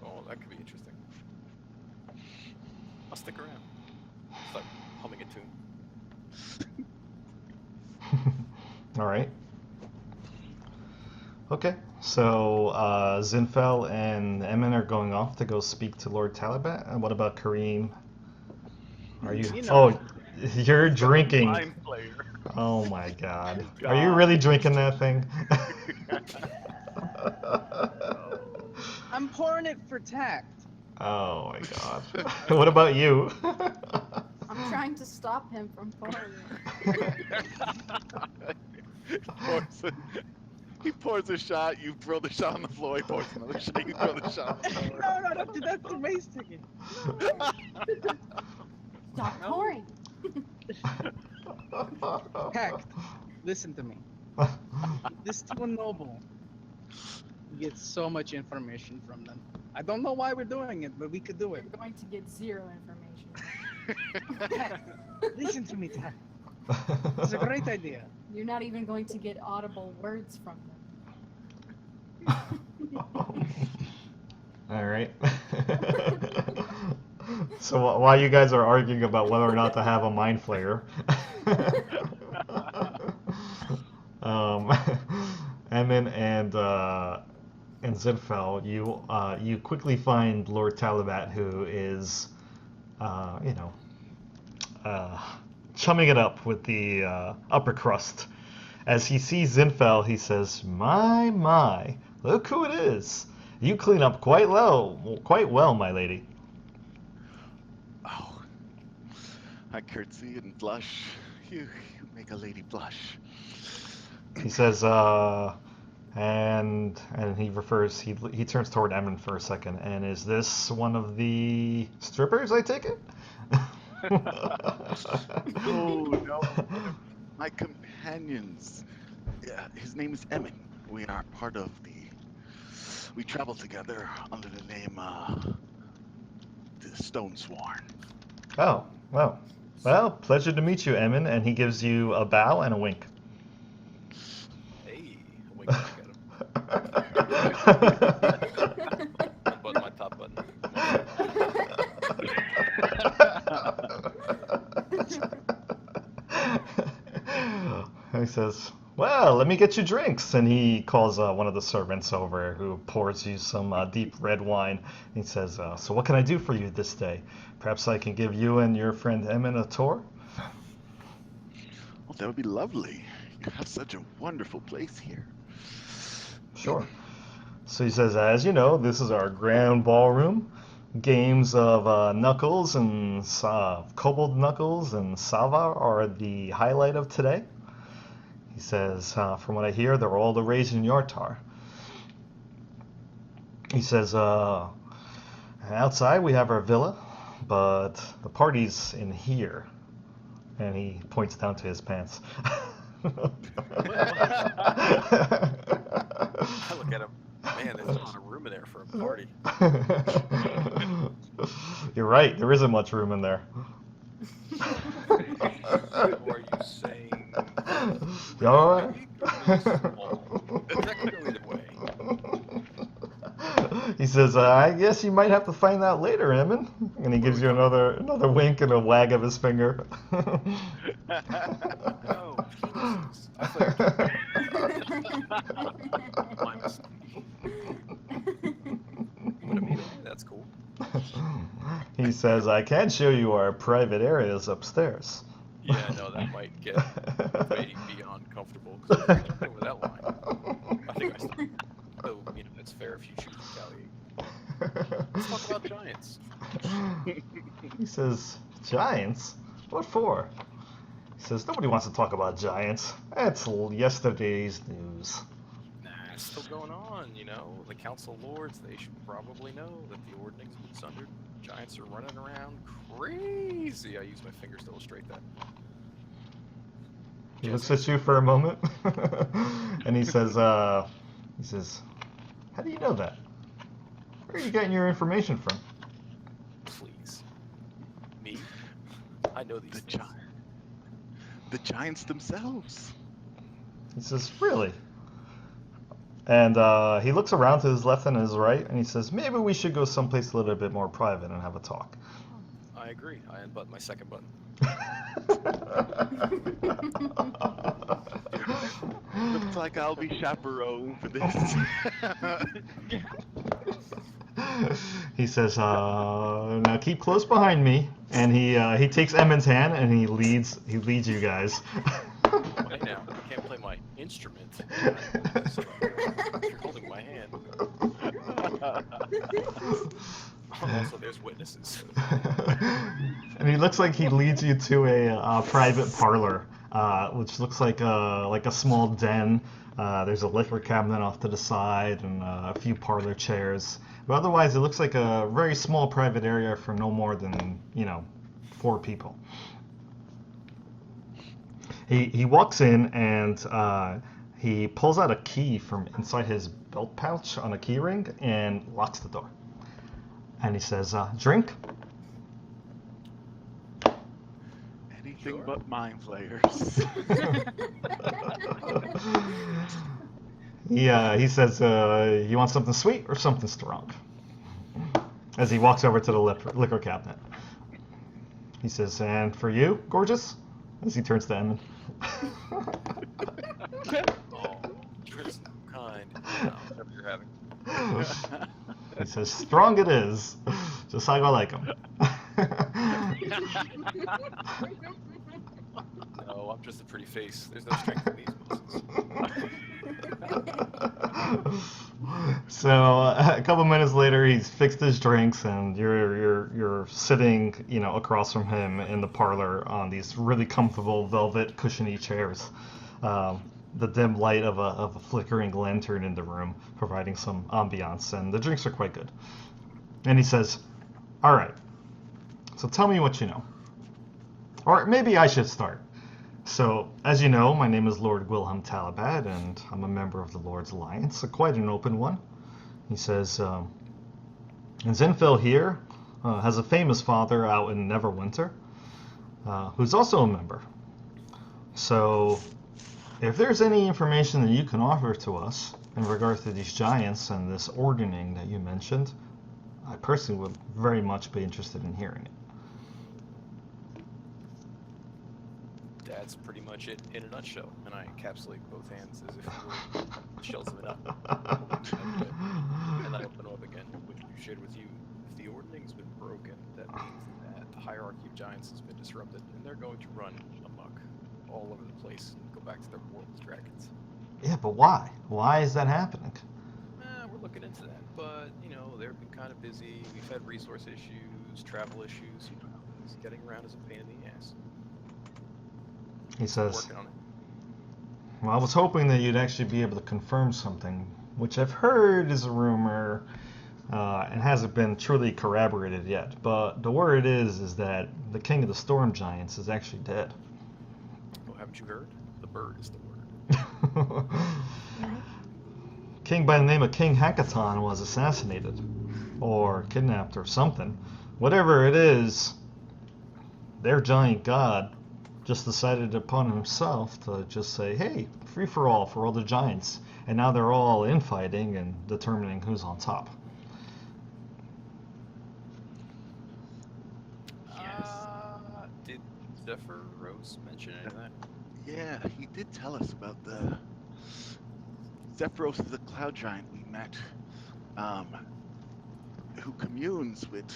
Oh, that could be interesting. I'll stick around. It's like humming a tune. All right. Okay. So Zinfel and Emin are going off to go speak to Lord Taliban. And what about Kareem? Are you? You know. Oh, you're drinking. Mind player. Oh my God. Are you really drinking that thing? I'm pouring it for tact. Oh my God. What about you? I'm trying to stop him from pouring it. He pours a shot, you throw the shot on the floor, he pours another shot, you throw the shot on the floor. No, that's the race ticket. Stop pouring. Tact, listen to me. This to a noble. You get so much information from them. I don't know why we're doing it, but we could do it. You're going to get zero information. Listen to me, Dad. It's a great idea. You're not even going to get audible words from them. All right. So while you guys are arguing about whether or not to have a mind flayer, Emin and Zinfel, you quickly find Lord Talabat, who is, chumming it up with the upper crust. As he sees Zinfel, he says, My, look who it is. You clean up quite well, my lady." Oh, I curtsy and blush. You make a lady blush. He says, and he turns toward Emin for a second, and is this one of the strippers, I take it? No. My companions. Yeah, his name is Emin. We are part of we travel together under the name, the Stone Sworn. Oh, well, pleasure to meet you, Emin, and he gives you a bow and a wink. Hey, I wink back at him. Unbutton my top button. He says, "Well, let me get you drinks." And he calls one of the servants over, who pours you some deep red wine. He says, "So what can I do for you this day? Perhaps I can give you and your friend Emin a tour?" Well, that would be lovely. You have such a wonderful place here. Sure. So he says, "As you know, this is our grand ballroom. Games of Knuckles and Kobold Knuckles and Sava are the highlight of today." He says, "From what I hear, they're all the rage in Yartar." He says, "Outside we have our villa, but the party's in here." And he points down to his pants. I look at him. Man, there's not a lot of room in there for a party. You're right, there isn't much room in there. What are you saying? You alright? Technically, either way. He says, "I guess you might have to find out later, Emin." And he gives you another wink and a wag of his finger. No, penises. I thought my mistake. But I mean, that's cool. He says, "I can show you our private areas upstairs." Yeah, no, that might get way beyond comfortable because I reached over that line. I think I stopped. So, it's fair if you choose to retaliate. Let's talk about giants. He says, "Giants? What for?" He says, "Nobody wants to talk about giants. That's yesterday's news." Nah, it's still going on, The Council of Lords, they should probably know that the Ordning's been sundered. Giants are running around crazy. I use my fingers to illustrate that. He looks at you for a moment, and he says, "How do you know that? Where are you getting your information from?" Please. Me? I know these The things. The giants themselves. He says, "Really?" And he looks around to his left and his right, and he says, "Maybe we should go someplace a little bit more private and have a talk." I agree. I unbutton my second button. Looks like I'll be chaperone for this. He says, "Now keep close behind me," and he takes Emin's hand and he leads you guys. Right now, I can't play my instrument. So, you're holding my hand. Also, there's witnesses. And he looks like he leads you to a private parlor, which looks like a small den. There's a liquor cabinet off to the side and a few parlor chairs. But otherwise, it looks like a very small private area for no more than 4 people. He walks in and he pulls out a key from inside his belt pouch on a key ring and locks the door. And he says, drink? Anything Sure. but mind flayers. He says, you want something sweet or something strong? As he walks over to the liquor cabinet. He says, and for you, gorgeous? As he turns to Edmund. Oh, you're so kind. Whatever you're having. He says, strong it is, just like I like them. No, I'm just a pretty face. There's no strength in these muscles. So a couple minutes later, he's fixed his drinks, and you're sitting, across from him in the parlor on these really comfortable velvet cushiony chairs. The dim light of a flickering lantern in the room providing some ambiance, and the drinks are quite good. And he says, "All right, so tell me what you know. Or maybe I should start. So, as you know, my name is Lord Wilhelm Talabad, and I'm a member of the Lord's Alliance, quite an open one." He says, and Zinfil here has a famous father out in Neverwinter, who's also a member. So, if there's any information that you can offer to us in regards to these giants and this ordering that you mentioned, I personally would very much be interested in hearing it. That's pretty much it in a nutshell, and I encapsulate both hands as if it were the shells of a nut. And I open them up again, which we shared with you. If the ordning's been broken, that means that the hierarchy of giants has been disrupted, and they're going to run amok all over the place and go back to their war with dragons. Yeah, but why? Why is that happening? We're looking into that, but, they've been kind of busy. We've had resource issues, travel issues. Getting around is a pain in the ass. He says, Working on it. well, I was hoping that you'd actually be able to confirm something, which I've heard is a rumor, and hasn't been truly corroborated yet. But the word is that the king of the storm giants is actually dead. Oh, haven't you heard? The bird is the word. King by the name of King Hackathon was assassinated, or kidnapped, or something. Whatever it is, their giant god just decided upon himself to just say, hey, free for all the giants. And now they're all infighting and determining who's on top. Did Zephyros mention any of that? Yeah, he did tell us about the Zephyros, the cloud giant we met, who communes with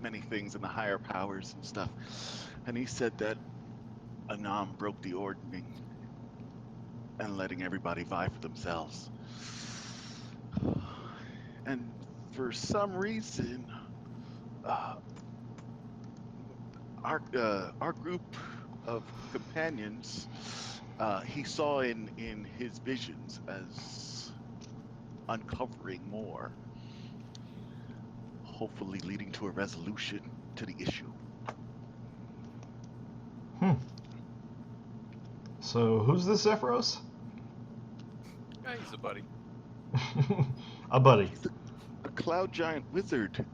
many things in the higher powers and stuff. And he said that Anam broke the ordning and letting everybody vie for themselves. And for some reason, our group of companions, he saw in his visions as uncovering more, hopefully leading to a resolution to the issue. So who's this Zephyros? Yeah, he's a buddy. A buddy. He's a cloud giant wizard.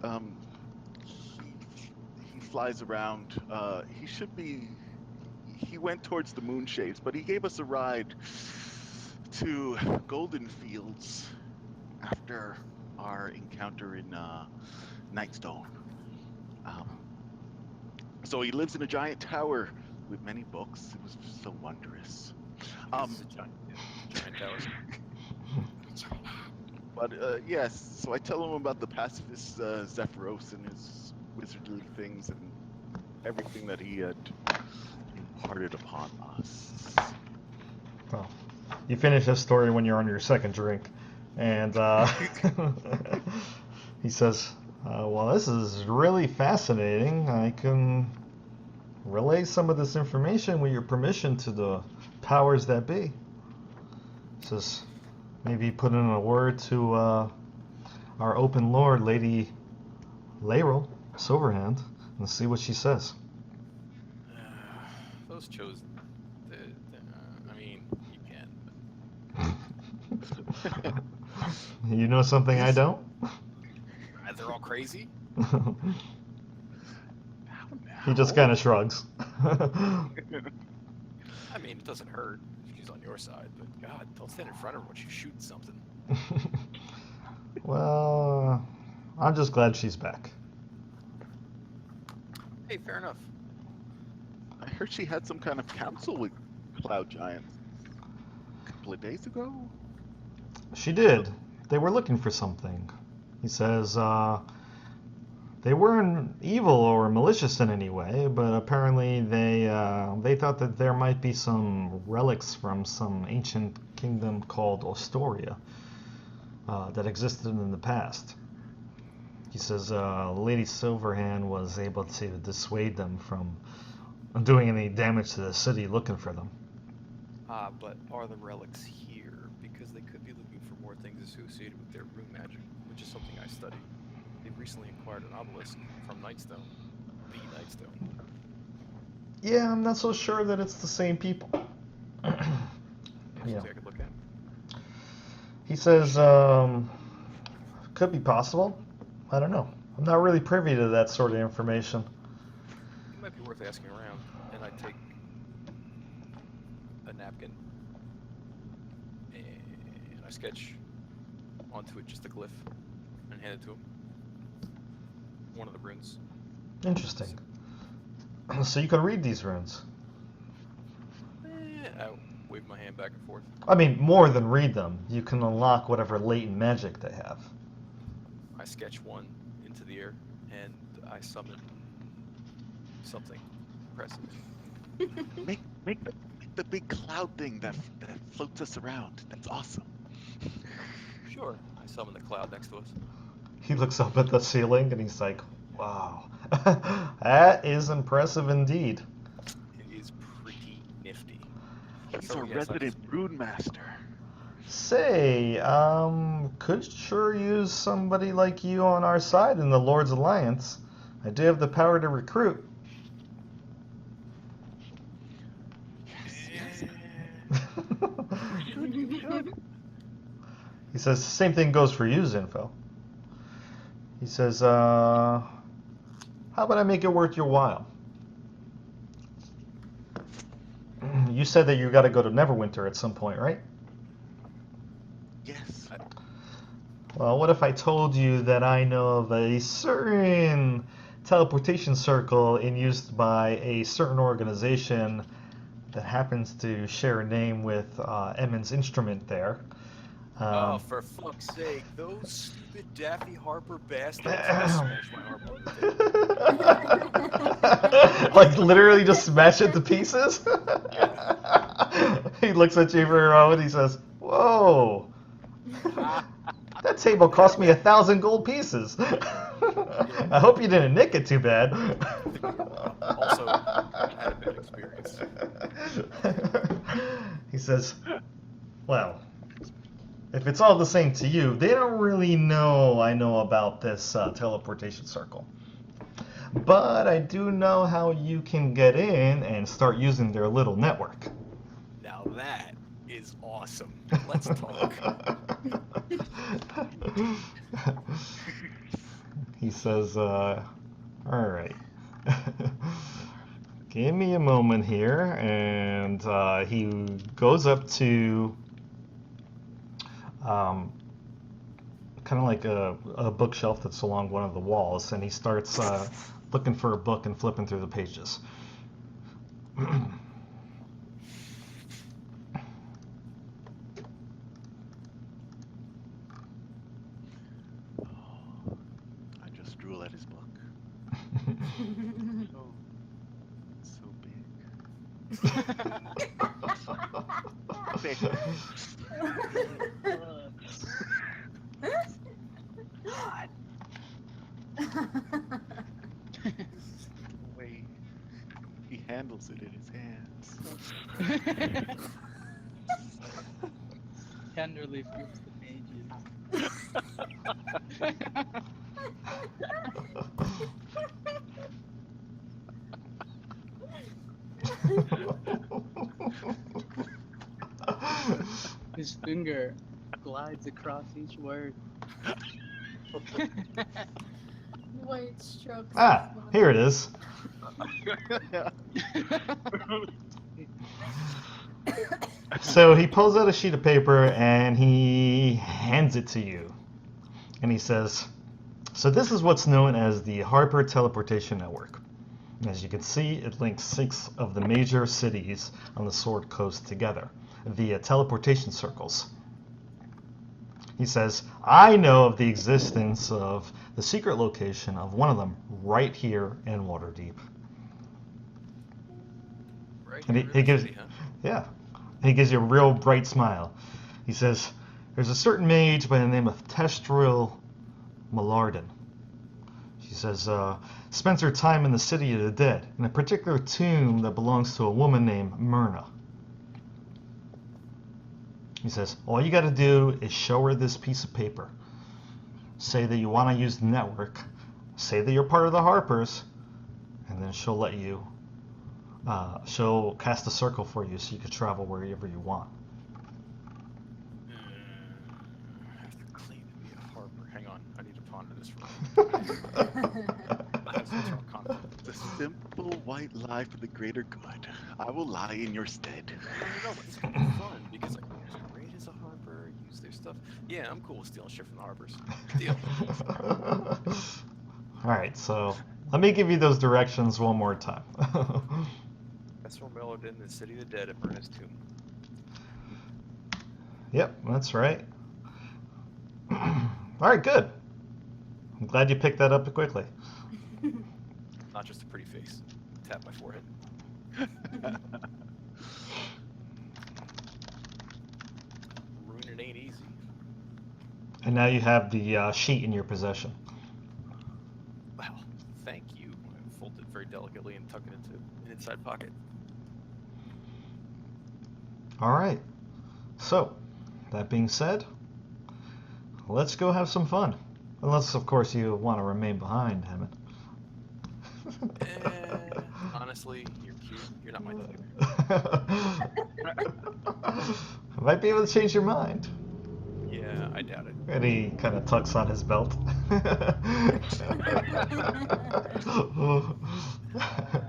He flies around. He went towards the moon shades, but he gave us a ride to Golden Fields after our encounter in Nightstone. So he lives in a giant tower with many books. It was so wondrous. He's a giant tower. But yes, so I tell him about the pacifist Zephyros and his wizardly things and everything that he had imparted upon us. Well, you finish this story when you're on your second drink, and he says, well, this is really fascinating. I can relay some of this information with your permission to the powers that be. He says, maybe put in a word to our open lord, Lady Layrel Silverhand, and see what she says. Those chosen. I mean, you can. You know something I don't? crazy? He just kind of shrugs. I mean, it doesn't hurt. She's on your side, but God, don't stand in front of her when she's shooting something. Well, I'm just glad she's back. Hey, fair enough. I heard she had some kind of council with Cloud Giants a couple of days ago. She did. They were looking for something. He says, they weren't evil or malicious in any way, but apparently they thought that there might be some relics from some ancient kingdom called Ostoria that existed in the past. He says Lady Silverhand was able to dissuade them from doing any damage to the city looking for them. But are the relics here? Because they could be looking for more things associated with their rune magic, which is something I study. They've recently acquired an obelisk from Nightstone, the Nightstone. Yeah, I'm not so sure that it's the same people. Yeah. I could look at. He says, could be possible. I don't know. I'm not really privy to that sort of information. It might be worth asking around, and I take a napkin and I sketch onto it just a glyph and hand it to him. One of the runes. Interesting. So you can read these runes. I wave my hand back and forth. I mean, more than read them. You can unlock whatever latent magic they have. I sketch one into the air and I summon something impressive. Make the big cloud thing that floats us around. That's awesome. Sure. I summon the cloud next to us. He looks up at the ceiling and he's like, wow, that is impressive indeed. It is pretty nifty. He's So, our yes, resident rune master. Say, could sure use somebody like you on our side in the Lord's Alliance. I do have the power to recruit. He says the same thing goes for you, Zinfo. He says, how about I make it worth your while? You said that you got to go to Neverwinter at some point, right? Yes. Well, what if I told you that I know of a certain teleportation circle used by a certain organization that happens to share a name with Emmons Instrument there? Oh, for fuck's sake, those stupid Daffy Harper bastards. I smashed my Harper. Like literally just smash it to pieces? He looks at you for a moment, he says, whoa, that table cost me 1,000 gold pieces. I hope you didn't nick it too bad. Also, I had a bad experience. He says, well, if it's all the same to you, they don't really know I know about this teleportation circle. But I do know how you can get in and start using their little network. Now that is awesome. Let's talk. He says, all right. Give me a moment here. And he goes up to kind of like a bookshelf that's along one of the walls, and he starts looking for a book and flipping through the pages. I just drool at his book. Oh, so big. God. The way he handles it in his hands. Tenderly flips the pages. His finger glides across each word. White strokes. Ah, here it is. So he pulls out a sheet of paper and he hands it to you. And he says, so this is what's known as the Harper Teleportation Network. As you can see, it links 6 of the major cities on the Sword Coast together via teleportation circles. He says, I know of the existence of the secret location of one of them right here in Waterdeep. Right. And here he in gives, the city, huh? yeah, he gives you a real bright smile. He says, there's a certain mage by the name of Testril Malarden. She says, spends her time in the City of the Dead, in a particular tomb that belongs to a woman named Myrna. He says, all you got to do is show her this piece of paper. Say that you want to use the network. Say that you're part of the Harpers, and then she'll let you. She'll cast a circle for you so you can travel wherever you want. I have to claim to be a Harper. Hang on, I need to ponder this for a moment. I have some sort of conflict. The simple white lie for the greater good. I will lie in your stead. No, but it's gonna be fun because like, there's great as a Harper, use their stuff. Yeah, I'm cool with stealing shit from the Harpers. Deal. Alright, so let me give you those directions one more time. That's from Malarden in the City of the Dead at Myrna's tomb. Yep, that's right. Alright, good. I'm glad you picked that up quickly. Not just a pretty face. Tap my forehead. Ruining ain't easy. And now you have the sheet in your possession. Wow, thank you. I fold it very delicately and tuck it into an inside pocket. Alright, so that being said, let's go have some fun. Unless, of course, you want to remain behind, Hammond. Honestly, you're cute. You're not my type. I might be able to change your mind. Yeah, I doubt it. And he kind of tucks on his belt. My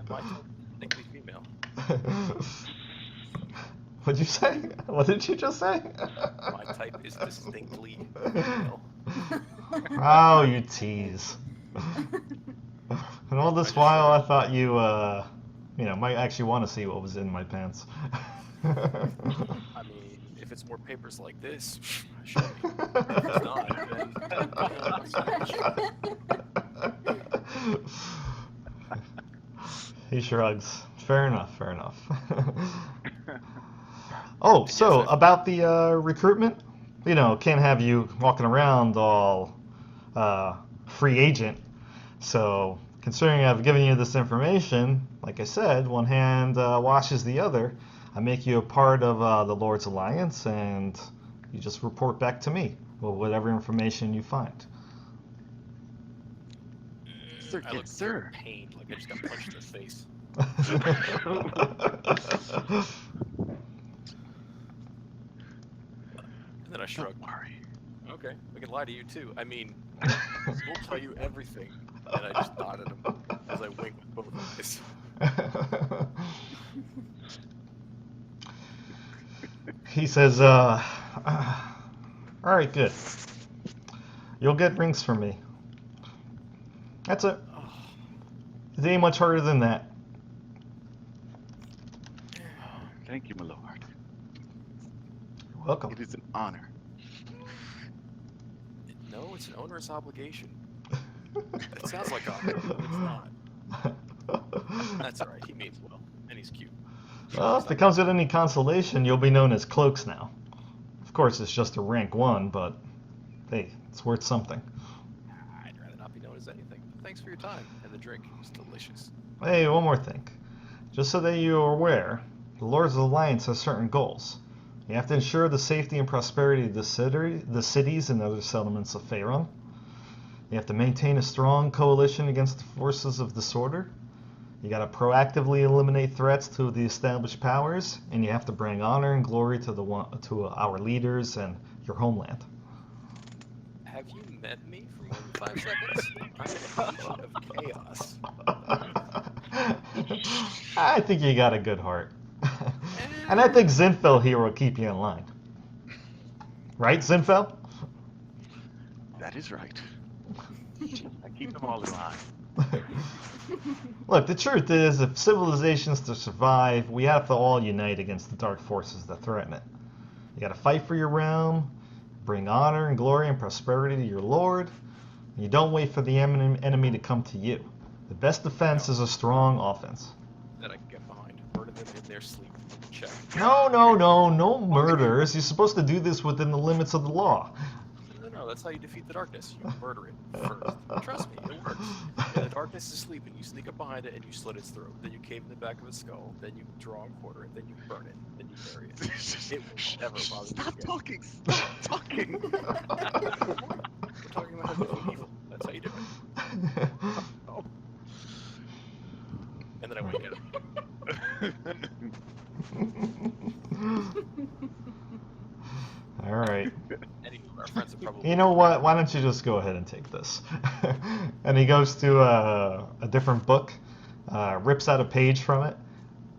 type, distinctly female. What'd you say? What did you just say? My type is distinctly female. Oh, you tease. And all this while, I thought you, might actually want to see what was in my pants. I mean, if it's more papers like this, show me. If it's not, then He shrugs. Fair enough, fair enough. Oh, so about the recruitment, can't have you walking around all free agent. So, considering I've given you this information, like I said, one hand washes the other. I make you a part of the Lord's Alliance, and you just report back to me with whatever information you find. Sir, I yes, look sir. pained, like I just got punched in the face. And then I shrug. Don't worry. Okay, I can lie to you too. I mean, we'll tell you everything. And I just nod at him as I wink with both eyes. He says, all right, good. You'll get rings from me. That's it. It ain't much harder than that. Thank you, my lord. You're welcome. It is an honor. No, it's an onerous obligation. It sounds like honor, but it's not. That's alright, he means well, and he's cute. Well, if it comes with any consolation, you'll be known as Cloaks now. Of course, it's just a rank 1, but hey, it's worth something. I'd rather not be known as anything. Thanks for your time, and the drink was delicious. Hey, one more thing. Just so that you are aware, the Lords of the Alliance has certain goals. You have to ensure the safety and prosperity of the cities and other settlements of Faerun. You have to maintain a strong coalition against the forces of disorder. You got to proactively eliminate threats to the established powers, and you have to bring honor and glory to our leaders and your homeland. Have you met me for more than 5 seconds, I'm an agent of chaos. I think you got a good heart. And I think Zinfel here will keep you in line. Right, Zinfel? That is right. I keep them all in line. Look, the truth is, if civilization's to survive, we have to all unite against the dark forces that threaten it. You gotta fight for your realm, bring honor and glory and prosperity to your lord. And you don't wait for the enemy to come to you. The best defense is a strong offense. That I can get behind. Murder them in their sleep. Check. No murders. You're supposed to do this within the limits of the law. No, that's how you defeat the darkness. You murder it first. Trust me, it works. When the darkness is sleeping, you sneak up behind it and you slit its throat. Then you cave in the back of its skull. Then you draw and quarter it. Then you burn it. Then you bury it. It will never bother you Stop again. talking! Stop talking! We're talking about how to defeat evil. That's how you do it. Oh. And then I went and get him. All right. Anywho, our friends are probably. You know what? Why don't you just go ahead and take this? And he goes to a different book, rips out a page from it,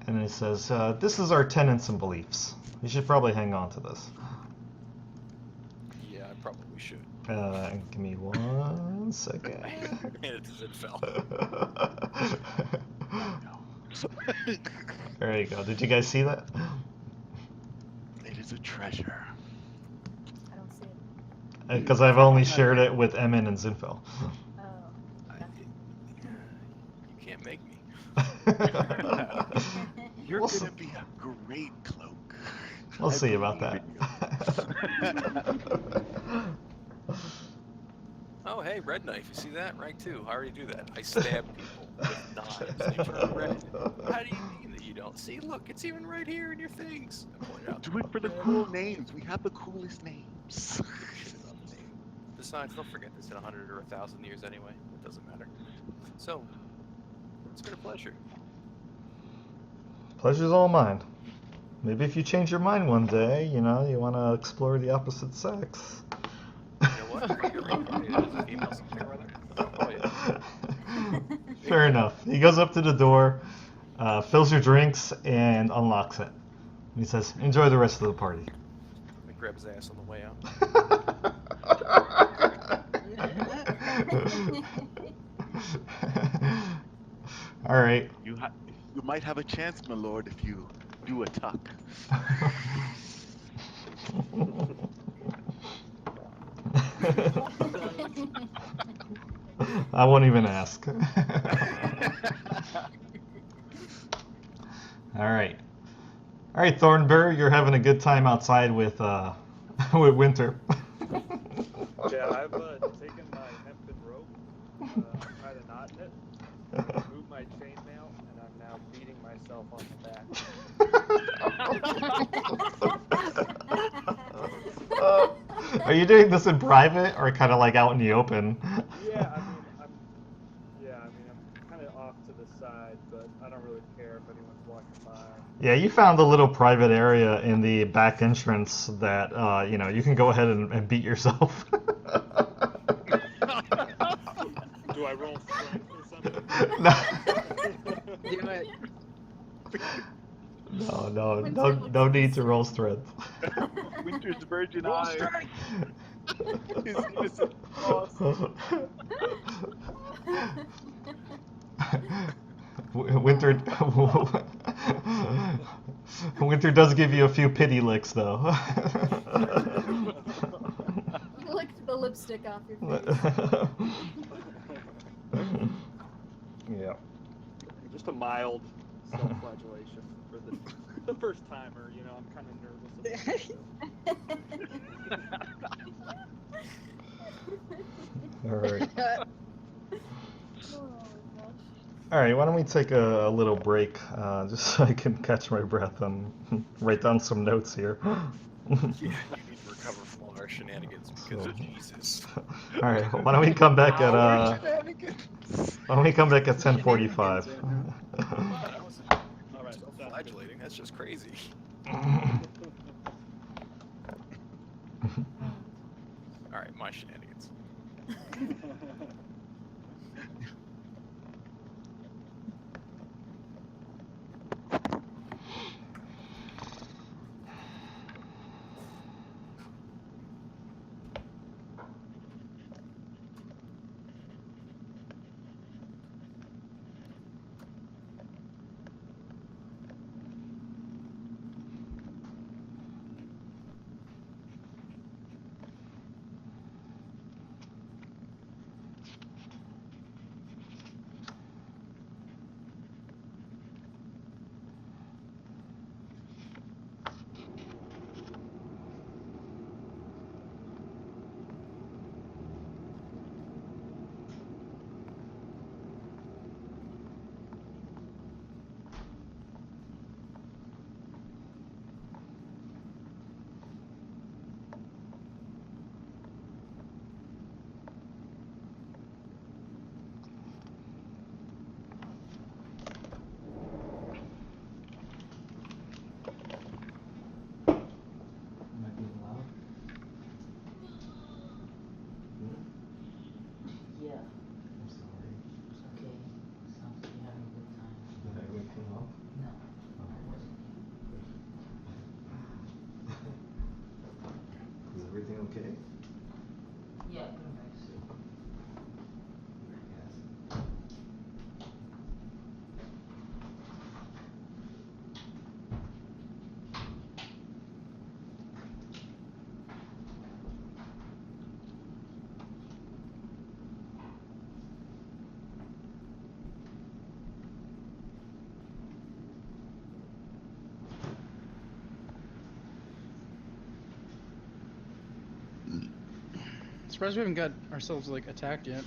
and he says, "This is our tenets and beliefs. You should probably hang on to this." Yeah, I probably should. Give me 1 second. And it fell. There you go. Did you guys see that? It is a treasure. I don't see it. Because I've only shared it with Emin and Zinfel. Oh. You can't make me. You're We'll gonna see. be a great cloak. We'll I see about believe that. in you. Oh, hey, red knife. You see that? Rank 2. I already do that. I stab people with knives. They turn red. How do you mean that you don't see? Look, it's even right here in your things. I point out. Do it for the cool names. We have the coolest names. Shit about the name. Besides, they'll forget this in 100 or 1,000 years anyway. It doesn't matter. So, it's been a pleasure. Pleasure's all mine. Maybe if you change your mind one day, you want to explore the opposite sex. You know what? You're reincarnated as a female something or other. I'll call you. Fair enough. He goes up to the door, fills your drinks, and unlocks it. And he says, "Enjoy the rest of the party." I grab his ass on the way out. All right. You might have a chance, my lord, if you do a tuck. I won't even ask. All right, Thornburr, you're having a good time outside with with Winter. Yeah, I've taken my hempen rope, tried a knot in it, moved my chainmail, and I'm now beating myself on the back. Are you doing this in private or kind of like out in the open? Yeah, I'm kind of off to the side, but I don't really care if anyone's walking by. Yeah, you found a little private area in the back entrance that you can go ahead and beat yourself. Do I roll strength or something? No. Do it. No need to roll strength. Winter's virgin Roll eye. strength. His innocent thoughts. Winter does give you a few pity licks, though. You licked the lipstick off your face. Yeah. Just a mild self-flagellation for the first timer. I'm kind of nervous about it. All right. Oh my gosh. All right. Why don't we take a little break, just so I can catch my breath and write down some notes here. Yeah, you need to recover from all our shenanigans because of Jesus. All right. Why don't we come back at Our shenanigans. Why don't we come back at 10:45? That was All right, self-flagellating. That's just crazy. All right, my shenanigans. Might be loud. Yeah, I'm sorry. it's okay. Sounds like you're having a good time. Did I wake him up? No, I wasn't here. Is everything okay? Yeah, put him back to sleep. Yes. Surprised we haven't got ourselves like attacked yet.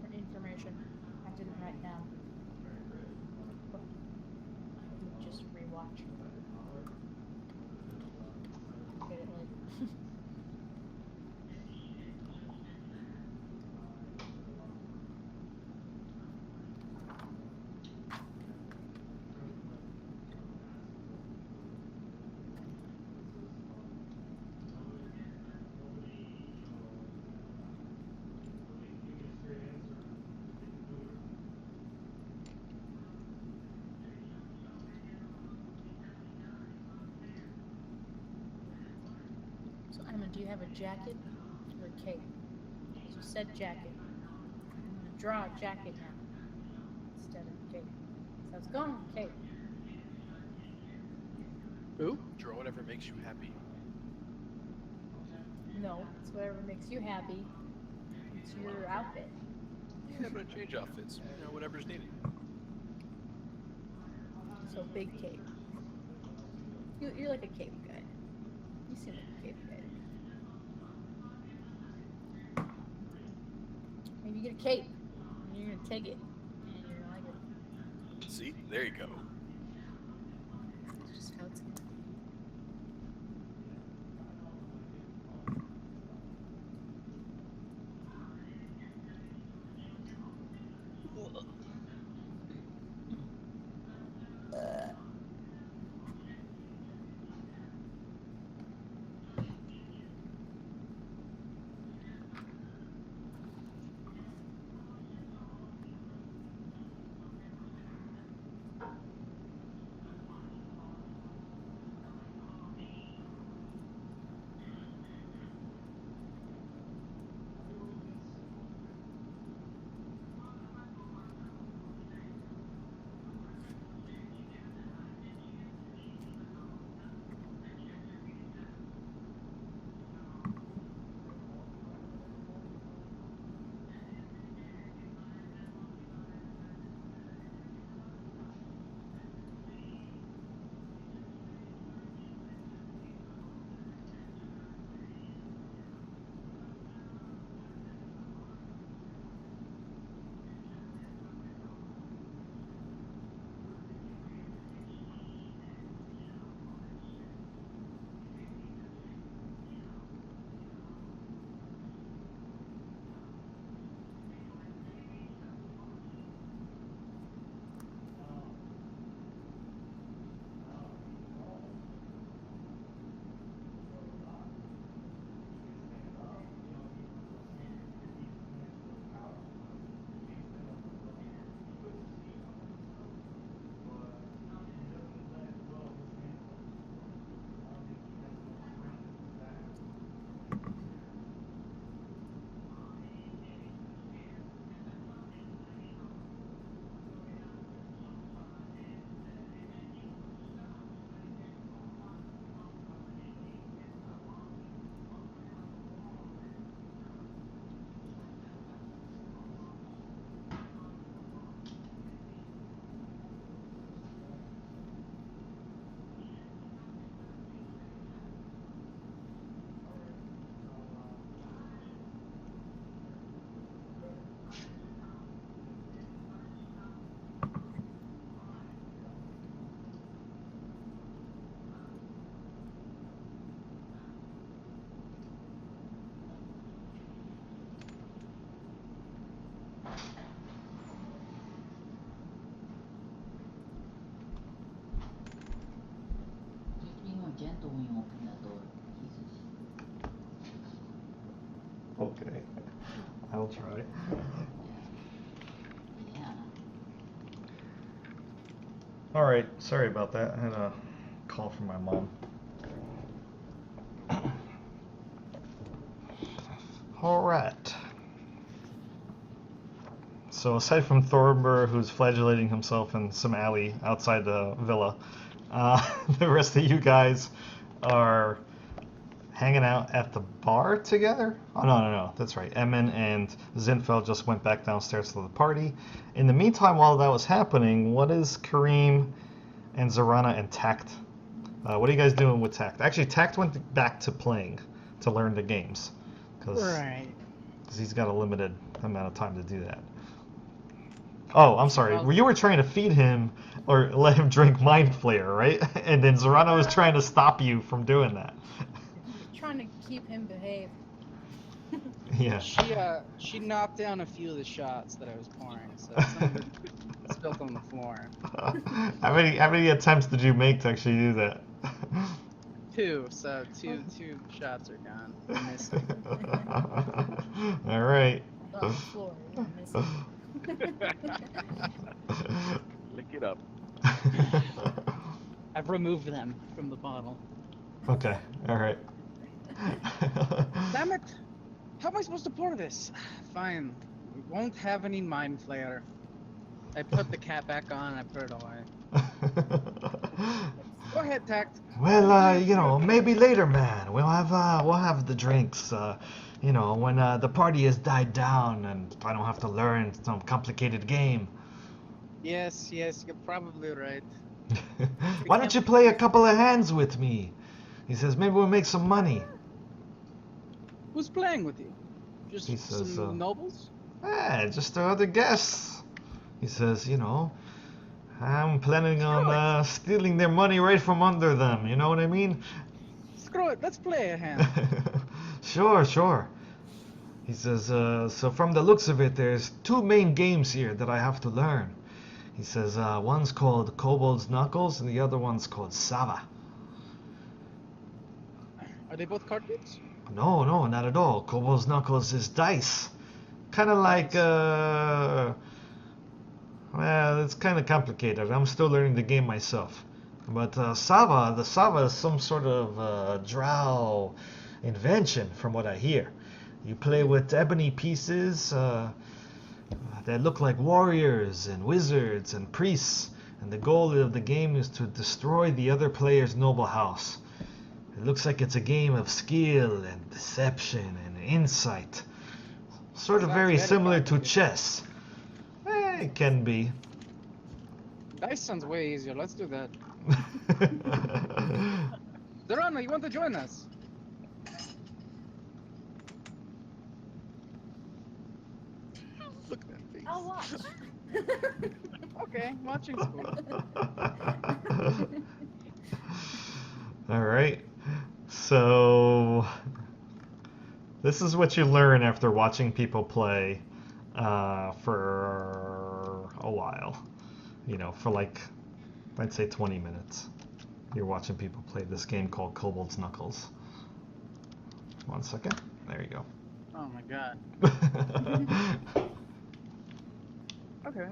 for information I didn't write down. Just rewatch. Get it later. So, Emma, do you have a jacket or a cape? You said jacket. I'm gonna draw a jacket now instead of a cape. So it's going with cape. Who? Draw whatever makes you happy. No, it's whatever makes you happy. It's your outfit. Yeah, but change outfits. You know, whatever's needed. So big cape. You're like a cape guy. You seem like a cape guy to me. Maybe you get a cape. And you're gonna take it. And you're gonna like it. See? There you go. It's just how it's gonna be. Just be more gentle when you open that door. Jesus. Okay. I'll try. Yeah. Alright, sorry about that. I had a call from my mom. Alright. So aside from Thorber, who's flagellating himself in some alley outside the villa, the rest of you guys are hanging out at the bar together? Oh, no, that's right. Emin and Zinfeld just went back downstairs to the party. In the meantime, while that was happening, what is Kareem and Zorana and Tact? What are you guys doing with Tact? Actually, Tact went back to playing to learn the games. 'Cause Right. because he's got a limited amount of time to do that. Oh, I'm sorry. Well- You were trying to feed him or let him drink Mind Flayer, right? And then Zorana was trying to stop you from doing that. Trying to keep him behaved. Yeah. She knocked down a few of the shots that I was pouring, so some of it spilled on the floor. How many attempts did you make to actually do that? Two shots are gone. I missed it. All right. On the floor. Yeah, missing. Lick it up. I've removed them from the bottle. Okay. All right. Damn it! How am I supposed to pour this? Fine. We won't have any Mind Flayer. I put the cap back on and I put it away. Go ahead, Tact. Well, you know, maybe later, man. We'll have the drinks. You know, when the party has died down and I don't have to learn some complicated game. Yes, you're probably right. Why don't you play a couple of hands with me? He says maybe we'll make some money. Who's playing with you? Just He says, some nobles? Just the other guests. He says, you know, I'm planning on stealing their money right from under them. You know what I mean? Screw it, let's play a hand. Sure. He says, so from the looks of it, there's two main games here that I have to learn. He says, one's called Kobold's Knuckles and the other one's called Sava. Are they both card games? No, not at all. Kobold's Knuckles is dice. Kind of like, well, it's kind of complicated. I'm still learning the game myself. But the Sava is some sort of drow invention, from what I hear. You play with ebony pieces that look like warriors and wizards and priests, and the goal of the game is to destroy the other player's noble house. It looks like it's a game of skill and deception and insight. Sort of Sounds very very similar to complicated. chess. It can be. Dice sounds way easier, let's do that. Zorana, you want to join us? Look at that face. I'll watch. Okay, watching school. All right. So this is what you learn after watching people play for a while. You know, for like, I'd say 20 minutes. You're watching people play this game called Kobold's Knuckles. 1 second. There you go. Oh my god. Okay.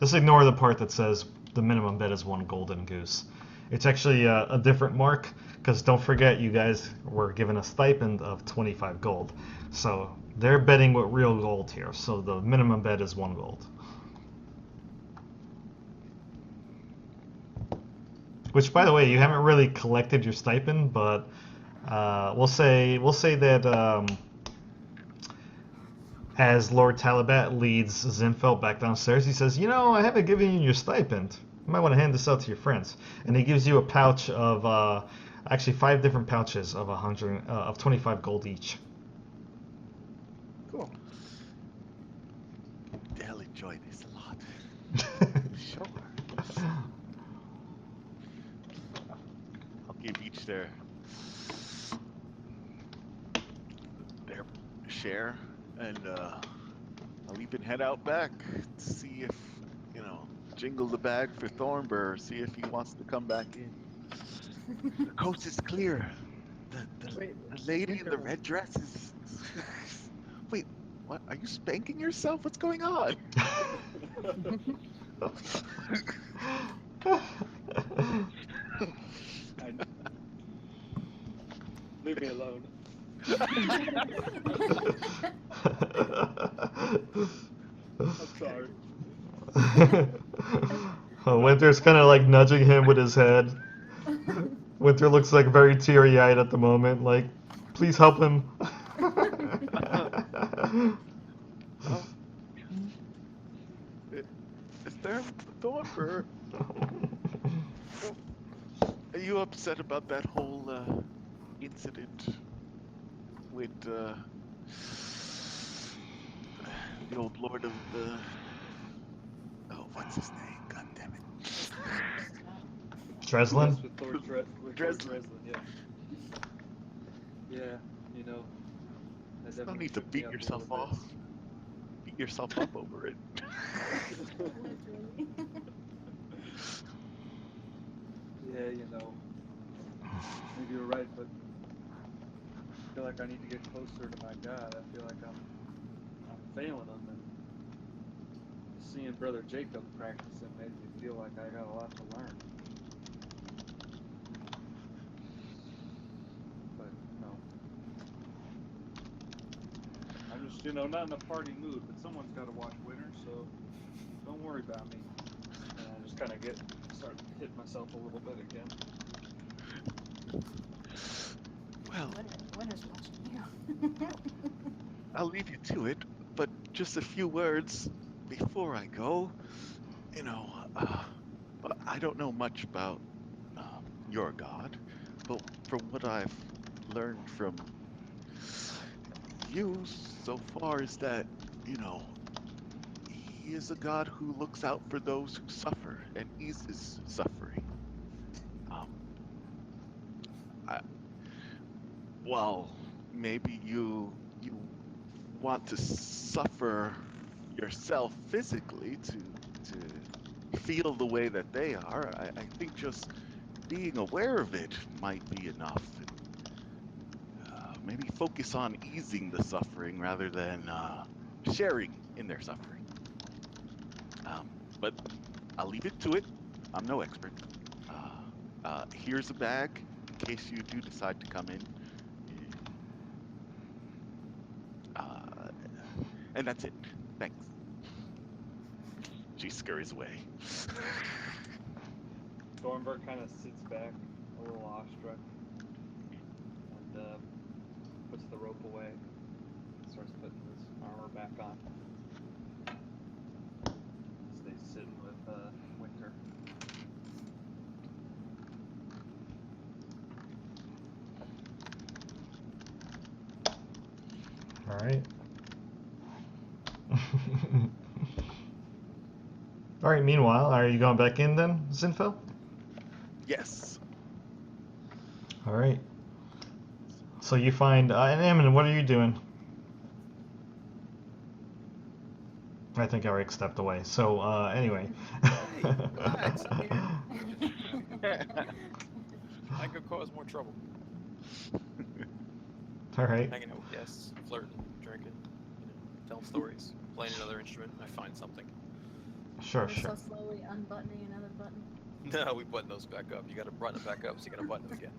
Just ignore the part that says the minimum bet is 1 golden goose. It's actually a different mark, because don't forget, you guys were given a stipend of 25 gold. So they're betting with real gold here, so the minimum bet is 1 gold. Which, by the way, you haven't really collected your stipend, but we'll say that as Lord Talabat leads Zinfeld back downstairs, he says, "You know, I haven't given you your stipend. You might want to hand this out to your friends." And he gives you a pouch of, actually 5 different pouches of 25 gold each. Cool. They'll enjoy this a lot. Sure. I'll give each their share, and I'll even head out back to see if, you know, jingle the bag for Thornbur, see if he wants to come back in. The coast is clear. The lady in the red dress is... Wait, what? Are you spanking yourself? What's going on? Leave me alone. I'm sorry. Winter's kind of like nudging him with his head. Winter looks like very teary-eyed at the moment, like, please help him. Is there Thornbur? Are you upset about that whole incident with the old lord of the... Oh, what's his name? God damn it. Dreslin? Yes, with Lord Dreslin. Dreslin, yeah. Yeah, you know. that No definitely need to shook me beat up a yourself little bit. off. Beat yourself up over it. Yeah, you know. Maybe you're right, but I feel like I need to get closer to my God. I feel like I'm failing him, and seeing Brother Jacob practicing made me feel like I got a lot to learn. But no. I'm just, not in a party mood, but someone's got to watch Winter, so don't worry about me. And I just kind of start hitting myself a little bit again. Well, Winter's watching you. I'll leave you to it, but just a few words before I go. But I don't know much about your God, but from what I've learned from you so far is that, he is a God who looks out for those who suffer and eases suffering. Well, maybe you want to suffer yourself physically to feel the way that they are. I think just being aware of it might be enough. Maybe focus on easing the suffering rather than sharing in their suffering. But I'll leave it to it. I'm no expert. Here's a bag in case you do decide to come in. And that's it. Thanks. She scurries away. Thornburg kind of sits back, a little awestruck, and puts the rope away, starts putting his armor back on. Stays sitting with Winter. All right. All right. Meanwhile, are you going back in then, Zinfel? Yes. All right. So you find and Ammon, what are you doing? I think Eric stepped away. So anyway. Hey, relax. I could cause more trouble. All right. Hanging out with guests, flirting, drinking, telling stories, playing another instrument. I find something. Sure, We're sure. so slowly unbuttoning another button. No, we button those back up. You got to button it back up, so you got to button it again.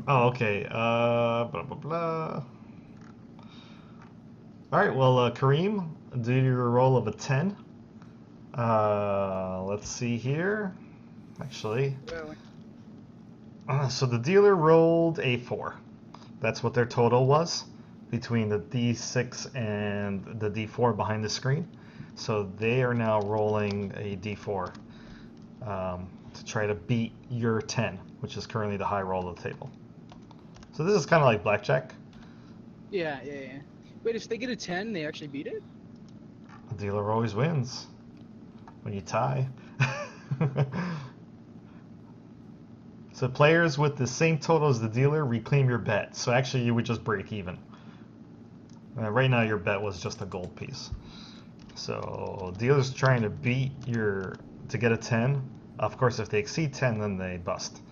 Oh, okay. Blah blah blah. All right. Well, Kareem, do your roll of a 10. Let's see here. Actually, so the dealer rolled a 4. That's what their total was between the D6 and the D4 behind the screen. So they are now rolling a D4 to try to beat your 10, which is currently the high roll of the table. So this is kind of like blackjack. Yeah. Wait, if they get a 10, they actually beat it? The dealer always wins when you tie. So players with the same total as the dealer reclaim your bet. So actually you would just break even. Right now your bet was just a gold piece. So dealer's trying to beat to get a 10. Of course, if they exceed 10, then they bust.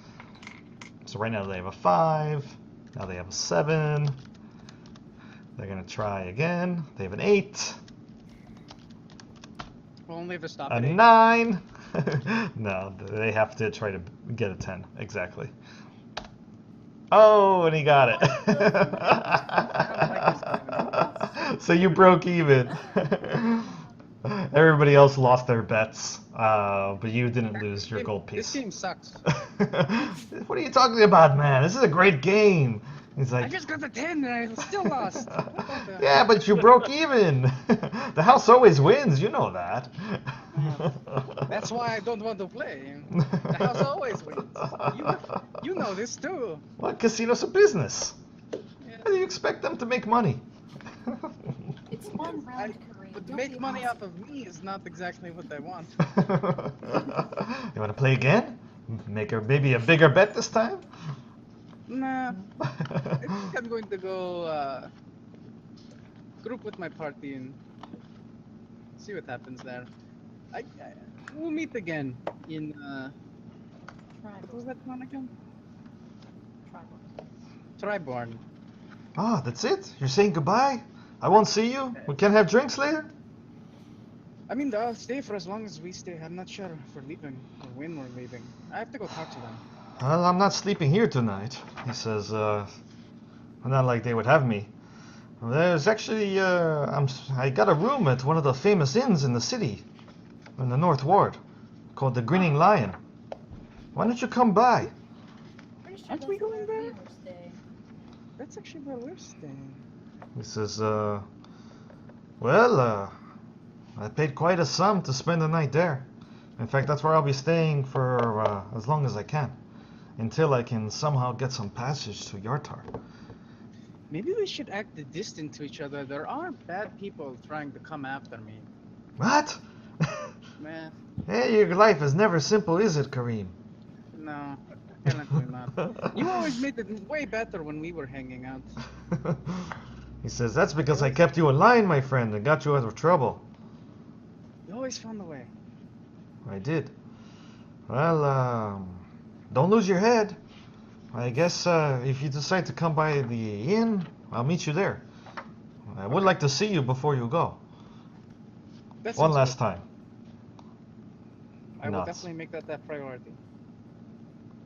So right now they have a 5. Now they have a 7. They're going to try again. They have an 8. We'll only have to stop A at 8. 9. No, they have to try to get a 10. Exactly. Oh, and he got it. So you broke even. Everybody else lost their bets, but you didn't lose your gold This piece. game sucks. What are you talking about, man? This is a great game. He's I like, just got a 10 and I still lost. What the- yeah, but you broke even. The house always wins, you know that. That's why I don't want to play. The house always wins. You know this too. Well, casino's a business. Yeah. How do you expect them to make money? It's one round, I- Kareem. But Don't make be money awesome. off of me is not exactly what I want. You want to play again? Make maybe a bigger bet this time? Nah, I think I'm going to go group with my party and see what happens there. We'll meet again in what was that one again? Triborn. Ah, that's it? You're saying goodbye? I won't see you? We can't have drinks later? I mean, they'll stay for as long as we stay. I'm not sure if we're leaving or when we're leaving. I have to go talk to them. Well, I'm not sleeping here tonight. He says, not like they would have me. There's actually, I got a room at one of the famous inns in the city, in the North Ward, called the Grinning Lion. Why don't you come by? Aren't we going there? That's actually where we're staying. He says, I paid quite a sum to spend the night there. In fact, that's where I'll be staying for as long as I can, until I can somehow get some passage to Yartar. Maybe we should act distant to each other. There are bad people trying to come after me. What? Man, Hey, your life is never simple, is it, Kareem? no, apparently not. You always made it way better when we were hanging out. He says, that's because I kept you in line, my friend, and got you out of trouble. You always found a way. I did. Well, don't lose your head. I guess if you decide to come by the inn, I'll meet you there. I would like to see you before you go. That One sounds last good. time. I will Nuts. definitely make that a priority.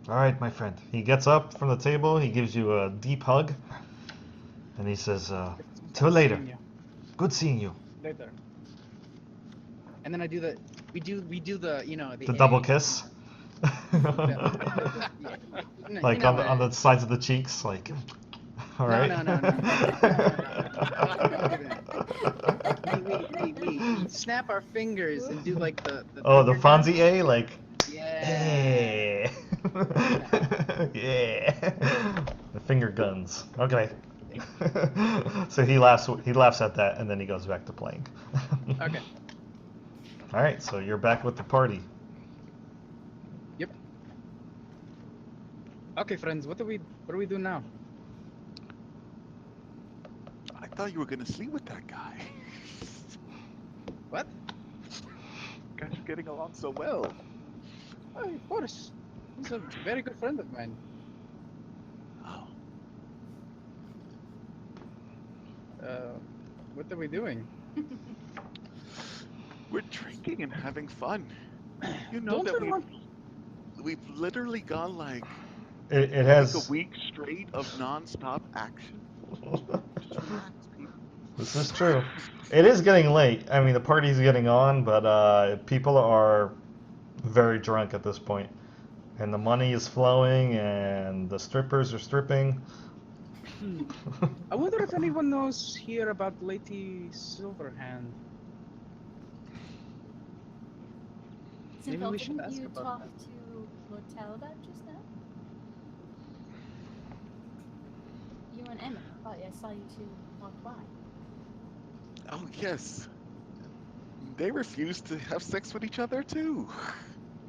All right, my friend. He gets up from the table. He gives you a deep hug, and he says, "Till later. Seeing you Good seeing you." later. And then I do the, we do the, you know, The double kiss. Like on the sides of the cheeks, like. All right. No. We snap our fingers and do like the Oh, the finger gun. Fonzie A, like. Yeah. Hey. Yeah. The finger guns. Okay. So he laughs at that, and then he goes back to playing. Okay. All right, so you're back with the party. Yep. Okay, friends. What do we do now? I thought you were gonna sleep with that guy. What? Guys are getting along so well. Oh, of course. He's a very good friend of mine. Oh, What are we doing? we're drinking and having fun. You know Don't that we want- we've literally gone like It I think has. a week straight of non-stop action. Just relax, people. This is true. It is getting late. I mean, the party's getting on, but people are very drunk at this point, and the money is flowing, and the strippers are stripping. I wonder if anyone knows here about Lady Silverhand. Maybe Simple, we should didn't ask you about talk that. to Lord Talbot just now? You and Emma. I saw you two walk by. Oh yes. They refuse to have sex with each other too.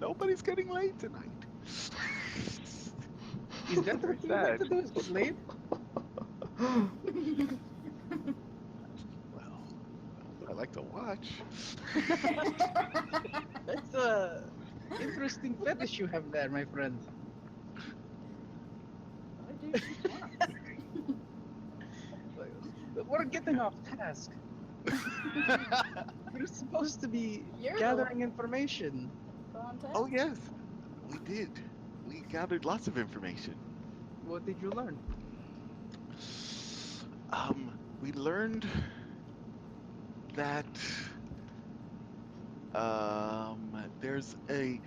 Nobody's getting laid tonight. Is that Very what you like to sad. do? Is get laid? Well, I like to watch. That's a interesting fetish you have there, my friend. We're getting off task. We're supposed to be You're the gathering information. Go on, Ted. Oh yes, we did. We gathered lots of information. What did you learn? We learned that there's a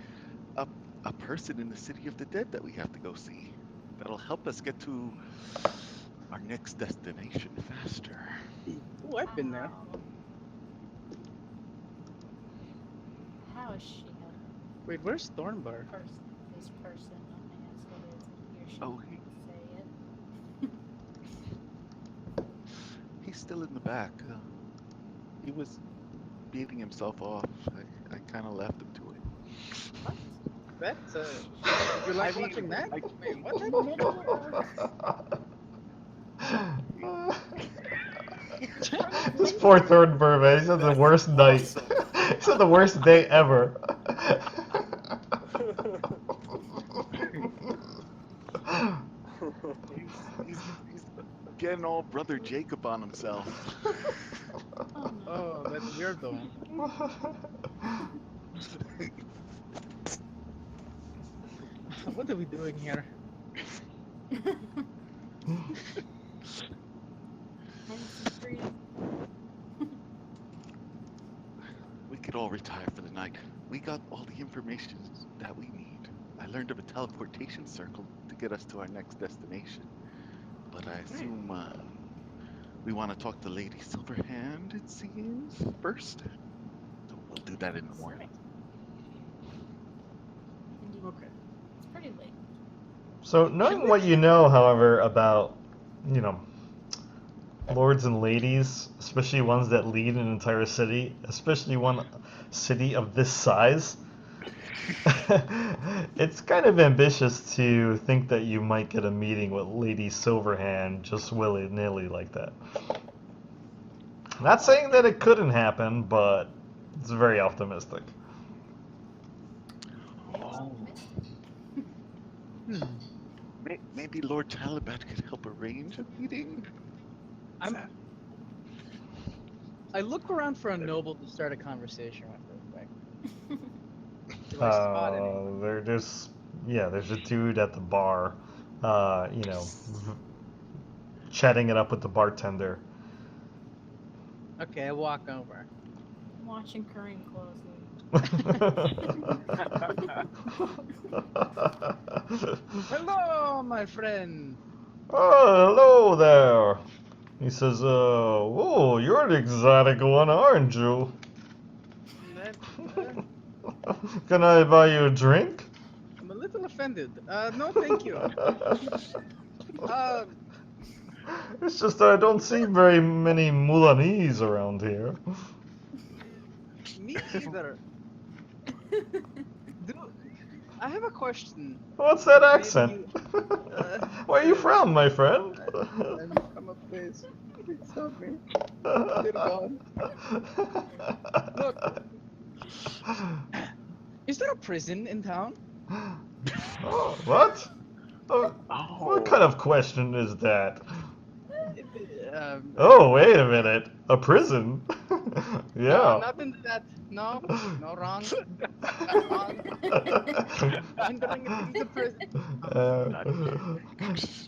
person in the city of the dead that we have to go see. That'll help us get to our next destination faster. Ooh, I've been there. How is she Wait, where's Thornbar? this person? I asked whether it's he or she. Oh, Say it. he's still in the back. He was beating himself off. I kind of left him to it. What? That's did you like watching that? Wait, what? This poor Thornburg, man. He's had the worst night. He's had the worst day ever. He's getting all brother Jacob on himself. Oh, no. Oh, that's weird though. What are we doing here? We could all retire for the night. We got all the information that we need. I learned of a teleportation circle to get us to our next destination. But I assume we want to talk to Lady Silverhand, it seems, first. So we'll do that in the morning. Indeed. Okay. It's pretty late. So, knowing what you know, however, about, you know, lords and ladies, especially ones that lead an entire city, especially one city of this size, it's kind of ambitious to think that you might get a meeting with Lady Silverhand just willy-nilly like that. Not saying that it couldn't happen, but it's very optimistic. Oh. Maybe Lord Talabat could help arrange a meeting? I look around for a noble to start a conversation with real quick. Do I spot any? There's a dude at the bar, chatting it up with the bartender. Okay, I walk over. I'm watching Kareem closely. Hello, my friend. Oh, hello there. He says, "Oh, you're an exotic one, aren't you? Can I buy you a drink?" I'm a little offended. No, thank you. It's just I don't see very many Mulanese around here. Me either. I have a question. What's that Maybe accent? you- Where are you from, my friend? I'm from a place. Please help me. Dear God. Look. Is there a prison in town? Oh, what? Oh, what kind of question is that? Oh, wait a minute. A prison? No, Yeah. nothing to that. No, no, wrong. Wrong. Wondering if it's a prison.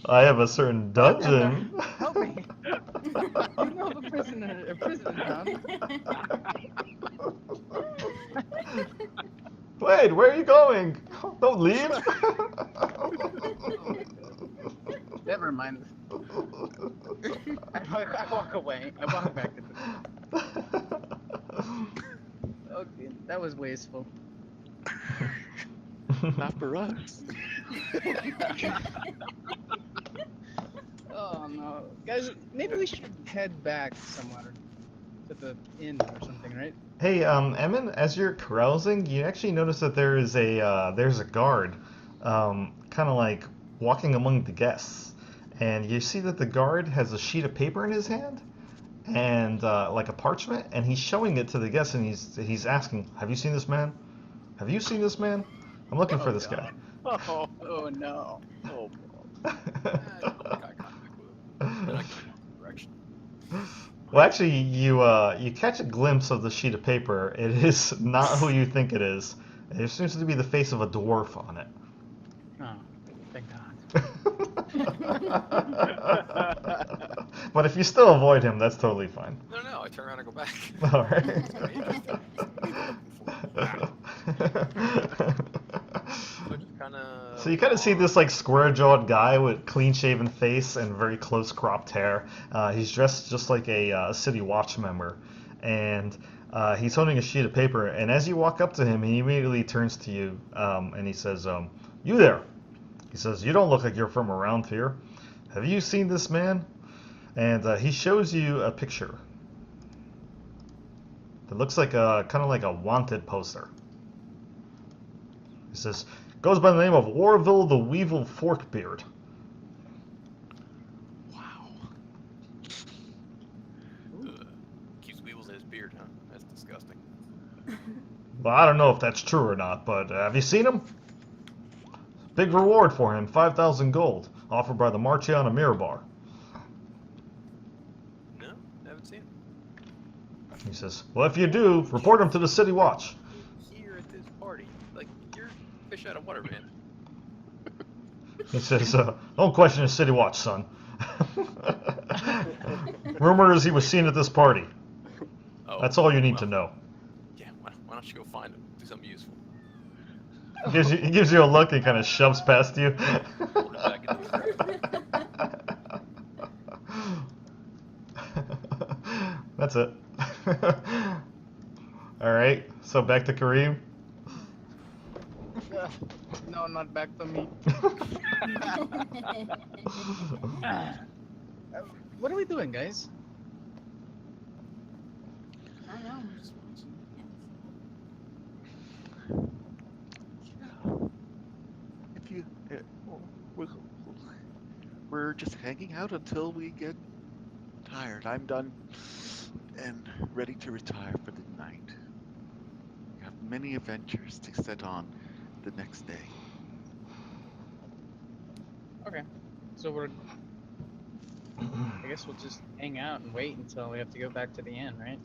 I have a certain dungeon. Help me. You know of a prison in town. Wait, where are you going? Don't leave. Never mind. I walk away. I walk back to the. Okay, that was wasteful. Not for us. Oh no, guys, maybe we should head back somewhere to the inn or something, right? Hey, Emin, as you're carousing, you actually notice that there's a guard, kind of like walking among the guests, and you see that the guard has a sheet of paper in his hand, and like a parchment, and he's showing it to the guests, and he's asking, "Have you seen this man? Have you seen this man? I'm looking for this guy." Oh no. Oh, eye contact with him. Then I go in the direction. Well, actually, you catch a glimpse of the sheet of paper. It is not who you think it is. There seems to be the face of a dwarf on it. Oh, thank God. But if you still avoid him, that's totally fine. No, I turn around and go back. All right. So just kind of So you kind of see this like square-jawed guy with clean-shaven face and very close cropped hair. He's dressed just like a City Watch member, and he's holding a sheet of paper. And as you walk up to him, he immediately turns to you and he says, "You there?" He says, "You don't look like you're from around here. Have you seen this man?" And he shows you a picture. It looks like kind of like a wanted poster. He says, "Goes by the name of Warville the Weevil Forkbeard." Wow. Keeps weevils in his beard, huh? That's disgusting. Well, I don't know if that's true or not, but have you seen him? Big reward for him, 5,000 gold, offered by the Marchiana Mirabar. No, haven't seen him. He says, "Well, if you do, report him to the City Watch." Here at this party, like you're fish out of water, man. He says, "Don't question the City Watch, son." Rumor is he was seen at this party. Oh, That's all you need well, to know. Yeah, why don't you go find him? Do something useful. He gives you a look and kind of shoves past you. Hold it back into his That's it. All right, so back to Kareem. No, not back to me. What are we doing, guys? I know, I'm just watching. If you, we're just hanging out until we get tired. I'm done and ready to retire for the night. We have many adventures to set on the next day. Okay. So I guess we'll just hang out and wait until we have to go back to the inn, right?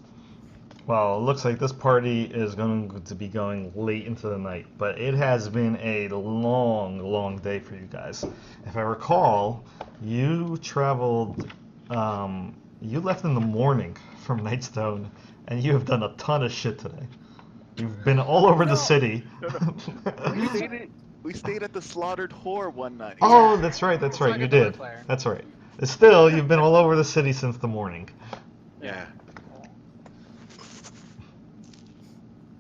Well, it looks like this party is going to be going late into the night, but it has been a long, long day for you guys. If I recall, you traveled, you left in the morning from Nightstone, and you have done a ton of shit today. You've been all over the city. We stayed at the Slaughtered Whore one night. Oh, that's right, It's like you a did. player. That's right. Still, you've been all over the city since the morning. Yeah.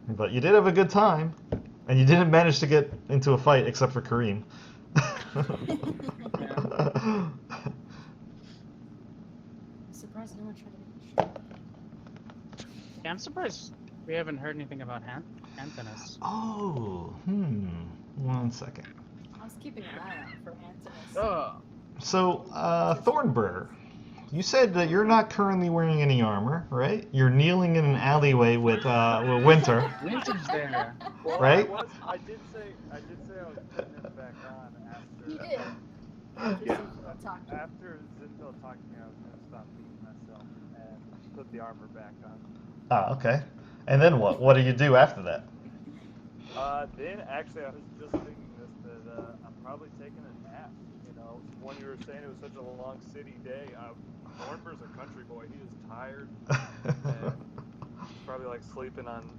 But you did have a good time, and you didn't manage to get into a fight except for Kareem. Surprised no one tried to get me. Yeah, I'm surprised we haven't heard anything about Anthonus. Oh, 1 second. I was keeping an eye out for Antinous. Oh, So, Thornburr, you said that you're not currently wearing any armor, right? You're kneeling in an alleyway with Winter. Winter's there. Well, Right? I did say I was putting it back on after. You did. Yeah. After Zinfel talked to me, I was gonna stop beating myself and put the armor back on. Ah, okay. And then what? What do you do after that? Then actually I was just thinking this that I'm probably taking a nap. You know, when you were saying it was such a long city day, Thornbur's a country boy. He is tired. And he's probably like sleeping on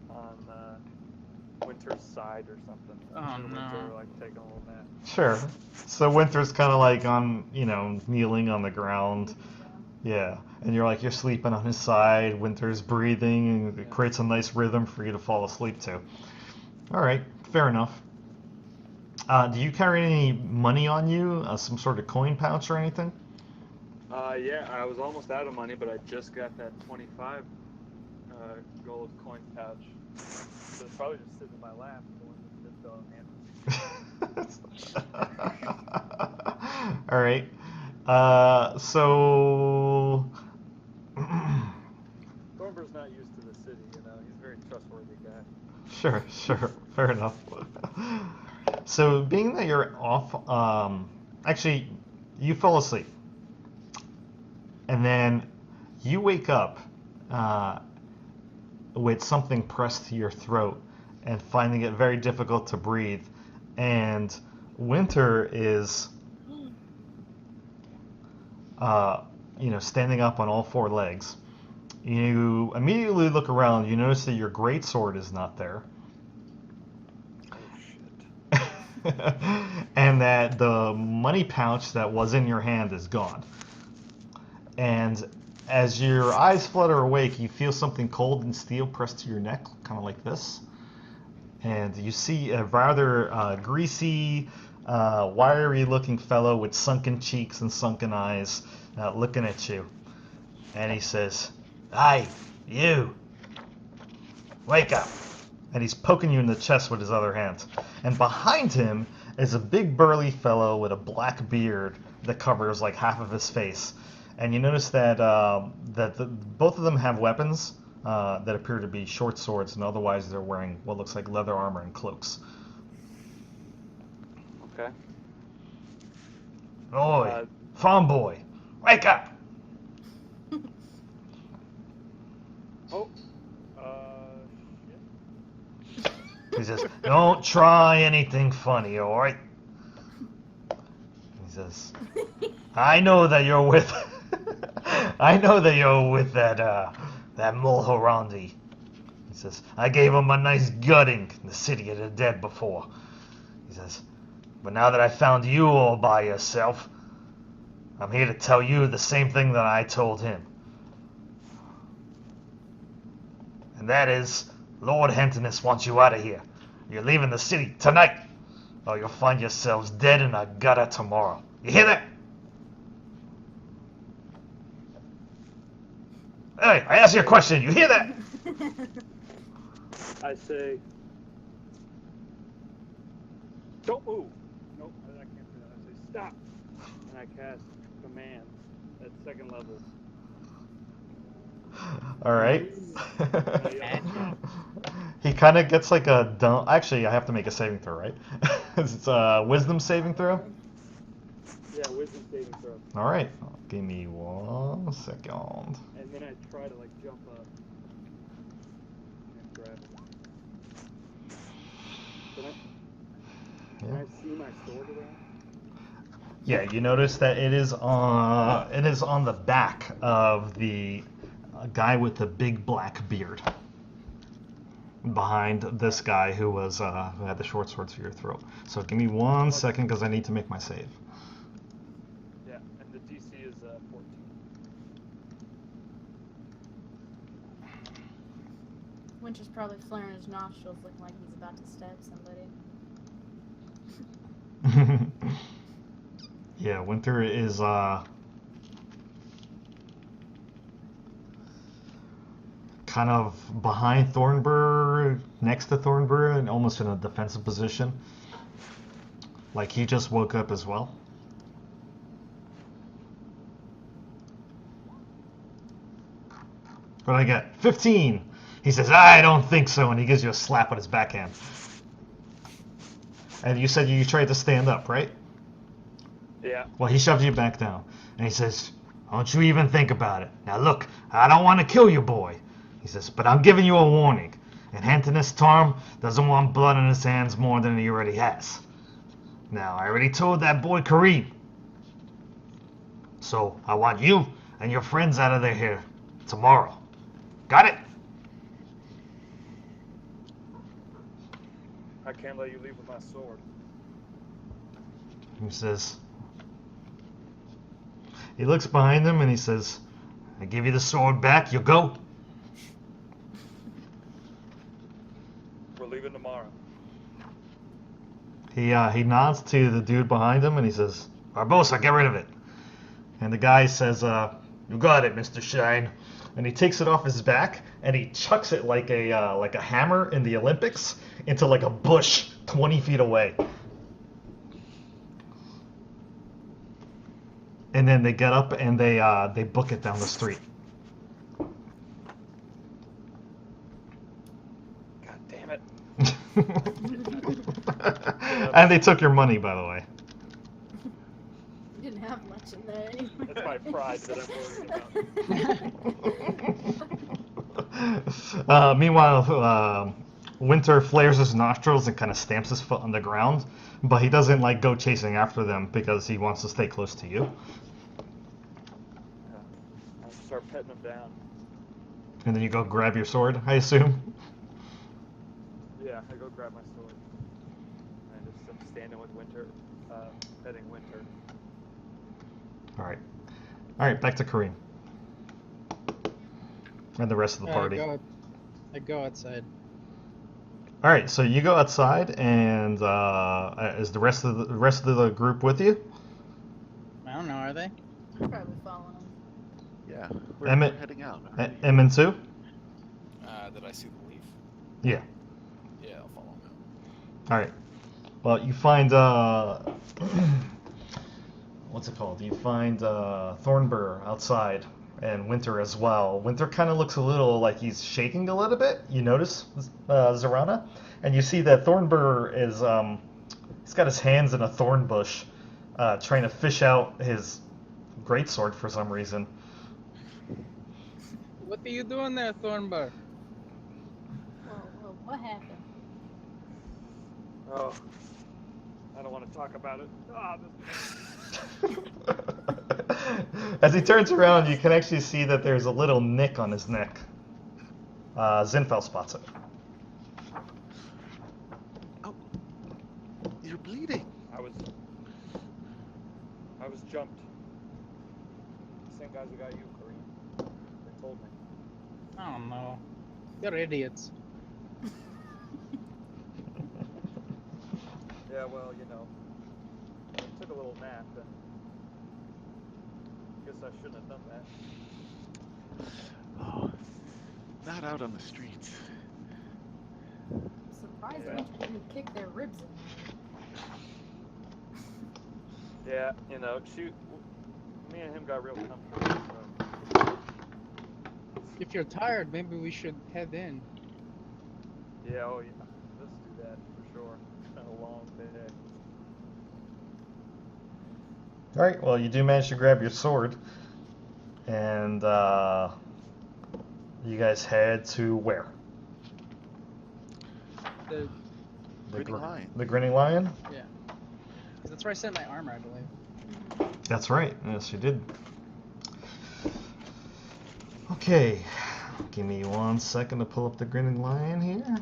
Winter's side or something. Oh, I'm sure no. Winter like taking a little nap. Sure. So Winter's kind of like on, kneeling on the ground. Yeah. And you're sleeping on his side. Winter's breathing, and it creates a nice rhythm for you to fall asleep to. All right. Fair enough. Do you carry any money on you? Some sort of coin pouch or anything? Yeah, I was almost out of money, but I just got that 25 gold coin pouch. So it's probably just sitting in my lap. The one that's All right. So. Thornbur's not used to the city, you know. He's a very trustworthy guy. Sure. Fair enough. So, being that you're off, actually, you fall asleep. And then you wake up with something pressed to your throat and finding it very difficult to breathe. And Winter is, standing up on all four legs. You immediately look around. You notice that your greatsword is not there. and that the money pouch that was in your hand is gone. And as your eyes flutter awake, you feel something cold and steel pressed to your neck, kind of like this. And you see a rather greasy, wiry-looking fellow with sunken cheeks and sunken eyes looking at you. And he says, "Hey, you! Wake up!" And he's poking you in the chest with his other hand. And behind him is a big burly fellow with a black beard that covers like half of his face. And you notice that both of them have weapons that appear to be short swords, and otherwise they're wearing what looks like leather armor and cloaks. Okay. Oi, farm boy, wake up! Oh. Shit. He says, "Don't try anything funny, all right?" He says, "I know that you're with, I know that you're with that Mulhorandi." He says, "I gave him a nice gutting in the city of the dead before." He says, "But now that I found you all by yourself, I'm here to tell you the same thing that I told him. And that is, Lord Hentonus wants you out of here. You're leaving the city tonight, or you'll find yourselves dead in a gutter tomorrow. You hear that?" Hey, I asked you a question. You hear that? I say, don't move. Nope, I can't do that. I say, stop. And I cast command at 2nd level. All right. And He kind of gets like a dumb. Actually, I have to make a saving throw, right? It's a wisdom saving throw. Yeah, wisdom saving throw. All right. Give me 1 second. And then I try to like jump up and grab it. Can I see my sword around? Yeah, you notice that it is on the back of the guy with the big black beard. Behind this guy who had the short sword to your throat. So give me 1 second because I need to make my save. Yeah, and the DC is 14. Winter's probably flaring his nostrils, looking like he's about to stab somebody. Yeah, Winter is kind of behind Thornburr, next to Thornburr, and almost in a defensive position. Like he just woke up as well. What did I get? 15! He says, "I don't think so," and he gives you a slap with his backhand. And you said you tried to stand up, right? Yeah. Well, he shoves you back down, and he says, "Don't you even think about it. Now look, I don't want to kill you, boy." He says, "But I'm giving you a warning. And Hentonus Tarm doesn't want blood on his hands more than he already has. Now, I already told that boy Kareem. So, I want you and your friends out of there here tomorrow. Got it?" I can't let you leave with my sword. He says, he looks behind him and he says, "I give you the sword back, you go." We're leaving tomorrow. He nods to the dude behind him and he says, "Barbosa, get rid of it." And the guy says, "You got it, Mr. Shine." And he takes it off his back and he chucks it like a hammer in the Olympics into like a bush 20 feet away. And then they get up and they book it down the street. God damn it. And they took your money, by the way. You didn't have much in there anyway. That's my pride that I'm worried about. Meanwhile, Winter flares his nostrils and kind of stamps his foot on the ground, but he doesn't like go chasing after them because he wants to stay close to you. I'll start petting him down. And then you go grab your sword, I assume. Yeah, I go grab my sword. I'm standing with Winter, heading winter. All right, back to Kareem and the rest of the party. I go outside. All right, so you go outside, and is the rest of the group with you? I don't know, are they? Probably following him. Yeah, we're Emmett- heading out. M and Sue? Did I see the leaf? Yeah. Yeah, I'll follow him. All right. Well, you find what's it called? You find Thornburr outside, and Winter as well. Winter kind of looks a little like he's shaking a little bit. You notice Zorana, and you see that Thornburr is he's got his hands in a thorn bush, trying to fish out his greatsword for some reason. What are you doing there, Thornburr? Whoa, what happened? Oh, I don't want to talk about it. As he turns around, you can actually see that there's a little nick on his neck. Zinfel spots it. Oh, you're bleeding. I was jumped. Same guys who got you, Kareem. They told me. I don't know. They're idiots. Yeah, well, you know, I took a little nap, and guess I shouldn't have done that. Oh, not out on the streets. Surprised Yeah. Winter didn't kick their ribs in. Yeah, you know, shoot, me and him got real comfortable, so. If you're tired, maybe we should head in. Yeah, oh yeah, let's do that for sure. It's been a long day. All right. Well, you do manage to grab your sword, and you guys head to where? The Grinning Lion. The Grinning Lion? yeah. 'Cause that's where I set my armor, I believe. That's right. Yes, you did. Okay. Give me 1 second to pull up the Grinning Lion here.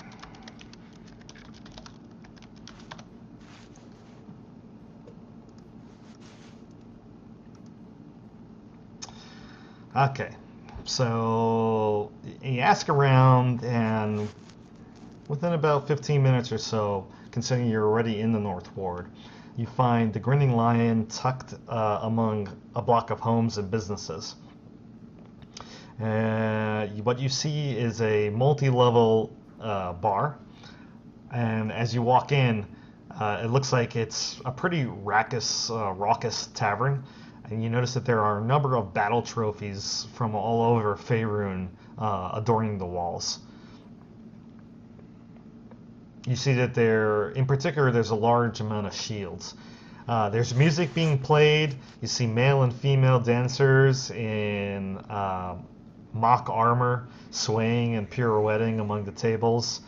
Okay. So you ask around, and within about 15 minutes or so, considering you're already in the North Ward, you find the Grinning Lion tucked among a block of homes and businesses. What you see is a multi-level bar, and as you walk in, it looks like it's a pretty raucous tavern, and you notice that there are a number of battle trophies from all over Faerun adorning the walls. You see that in particular, there's a large amount of shields. There's music being played. You see male and female dancers in mock armor swaying and pirouetting among the tables.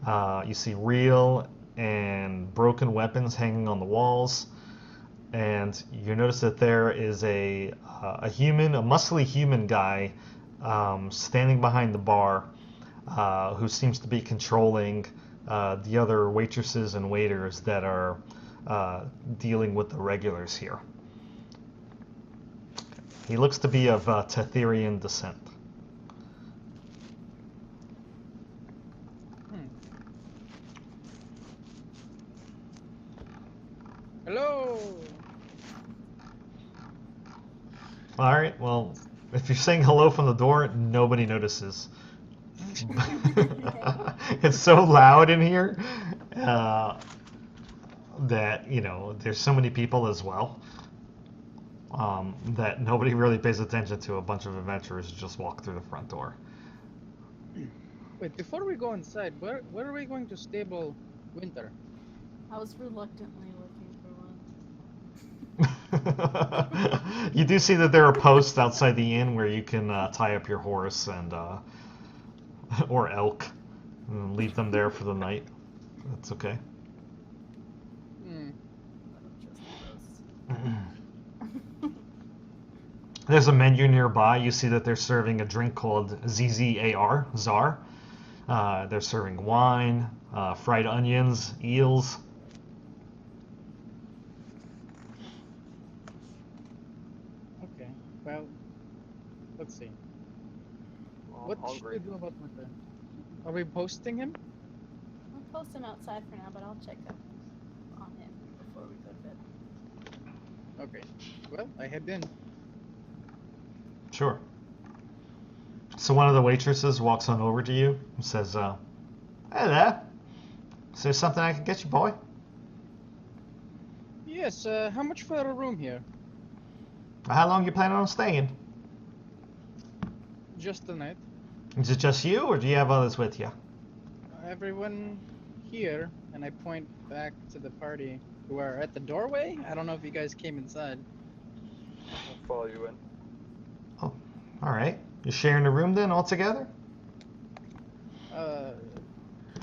You see real and broken weapons hanging on the walls. And you notice that there is a muscly human guy standing behind the bar who seems to be controlling the other waitresses and waiters that are dealing with the regulars here. He looks to be of Tetherian descent. Hello! All right, well, if you're saying hello from the door, nobody notices. It's so loud in here that, there's so many people as well that nobody really pays attention to a bunch of adventurers just walk through the front door. Wait, before we go inside, where are we going to stable Winter? I was reluctantly looking for one. You do see that there are posts outside the inn where you can tie up your horse and or elk and leave them there for the night. That's okay. There's a menu nearby. You see that they're serving a drink called ZZAR, Czar. They're serving wine, fried onions, eels. Okay. Well, let's see. Well, What I'm should we hungry. do about Winter? Are we posting him? I'll post him outside for now, but I'll check up on him before we go to bed. Okay. Well, I head in. Sure. So one of the waitresses walks on over to you and says, "Hey there. Is there something I can get you, boy?" Yes. How much for a room here? How long you planning on staying? Just the night. Is it just you, or do you have others with you? Everyone here, and I point back to the party who are at the doorway. I don't know if you guys came inside. I'll follow you in. Oh, all right. You're sharing a room then, all together? Or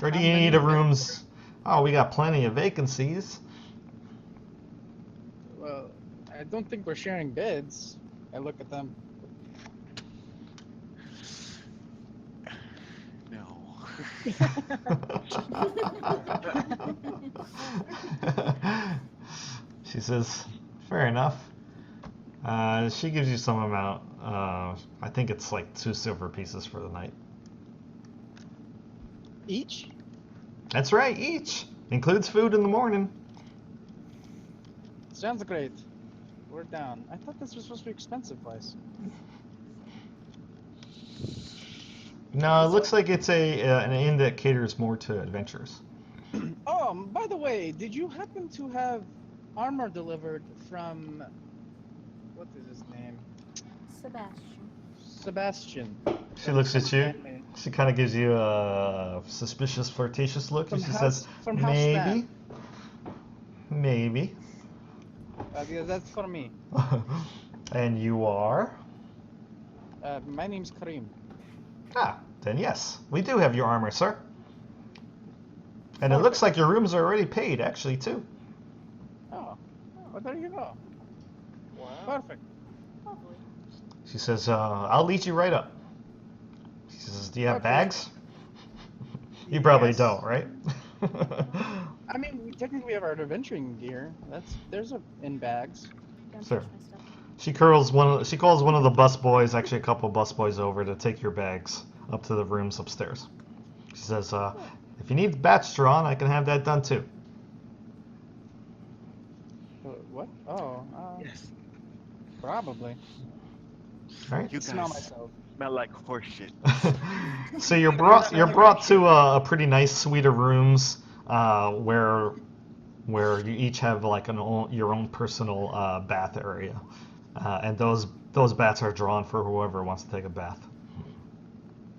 do How you many need a beds? rooms? Oh, we got plenty of vacancies. Well, I don't think we're sharing beds. I look at them. No. She says, "Fair enough." She gives you some amount. I think it's like 2 silver pieces for the night. Each? That's right, each. Includes food in the morning. Sounds great. We're down. I thought this was supposed to be an expensive place. No, it looks like it's an inn that caters more to adventurers. Oh, by the way, did you happen to have armor delivered from... What is his name? Sebastian. Sebastian. She From- looks at from you. Batman. She kind of gives you a suspicious, flirtatious look, and From she House- says, from House "Maybe, maybe." Yeah, that's for me. And you are? My name's Karim. Ah, then yes, we do have your armor, sir. And it looks like your rooms are already paid, actually, too. Oh, well, there you go. Wow. Perfect. Lovely. She says, "I'll lead you right up." She says, "Do you have Okay. bags?" You probably Yes. don't, right? I mean, we technically have our adventuring gear. There's in bags. Don't Sure. touch my stuff. She calls one of the bus boys, actually a couple of bus boys, over to take your bags up to the rooms upstairs. She says, "If you need batch drawn, I can have that done too." What? Oh, Yes. probably. All right. You Smell guys myself. smell like horseshit. So you're brought to a pretty nice suite of rooms where you each have like your own personal bath area, and those baths are drawn for whoever wants to take a bath.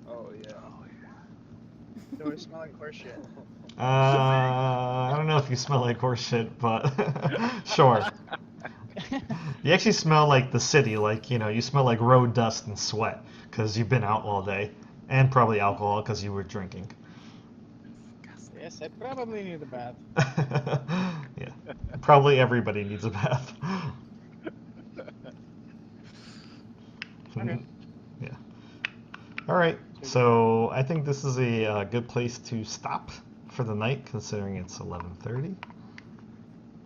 Oh yeah. Do I smell like horseshit? I don't know if you smell like horse shit, but sure. You actually smell like the city, like you smell like road dust and sweat because you've been out all day, and probably alcohol because you were drinking. Yes, I probably need a bath. Yeah, probably everybody needs a bath. Okay. Yeah. All right. So I think this is a good place to stop for the night, considering it's 11:30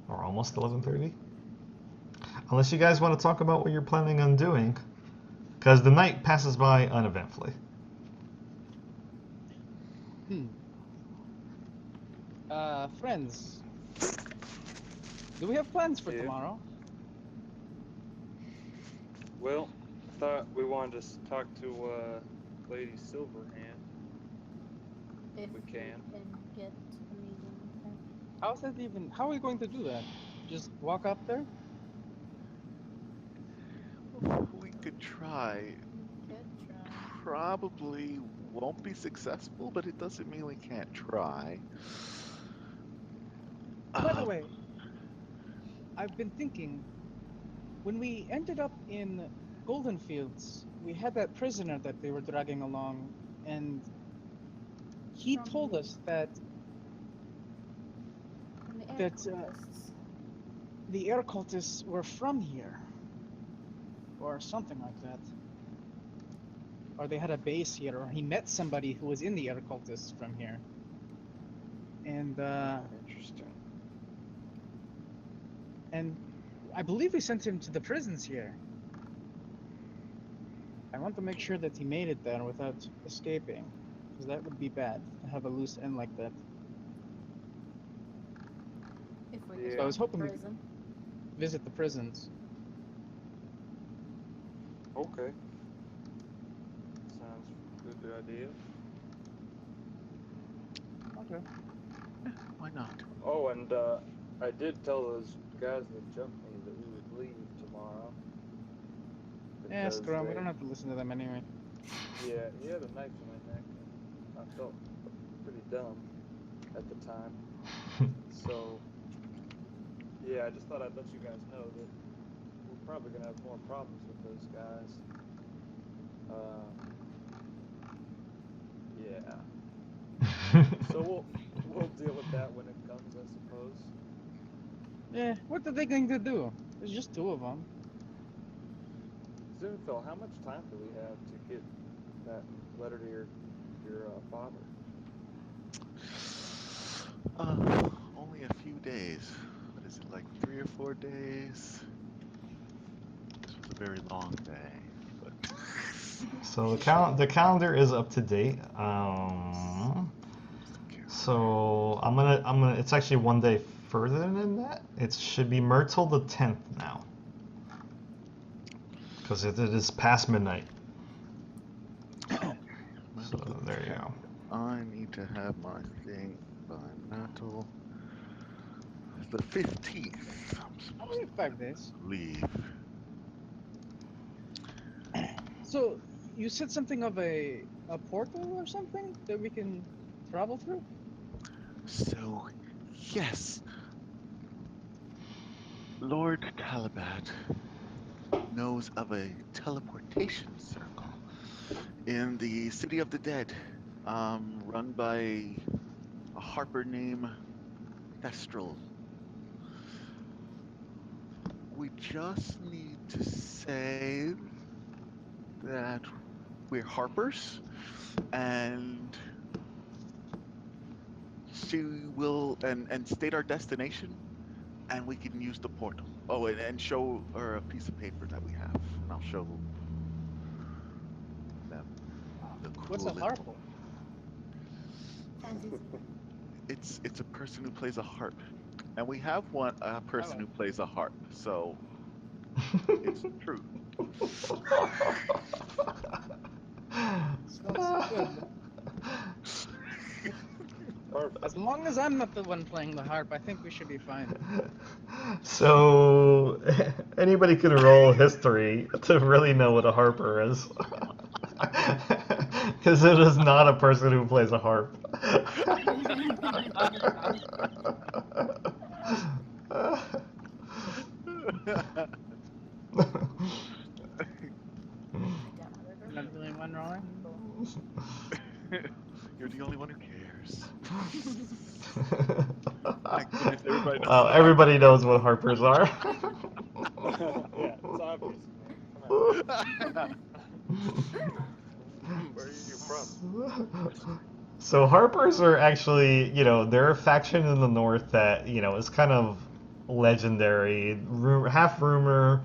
or almost 11:30. Unless you guys want to talk about what you're planning on doing, because the night passes by uneventfully. Friends. Do we have plans for Yeah. tomorrow? Well, I thought we wanted to talk to Lady Silverhand. If We can. get a meeting with her. How's that even? How are we going to do that? Just walk up there? We could try. Good try. Probably won't be successful, but it doesn't mean we can't try. By the way, I've been thinking, when we ended up in Golden Fields, we had that prisoner that they were dragging along, and he told us that From the air That, cultists. the air cultists were from here. Or something like that. Or they had a base here, or he met somebody who was in the air cultists from here. And, Interesting. and I believe we sent him to the prisons here. I want to make sure that he made it there without escaping, because that would be bad to have a loose end like that. If we Yeah. could So I was hoping we prison. visit the prisons. Okay. Sounds good idea. Okay. Why not? Oh, and I did tell those guys that jumped me that we would leave tomorrow. Yeah, because screw 'em, we they- don't have to listen to them anyway. Yeah, he had a knife in my neck. And I felt pretty dumb at the time. So, yeah, I just thought I'd let you guys know that we're probably gonna have more problems with those guys. Yeah. So we'll deal with that when it comes, I suppose. Yeah, what are they going to do? There's just two of them. Zoonfell, how much time do we have to get that letter to your father? Only a few days. What is it, like 3 or 4 days? This was a very long day, but So the calendar is up to date. So I'm gonna. It's actually one day further than that. It should be Myrtle the 10th now, because it is past midnight. So there you go. I need to have my thing by Natal. The 15th. I'm Only supposed 5 days. to leave. So, you said something of a portal or something that we can travel through? So, yes. Lord Talabat knows of a teleportation circle in the City of the Dead, run by a harper named Thestral. We just need to say that we're harpers, and she will and state our destination, and we can use the portal. Oh, and show her a piece of paper that we have, and I'll show them the cool What's a little- harp? It's a person who plays a harp, and we have a person who plays a harp, so it's true. Sounds good. Perfect. As long as I'm not the one playing the harp, I think we should be fine. So anybody can roll history to really know what a harper is. Because it is not a person who plays a harp. Not the only one rolling? You're the only one who cares. My goodness, everybody knows Well, what everybody knows what harpers are. Yeah, it's obvious. Come on. Where are you from? So harpers are actually, they're a faction in the north that, is kind of legendary, half rumor,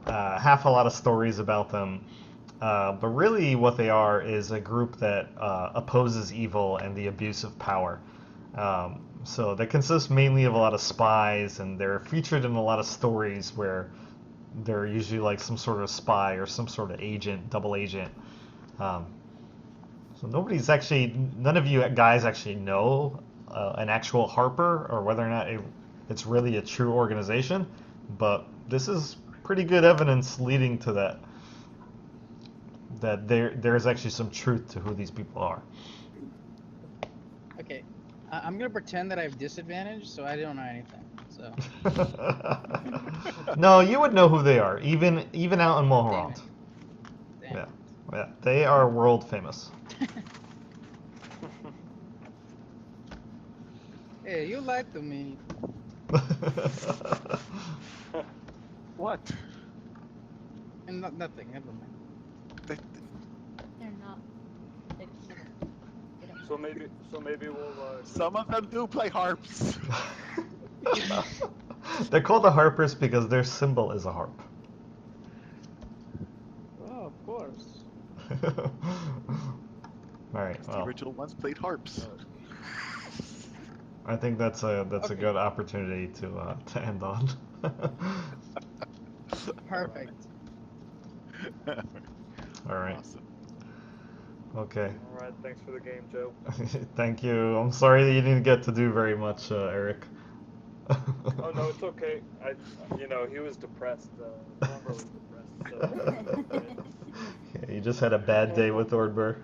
half a lot of stories about them. But really what they are is a group that opposes evil and the abuse of power. So they consist mainly of a lot of spies, and they're featured in a lot of stories where they're usually like some sort of spy or some sort of agent, double agent. So none of you guys actually know an actual harper or whether or not it's really a true organization, but this is pretty good evidence leading to that there's actually some truth to who these people are. Okay, I'm gonna pretend that I have disadvantage, so I don't know anything. So No, you would know who they are, even out in damn Mulholland. it. Damn. Yeah, yeah, they are world famous. Hey, you lied to me. What? And nothing. Never mind. They- They're not. They don't. So maybe we'll. Some of them do play harps. They're called the harpers because their symbol is a harp. Oh, course. All right. The Well, original ones played harps. I think that's a good opportunity to end on. Perfect. All right. Awesome. Okay. All right, thanks for the game, Joe. Thank you. I'm sorry that you didn't get to do very much, Eric. Oh no, it's okay. He was depressed. Lumber was depressed. So, Yeah, you just had a bad day with Ordbur.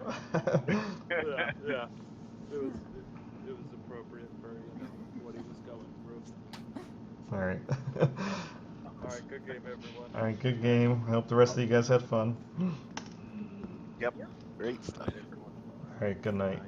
yeah. It was appropriate for what he was going through. All right. All right, good game, everyone. All right, good game. I hope the rest of you guys had fun. Yep. Great stuff. All right, good night.